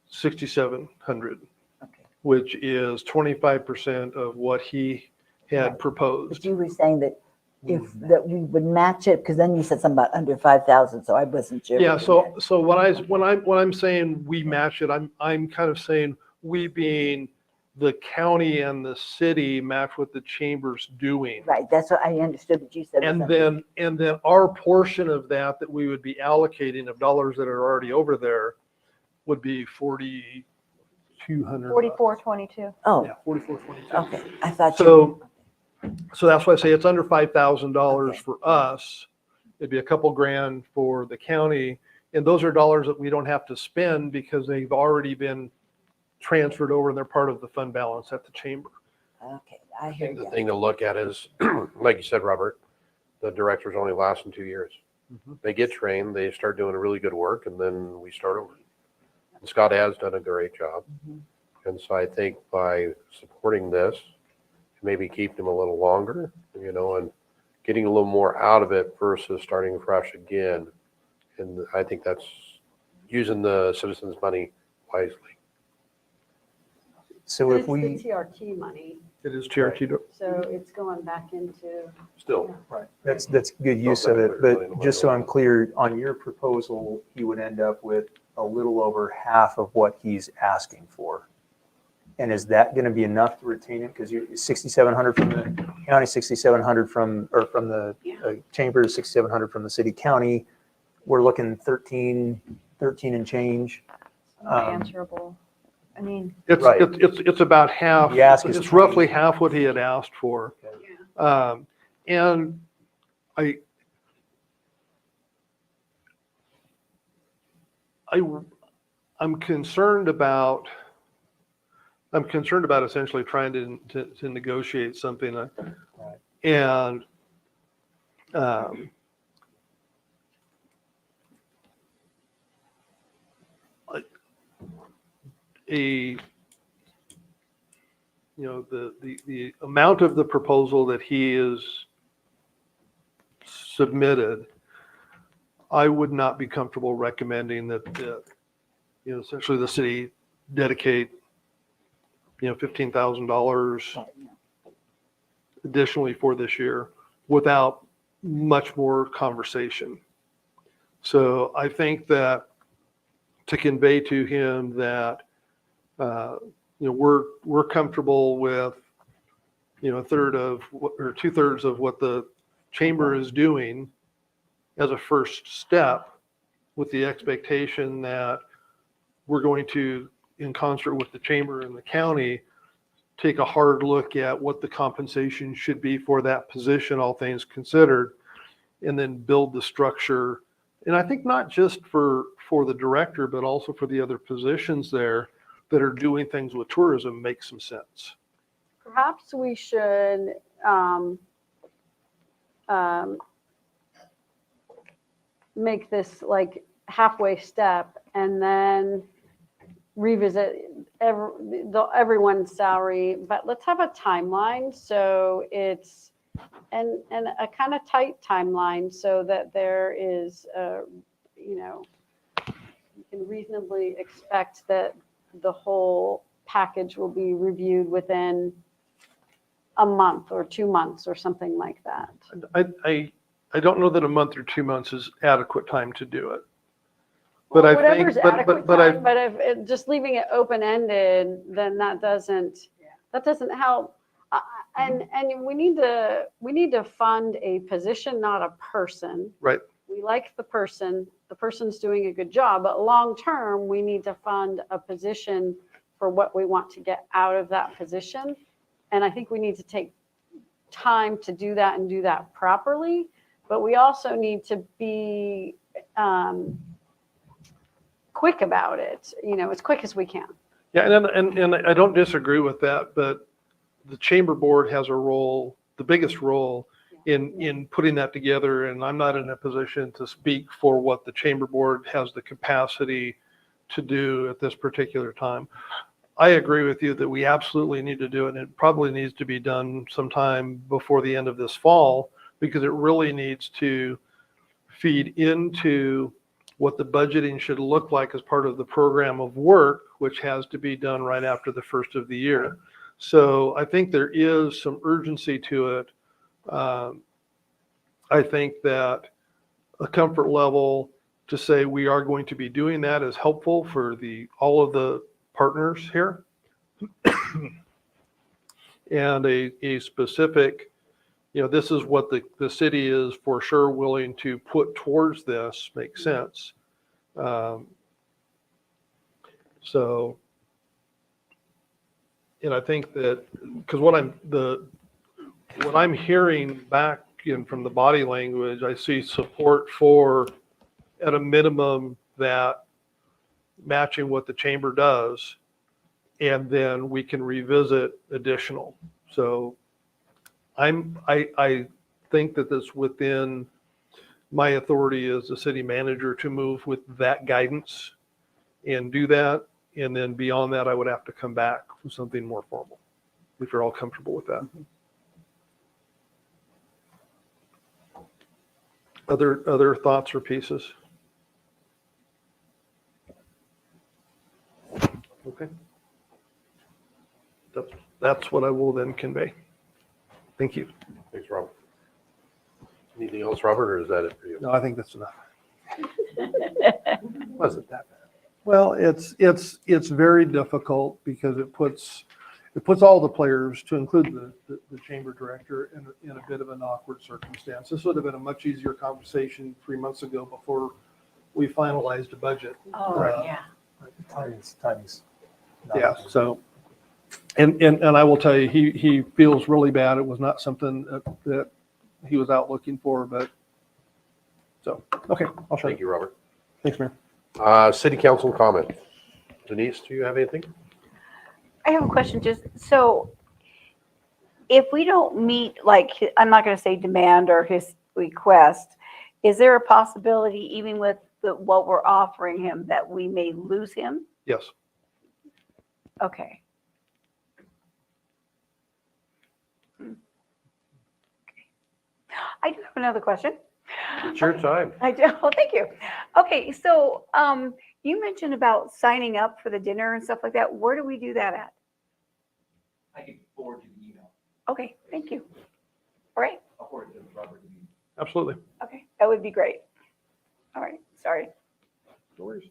6,700, Okay. which is 25% of what he had Right. proposed. But you were saying that that we would match it, because then you said something about under 5,000, so I wasn't sure. Yeah, what you so meant. when I'm saying we match it, I'm kind of saying we being the county and the city match what the chamber's doing. Right, that's what I understood that you said. And then our portion of that we would be allocating of dollars that are already over there would be 4,200. 4422. Oh, Yeah, 4422. okay, I thought you. So that's why I say it's under $5,000 Okay. for us. It'd be a couple grand for the county. And those are dollars that we don't have to spend because they've already been transferred over and they're part of the fund balance at the chamber. Okay, I I hear think the you. thing to look at is, like you said, Robert, the directors only last in 2 years. Mhm. They get trained, they start doing really good work, and then we start over. And Scott has done a great job. Mhm. And so I think by supporting this, maybe keep them a little longer, and getting a little more out of it versus starting fresh again. And I think that's using the citizens' money wisely. So But if it's the we, TRT money, It is TRT. so it's going back into. Still. right, that's good use of it, but just so I'm clear, on your proposal, you would end up with a little over half of what he's asking for. And is that going to be enough to retain it? Because you're 6,700 from the county, 6,700 from the chamber, 6,700 from the city county. We're looking 13 and change. Unanswerable. I mean, It's, Right. it's about half, The ask is it's 20. roughly half what he had asked for. And I'm concerned about essentially trying to negotiate something. And the amount of the proposal that he is submitted, I would not be comfortable recommending that, essentially the city dedicate, $15,000 additionally for this year without much more conversation. So I think that to convey to him that, we're comfortable with, a third of or 2/3 of what the chamber is doing as a first step, with the expectation that we're going to, in concert with the chamber and the county, take a hard look at what the compensation should be for that position, all things considered, and then build the structure. And I think not just for the director, but also for the other positions there that are doing things with tourism makes some sense. Perhaps we should make this like halfway step and then revisit everyone's salary, but let's have a timeline. So it's, and a kind of tight timeline so that there is, you can reasonably expect that the whole package will be reviewed within a month or 2 months or something like that. I don't know that a month or 2 months is adequate time to do it. But Well, I whatever's think, adequate but time, but if just leaving it open-ended, then that doesn't help. And we need to fund a position, not a person. Right. We like the person's doing a good job, but long-term, we need to fund a position for what we want to get out of that position. And I think we need to take time to do that and do that properly. But we also need to be quick about it, as quick as we can. Yeah, and I don't disagree with that, but the chamber board has a role, the biggest role in putting that together. And I'm not in a position to speak for what the chamber board has the capacity to do at this particular time. I agree with you that we absolutely need to do it, and it probably needs to be done sometime before the end of this fall, because it really needs to feed into what the budgeting should look like as part of the program of work, which has to be done right after the first of the year. So I think there is some urgency to it. I think that a comfort level to say we are going to be doing that is helpful for all of the partners here. And a specific, this is what the city is for sure willing to put towards this makes sense. So, and I think that, because what I'm hearing back from the body language, I see support for, at a minimum, that matching what the chamber does, and then we can revisit additional. So I think that that's within my authority as the city manager to move with that guidance and do that. And then beyond that, I would have to come back with something more formal, if you're all comfortable with that. Other thoughts or pieces? Okay. That's what I will then convey. Thank you. Thanks, Robert. Anything else, Robert, or is that it for you? No, I think that's enough. Wasn't that bad? Well, it's very difficult because it puts all the players, to include the chamber director, in a bit of an awkward circumstance. This would have been a much easier conversation 3 months ago before we finalized a budget. Oh, yeah. Timing's not Yeah, ideal. so, and I will tell you, he feels really bad. It was not something that he was out looking for, but, so, okay, I'll shut Thank it. you, Robert. Thanks, Mayor. City council comment. Denise, do you have anything? I have a question, just so if we don't meet, like, I'm not going to say demand or his request, is there a possibility, even with what we're offering him, that we may lose him? Yes. Okay. I do have another question. It's your time. I do. Oh, thank you. Okay, so you mentioned about signing up for the dinner and stuff like that. Where do we do that at? I can forward you the email. Okay, thank you. All right. I'll forward it to Robert. Absolutely. Okay, that would be great. All right, sorry. No worries.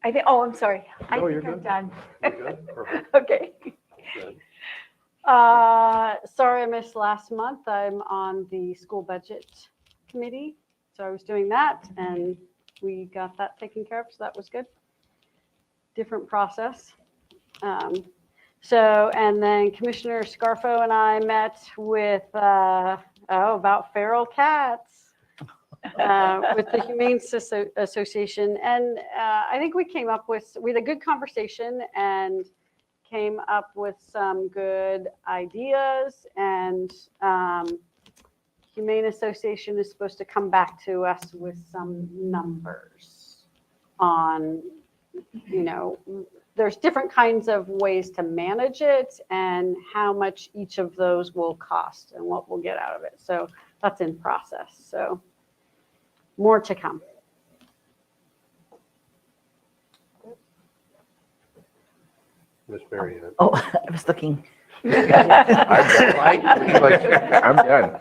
I think, oh, I'm sorry. I No, you're think I'm good. done. You're good? Perfect. Okay. Good. Sorry I missed last month. I'm on the school budget committee. So I was doing that and we got that taken care of. So that was good. Different process. And then Commissioner Scarfo and I met with, about feral cats with the Humane Association. And I think we came up with, we had a good conversation and came up with some good ideas, and Humane Association is supposed to come back to us with some numbers on, there's different kinds of ways to manage it and how much each of those will cost and what we'll get out of it. So that's in process. So more to come. Miss Mary Ann. Oh, I was looking. I'm done.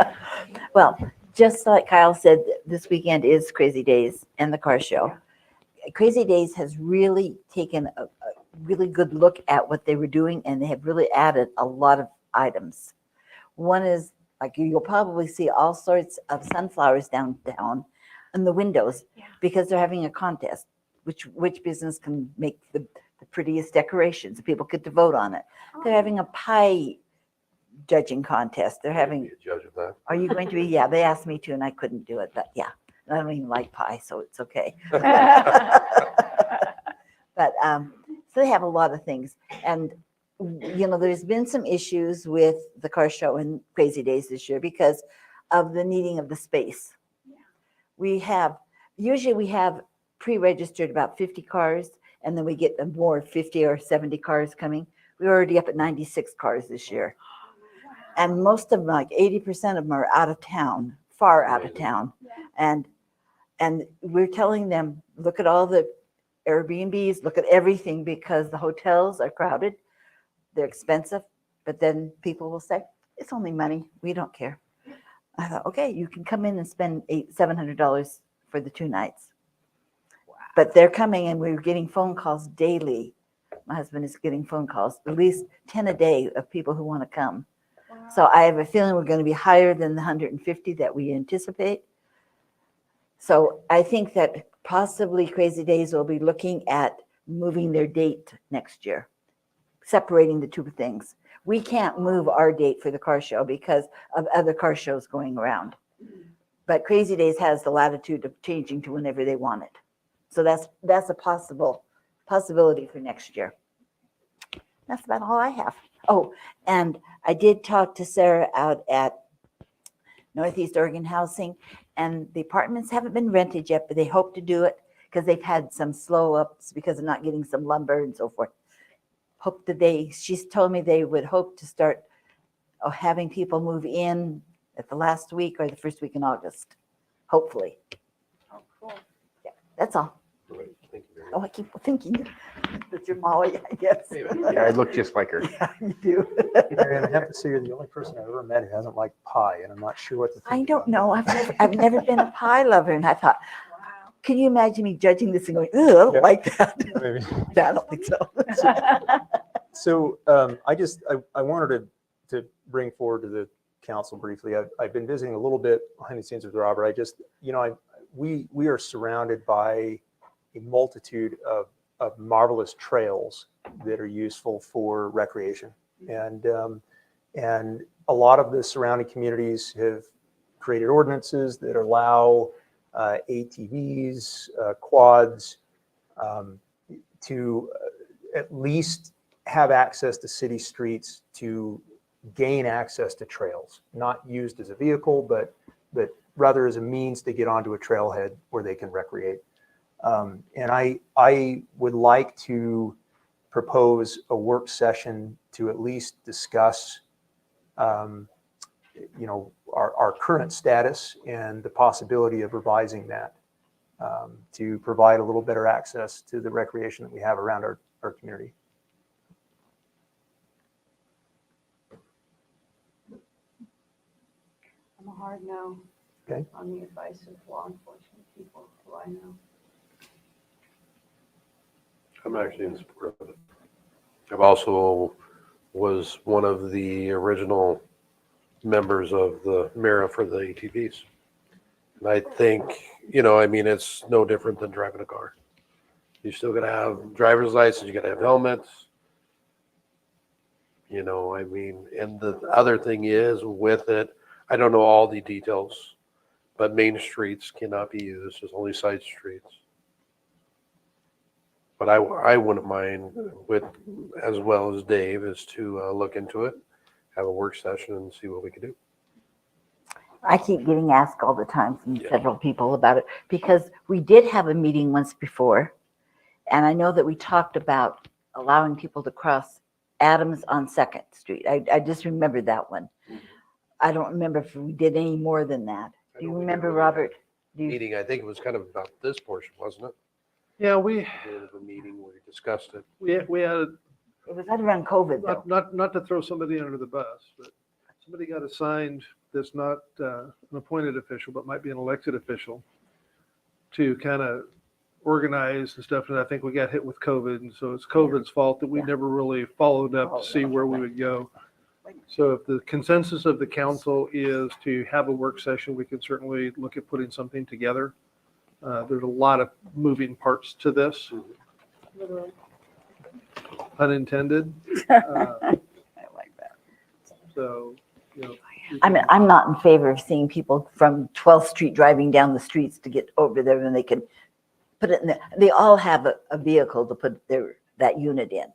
Well, just like Kyle said, this weekend is Crazy Days and the car show. Crazy Days has really taken a really good look at what they were doing, and they have really added a lot of items. One is, like, you'll probably see all sorts of sunflowers downtown in the windows because they're having a contest, which business can make the prettiest decorations. People get to vote on it. They're having a pie judging contest. They're having. Be a judge of that. Are you going to be? Yeah, they asked me to, and I couldn't do it. But yeah, I don't even like pie, so it's okay. But so they have a lot of things, and there's been some issues with the car show and Crazy Days this year because of the needing of the space. We have pre-registered about 50 cars, and then we get more 50 or 70 cars coming. We're already up at 96 cars this year. And most of them, like 80% of them, are out of town, far out of town. And we're telling them, look at all the Airbnbs, look at everything, because the hotels are crowded. They're expensive. But then people will say, it's only money. We don't care. I thought, okay, you can come in and spend $700 for the 2 nights. But they're coming, and we're getting phone calls daily. My husband is getting phone calls, at least 10 a day, of people who want to come. Wow. So I have a feeling we're going to be higher than the 150 that we anticipate. So I think that possibly Crazy Days will be looking at moving their date next year, separating the 2 things. We can't move our date for the car show because of other car shows going around. But Crazy Days has the latitude of changing to whenever they want it. So that's a possibility for next year. That's about all I have. Oh, and I did talk to Sarah out at Northeast Oregon Housing, and the apartments haven't been rented yet, but they hope to do it because they've had some slow ups because of not getting some lumber and so forth. She's told me they would hope to start having people move in at the last week or the first week in August, hopefully. Oh, cool. Yeah, that's all. Great. Thank you very much. Oh, I keep thinking. That's your Molly, I guess. Yeah, I look just like her. Yeah, you do. Marianne, I have to say you're the only person I've ever met who hasn't liked pie, and I'm not sure what to think. I don't about know. that. I've never been a pie lover, and I thought, can you imagine me judging this and going, "Ugh, I don't Yeah. like that." Maybe. No, I don't think so. So I wanted to bring forward to the council briefly. I've been visiting a little bit behind the scenes with Robert. We are surrounded by a multitude of marvelous trails that are useful for recreation. And a lot of the surrounding communities have created ordinances that allow ATVs, quads, to at least have access to city streets to gain access to trails, not used as a vehicle, but rather as a means to get onto a trailhead where they can recreate. And I would like to propose a work session to at least discuss, our current status and the possibility of revising that to provide a little better access to the recreation that we have around our community. I'm a hard no. Okay. On the advice of law enforcement people who I know. I'm actually in support of it. I've also was one of the original members of the MARA for the ATVs. And I think, it's no different than driving a car. You still gotta have driver's license, you gotta have helmets. And the other thing is with it, I don't know all the details, but main streets cannot be used. There's only side streets. But I wouldn't mind with, as well as Dave, is to look into it, have a work session and see what we can do. I keep getting asked all the time from several people about it because we did have a meeting once before. And I know that we talked about allowing people to cross Adams on 2nd Street. I just remember that one. I don't remember if we did any more than that. Do you remember, Robert? Meeting, I think it was kind of about this portion, wasn't it? Yeah, we The end of the meeting where we discussed it. we had, It was right around COVID though. not to throw somebody under the bus, but somebody got assigned that's not an appointed official, but might be an elected official to kind of organize and stuff. And I think we got hit with COVID. And so it's COVID's fault that we never really followed up to see where we would go. So if the consensus of the council is to have a work session, we can certainly look at putting something together. There's a lot of moving parts to this, unintended. I like that. So, I'm not in favor of seeing people from 12th Street driving down the streets to get over there when they can put it in there. They all have a vehicle to put that unit in.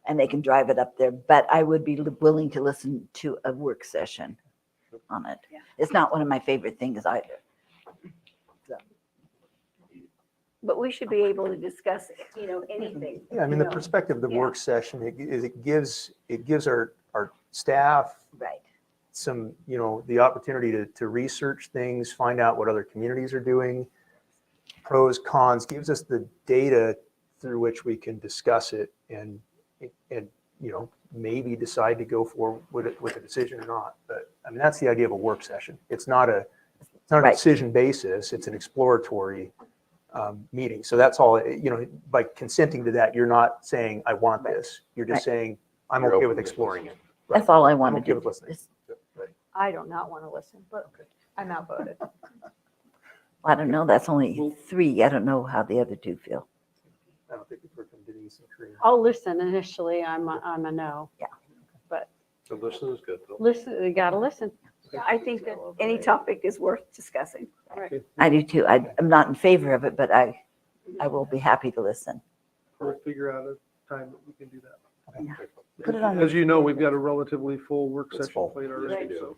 And they can drive it up there, but I would be willing to listen to a work session on it. Yeah. It's not one of my favorite things either. But we should be able to discuss, anything. Yeah, the perspective of the work session, it gives our staff Right. some, the opportunity to research things, find out what other communities are doing, pros, cons, gives us the data through which we can discuss it and maybe decide to go forward with a decision or not. But that's the idea of a work session. It's not a Right. decision basis. It's an exploratory meeting. So that's all, by consenting to that, you're not saying, I want this. You're just saying, I'm You're okay open with to exploring it. That's all I I'm wanted okay to with do. listening. I do not want to listen, but I'm outvoted. I don't know. That's only 3. I don't know how the other 2 feel. I don't think we've heard from Denise and Karina. I'll listen initially. I'm a no. So listen is good though. Listen, you gotta listen. I think that any topic is worth discussing. I do too. I'm not in favor of it, but I will be happy to listen. we'll figure out a time that we can do that. Put it on. As you know, we've got a relatively full work It's session full. plate already, Right. so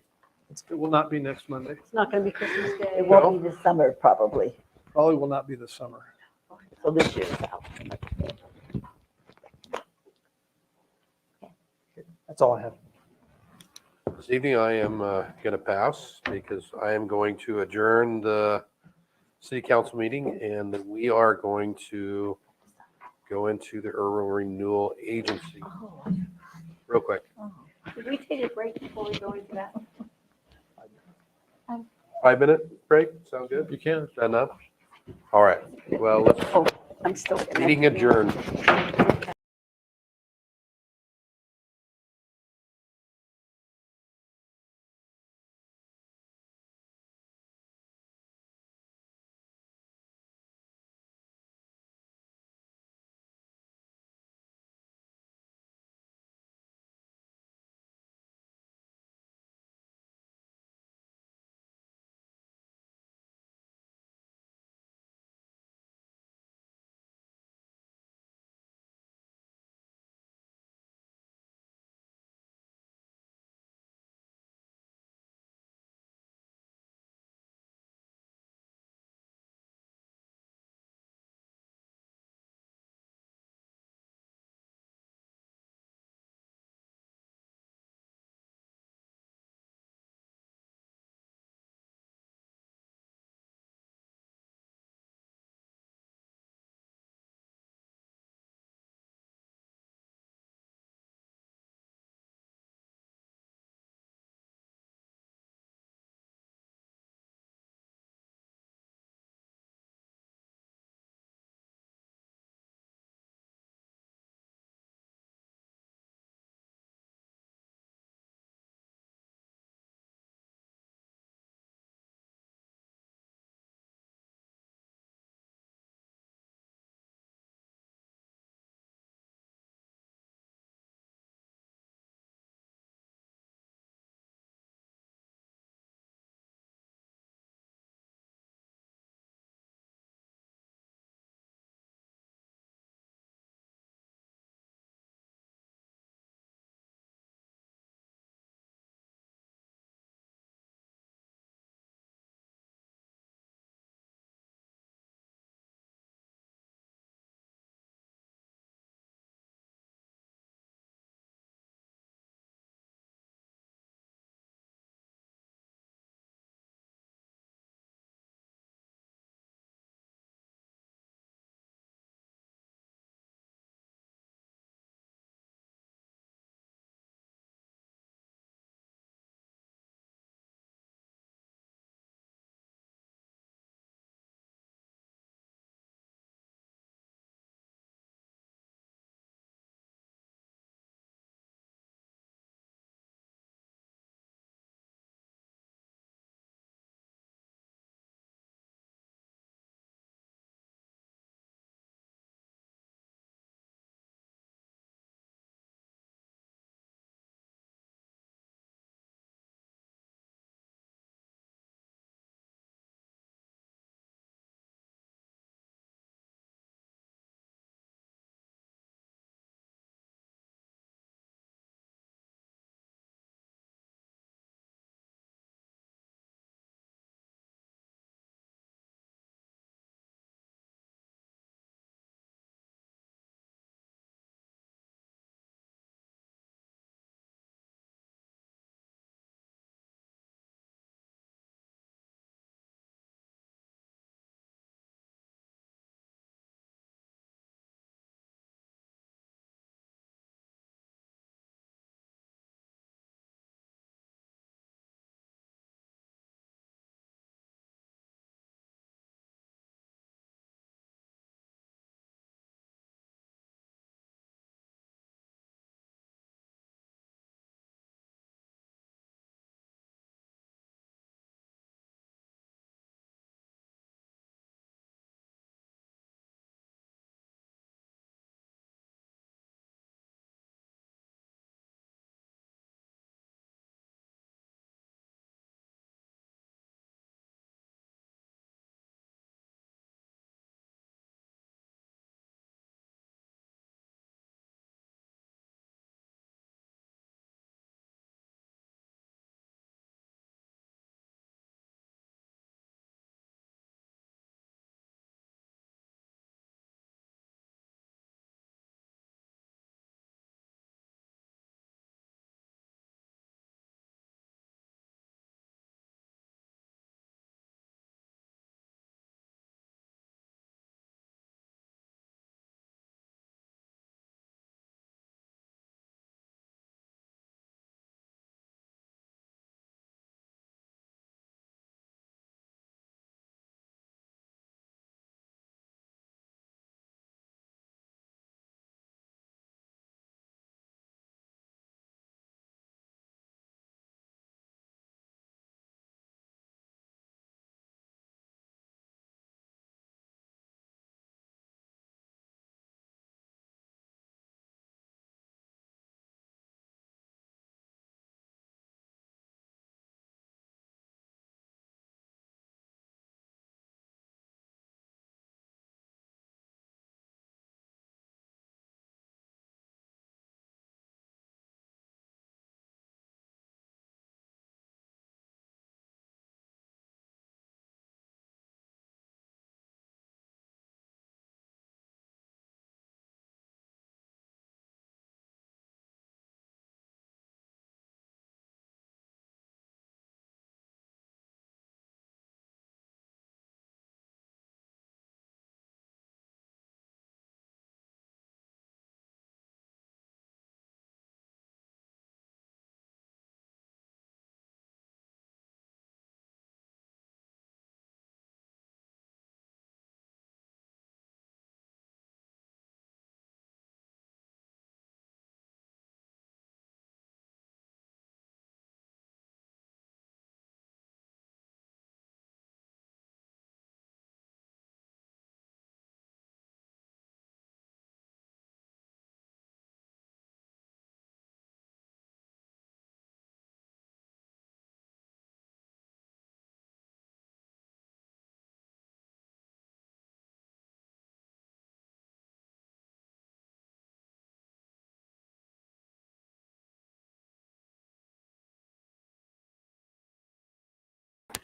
it will not be next Monday. It's not gonna be Christmas Day. It won't be this summer probably. Probably will not be this summer. So this year's out. That's all I have. This evening, I am going to pass because I am going to adjourn the city council meeting and we are going to go into the Urban Renewal Agency. Real quick. Did we take a break before we go into that? 5-minute break? Sound good? You can. Is that enough? All right. Well, let's, I'm still. meeting adjourned.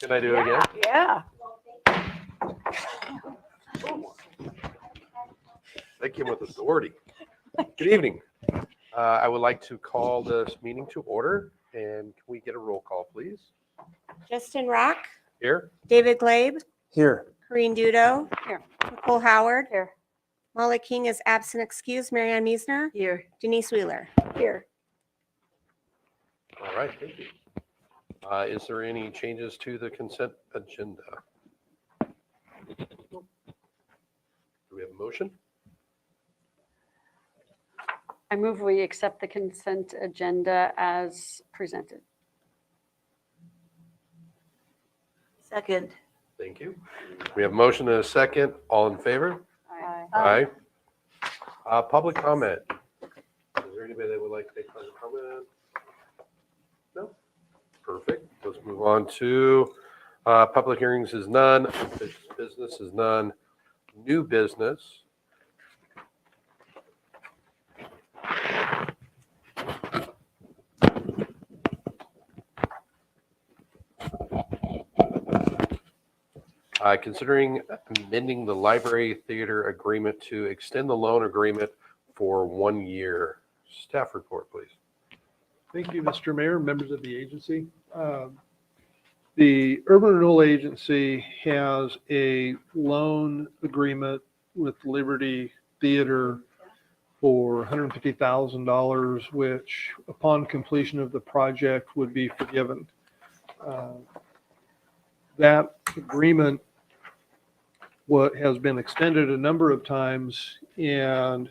Can I do it again? Yeah. They came with authority. Good evening. I would like to call this meeting to order, and can we get a roll call, please? Justin Rock, Here? David Glabe, Here. Corinne Dudo. Here. Nicole Howard. Here. Molly King is absent excused. Marianne Miesner. Here. Denise Wheeler. Here. All right, thank you. Is there any changes to the consent agenda? Do we have a motion? I move we accept the consent agenda as presented. Second. Thank you. We have a motion and a second. All in favor? Aye. Aye. Public comment. Is there anybody that would like to take public comment? No? Perfect. Let's move on to public hearings is none. Business is none. New business. Considering amending the library theater agreement to extend the loan agreement for 1 year. Staff report, please. Thank you, Mr. Mayor, members of the agency. The Urban Renewal Agency has a loan agreement with Liberty Theater for $150,000, which upon completion of the project would be forgiven. That agreement what has been extended a number of times, and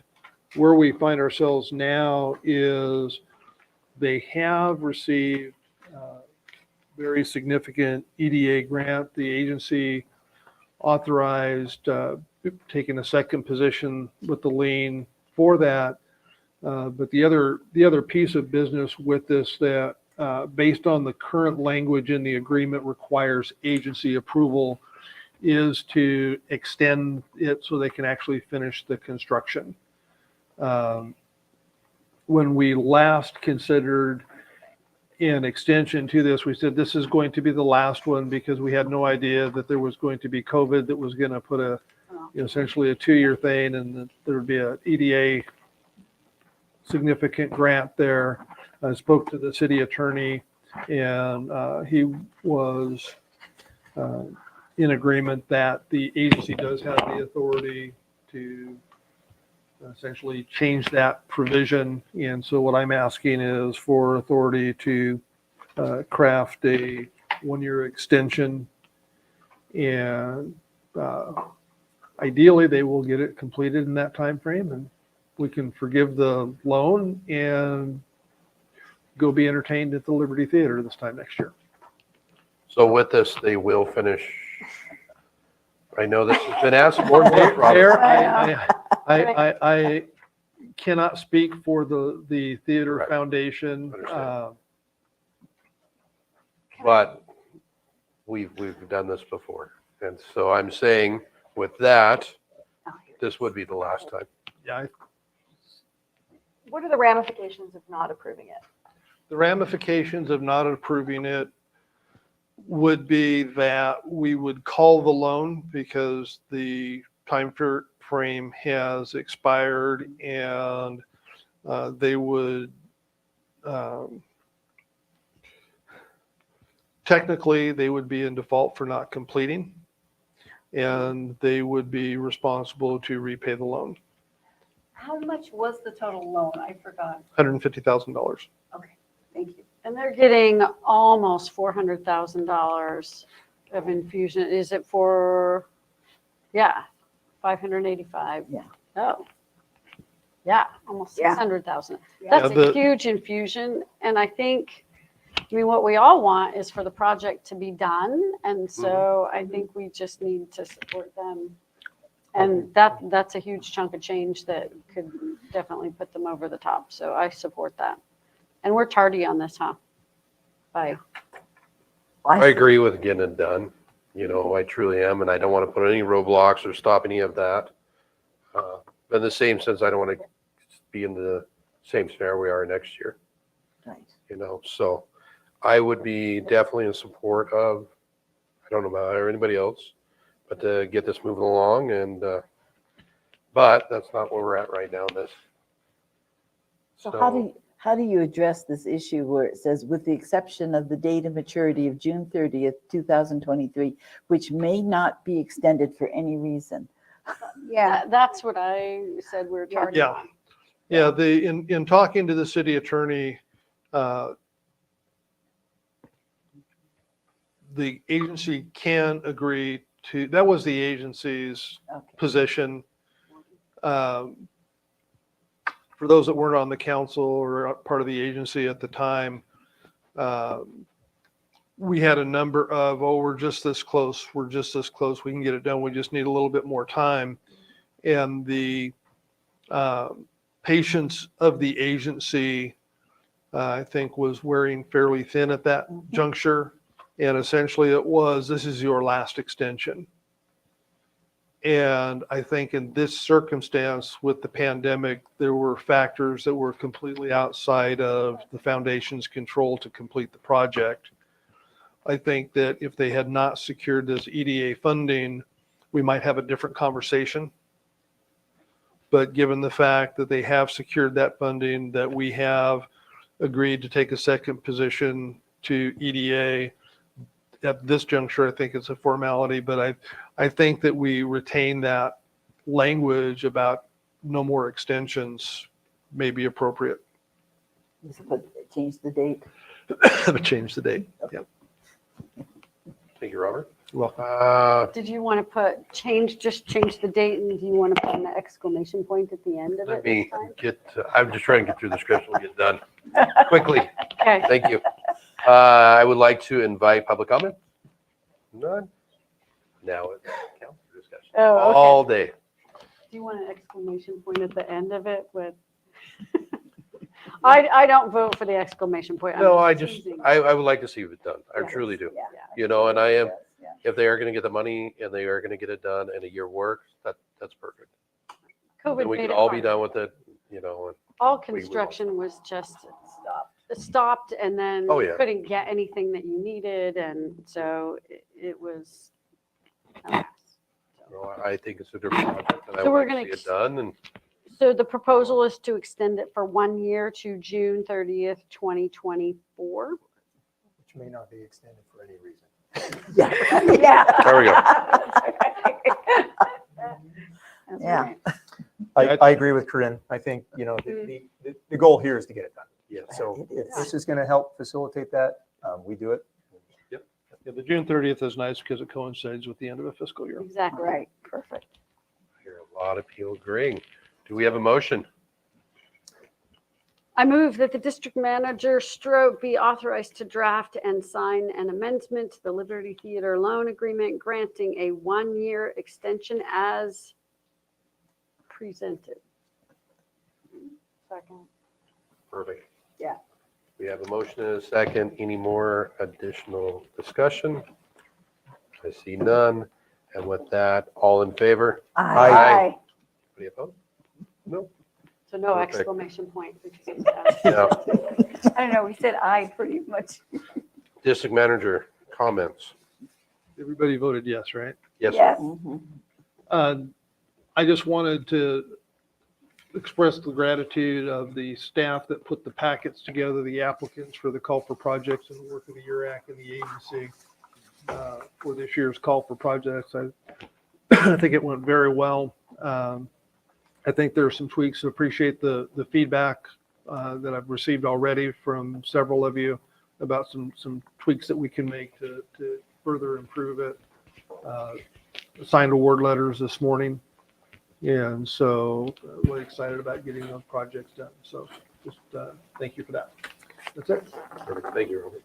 where we find ourselves now is they have received very significant EDA grant. The agency authorized taking a second position with the lien for that. But the other piece of business with this that based on the current language in the agreement requires agency approval is to extend it so they can actually finish the construction. When we last considered an extension to this, we said this is going to be the last one because we had no idea that there was going to be COVID that was going to put essentially a 2-year thing, and that there would be an EDA significant grant there. I spoke to the city attorney, and he was in agreement that the agency does have the authority to essentially change that provision. And so what I'm asking is for authority to craft a 1-year extension, and ideally they will get it completed in that time frame, and we can forgive the loan and go be entertained at the Liberty Theater this time next year. So with this, they will finish. I know this has been asked more than once, Robert. Mayor, I cannot speak for the theater Right. foundation. Understand. But we've done this before. And so I'm saying with that, this would be the last time. Yeah, What are the ramifications of not approving it? the ramifications of not approving it would be that we would call the loan because the time frame has expired, and they would technically they would be in default for not completing, and they would be responsible to repay the loan. How much was the total loan? I forgot. $150,000. Okay, thank you. And they're getting almost $400,000 of infusion. Is it for, yeah, 585? Yeah. Oh, yeah, almost Yeah. 600,000. Yeah, That's the- a huge infusion. And I think, I mean, what we all want is for the project to be done. And so I think we just need to support them. And that's a huge chunk of change that could definitely put them over the top. So I support that. And we're tardy on this, huh? Bye. I agree with getting it done. You know, I truly am, and I don't want to put any roadblocks or stop any of that. But in the same sense, I don't want to be in the same scenario we are next year, Right. you know? So I would be definitely in support of don't know about anybody else, but to get this moving along and, but that's not where we're at right now in this. So how do you address this issue where it says, with the exception of the date of maturity of June 30th, 2023, which may not be extended for any reason? Yeah. That's what I said we're targeting. Yeah. In talking to the city attorney, the agency can agree to, that was the agency's Okay. position. For those that weren't on the council or part of the agency at the time, we had a number of, oh, we're just this close, we can get it done, we just need a little bit more time. And the patience of the agency, I think, was wearing fairly thin at that juncture. And essentially it was, this is your last extension. And I think in this circumstance with the pandemic, there were factors that were completely outside of the foundation's control to complete the project. I think that if they had not secured this EDA funding, we might have a different conversation. But given the fact that they have secured that funding, that we have agreed to take a second position to EDA, at this juncture, I think it's a formality, but I think that we retain that language about no more extensions may be appropriate. Change the date. But change the date. Yep. Thank you, Robert. You're welcome. Did you want to put just change the date, and do you want to put an exclamation point at the end of Let it me this time? get, I'm just trying to get through the script and get done quickly. Okay. Thank you. I would like to invite public comment. None. Now it's council discussion. Oh, okay. All day. Do you want an exclamation point at the end of it with? I don't vote for the exclamation point. I'm No, I just, teasing. I would like to see it done. I Yes. truly do. Yeah. You know, and I am, Yeah. if they are going to get the money and they are going to get it done in a year work, that's perfect. COVID And we made can it all be hard. done with it, you know. And All we will. construction was just stopped and then Oh, yeah. couldn't get anything that you needed. And so it was a mess. you know, I think it's a good project and I So would we're like to gonna see it done. And So the proposal is to extend it for 1 year to June 30th, 2024. Which may not be extended for any reason. Yeah. Yeah. There we go. That's Yeah. right. I agree with Corinne. I think, you know, the goal here is to get it done. yes. So It if is. this is going to help facilitate that, we do it. Yeah, the June 30th is nice because it coincides with the end of a fiscal year. Exactly. Right. Perfect. I hear a lot of people agreeing. Do we have a motion? I move that the district manager stroke be authorized to draft and sign an amendment to the Liberty Theater loan agreement granting a 1-year extension as presented. Second. Perfect. Yeah. We have a motion and a second. Any more additional discussion? I see none. And with that, all in favor? Aye. Any opposed? No. So no Perfect. exclamation point. Because it's No. I don't know, we said aye pretty much. District manager comments. Everybody voted yes, right? Yes. sir. Yes. Mhm. I just wanted to express the gratitude of the staff that put the packets together, the applicants for the call for projects and the work of the URAC and the agency for this year's call for projects. I think it went very well. I think there are some tweaks. I appreciate the feedback that I've received already from several of you about some tweaks that we can make to further improve it. Signed award letters this morning. And so really excited about getting those projects done. So just thank you for that. That's it. Perfect. Thank you, Robert.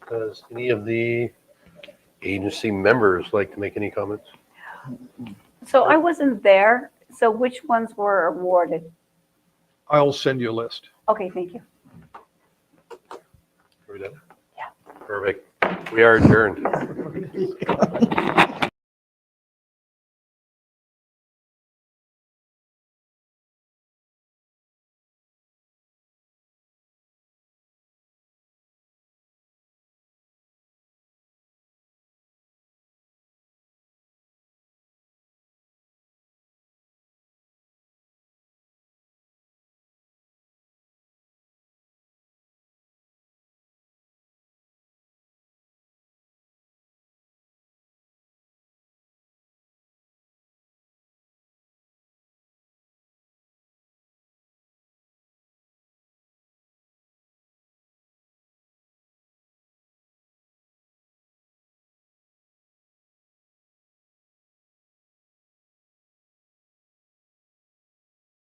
Does any of the agency members like to make any comments? So I wasn't there, so which ones were awarded? I'll send you a list. Okay, thank you. Are we done? Yeah. Perfect. We are adjourned.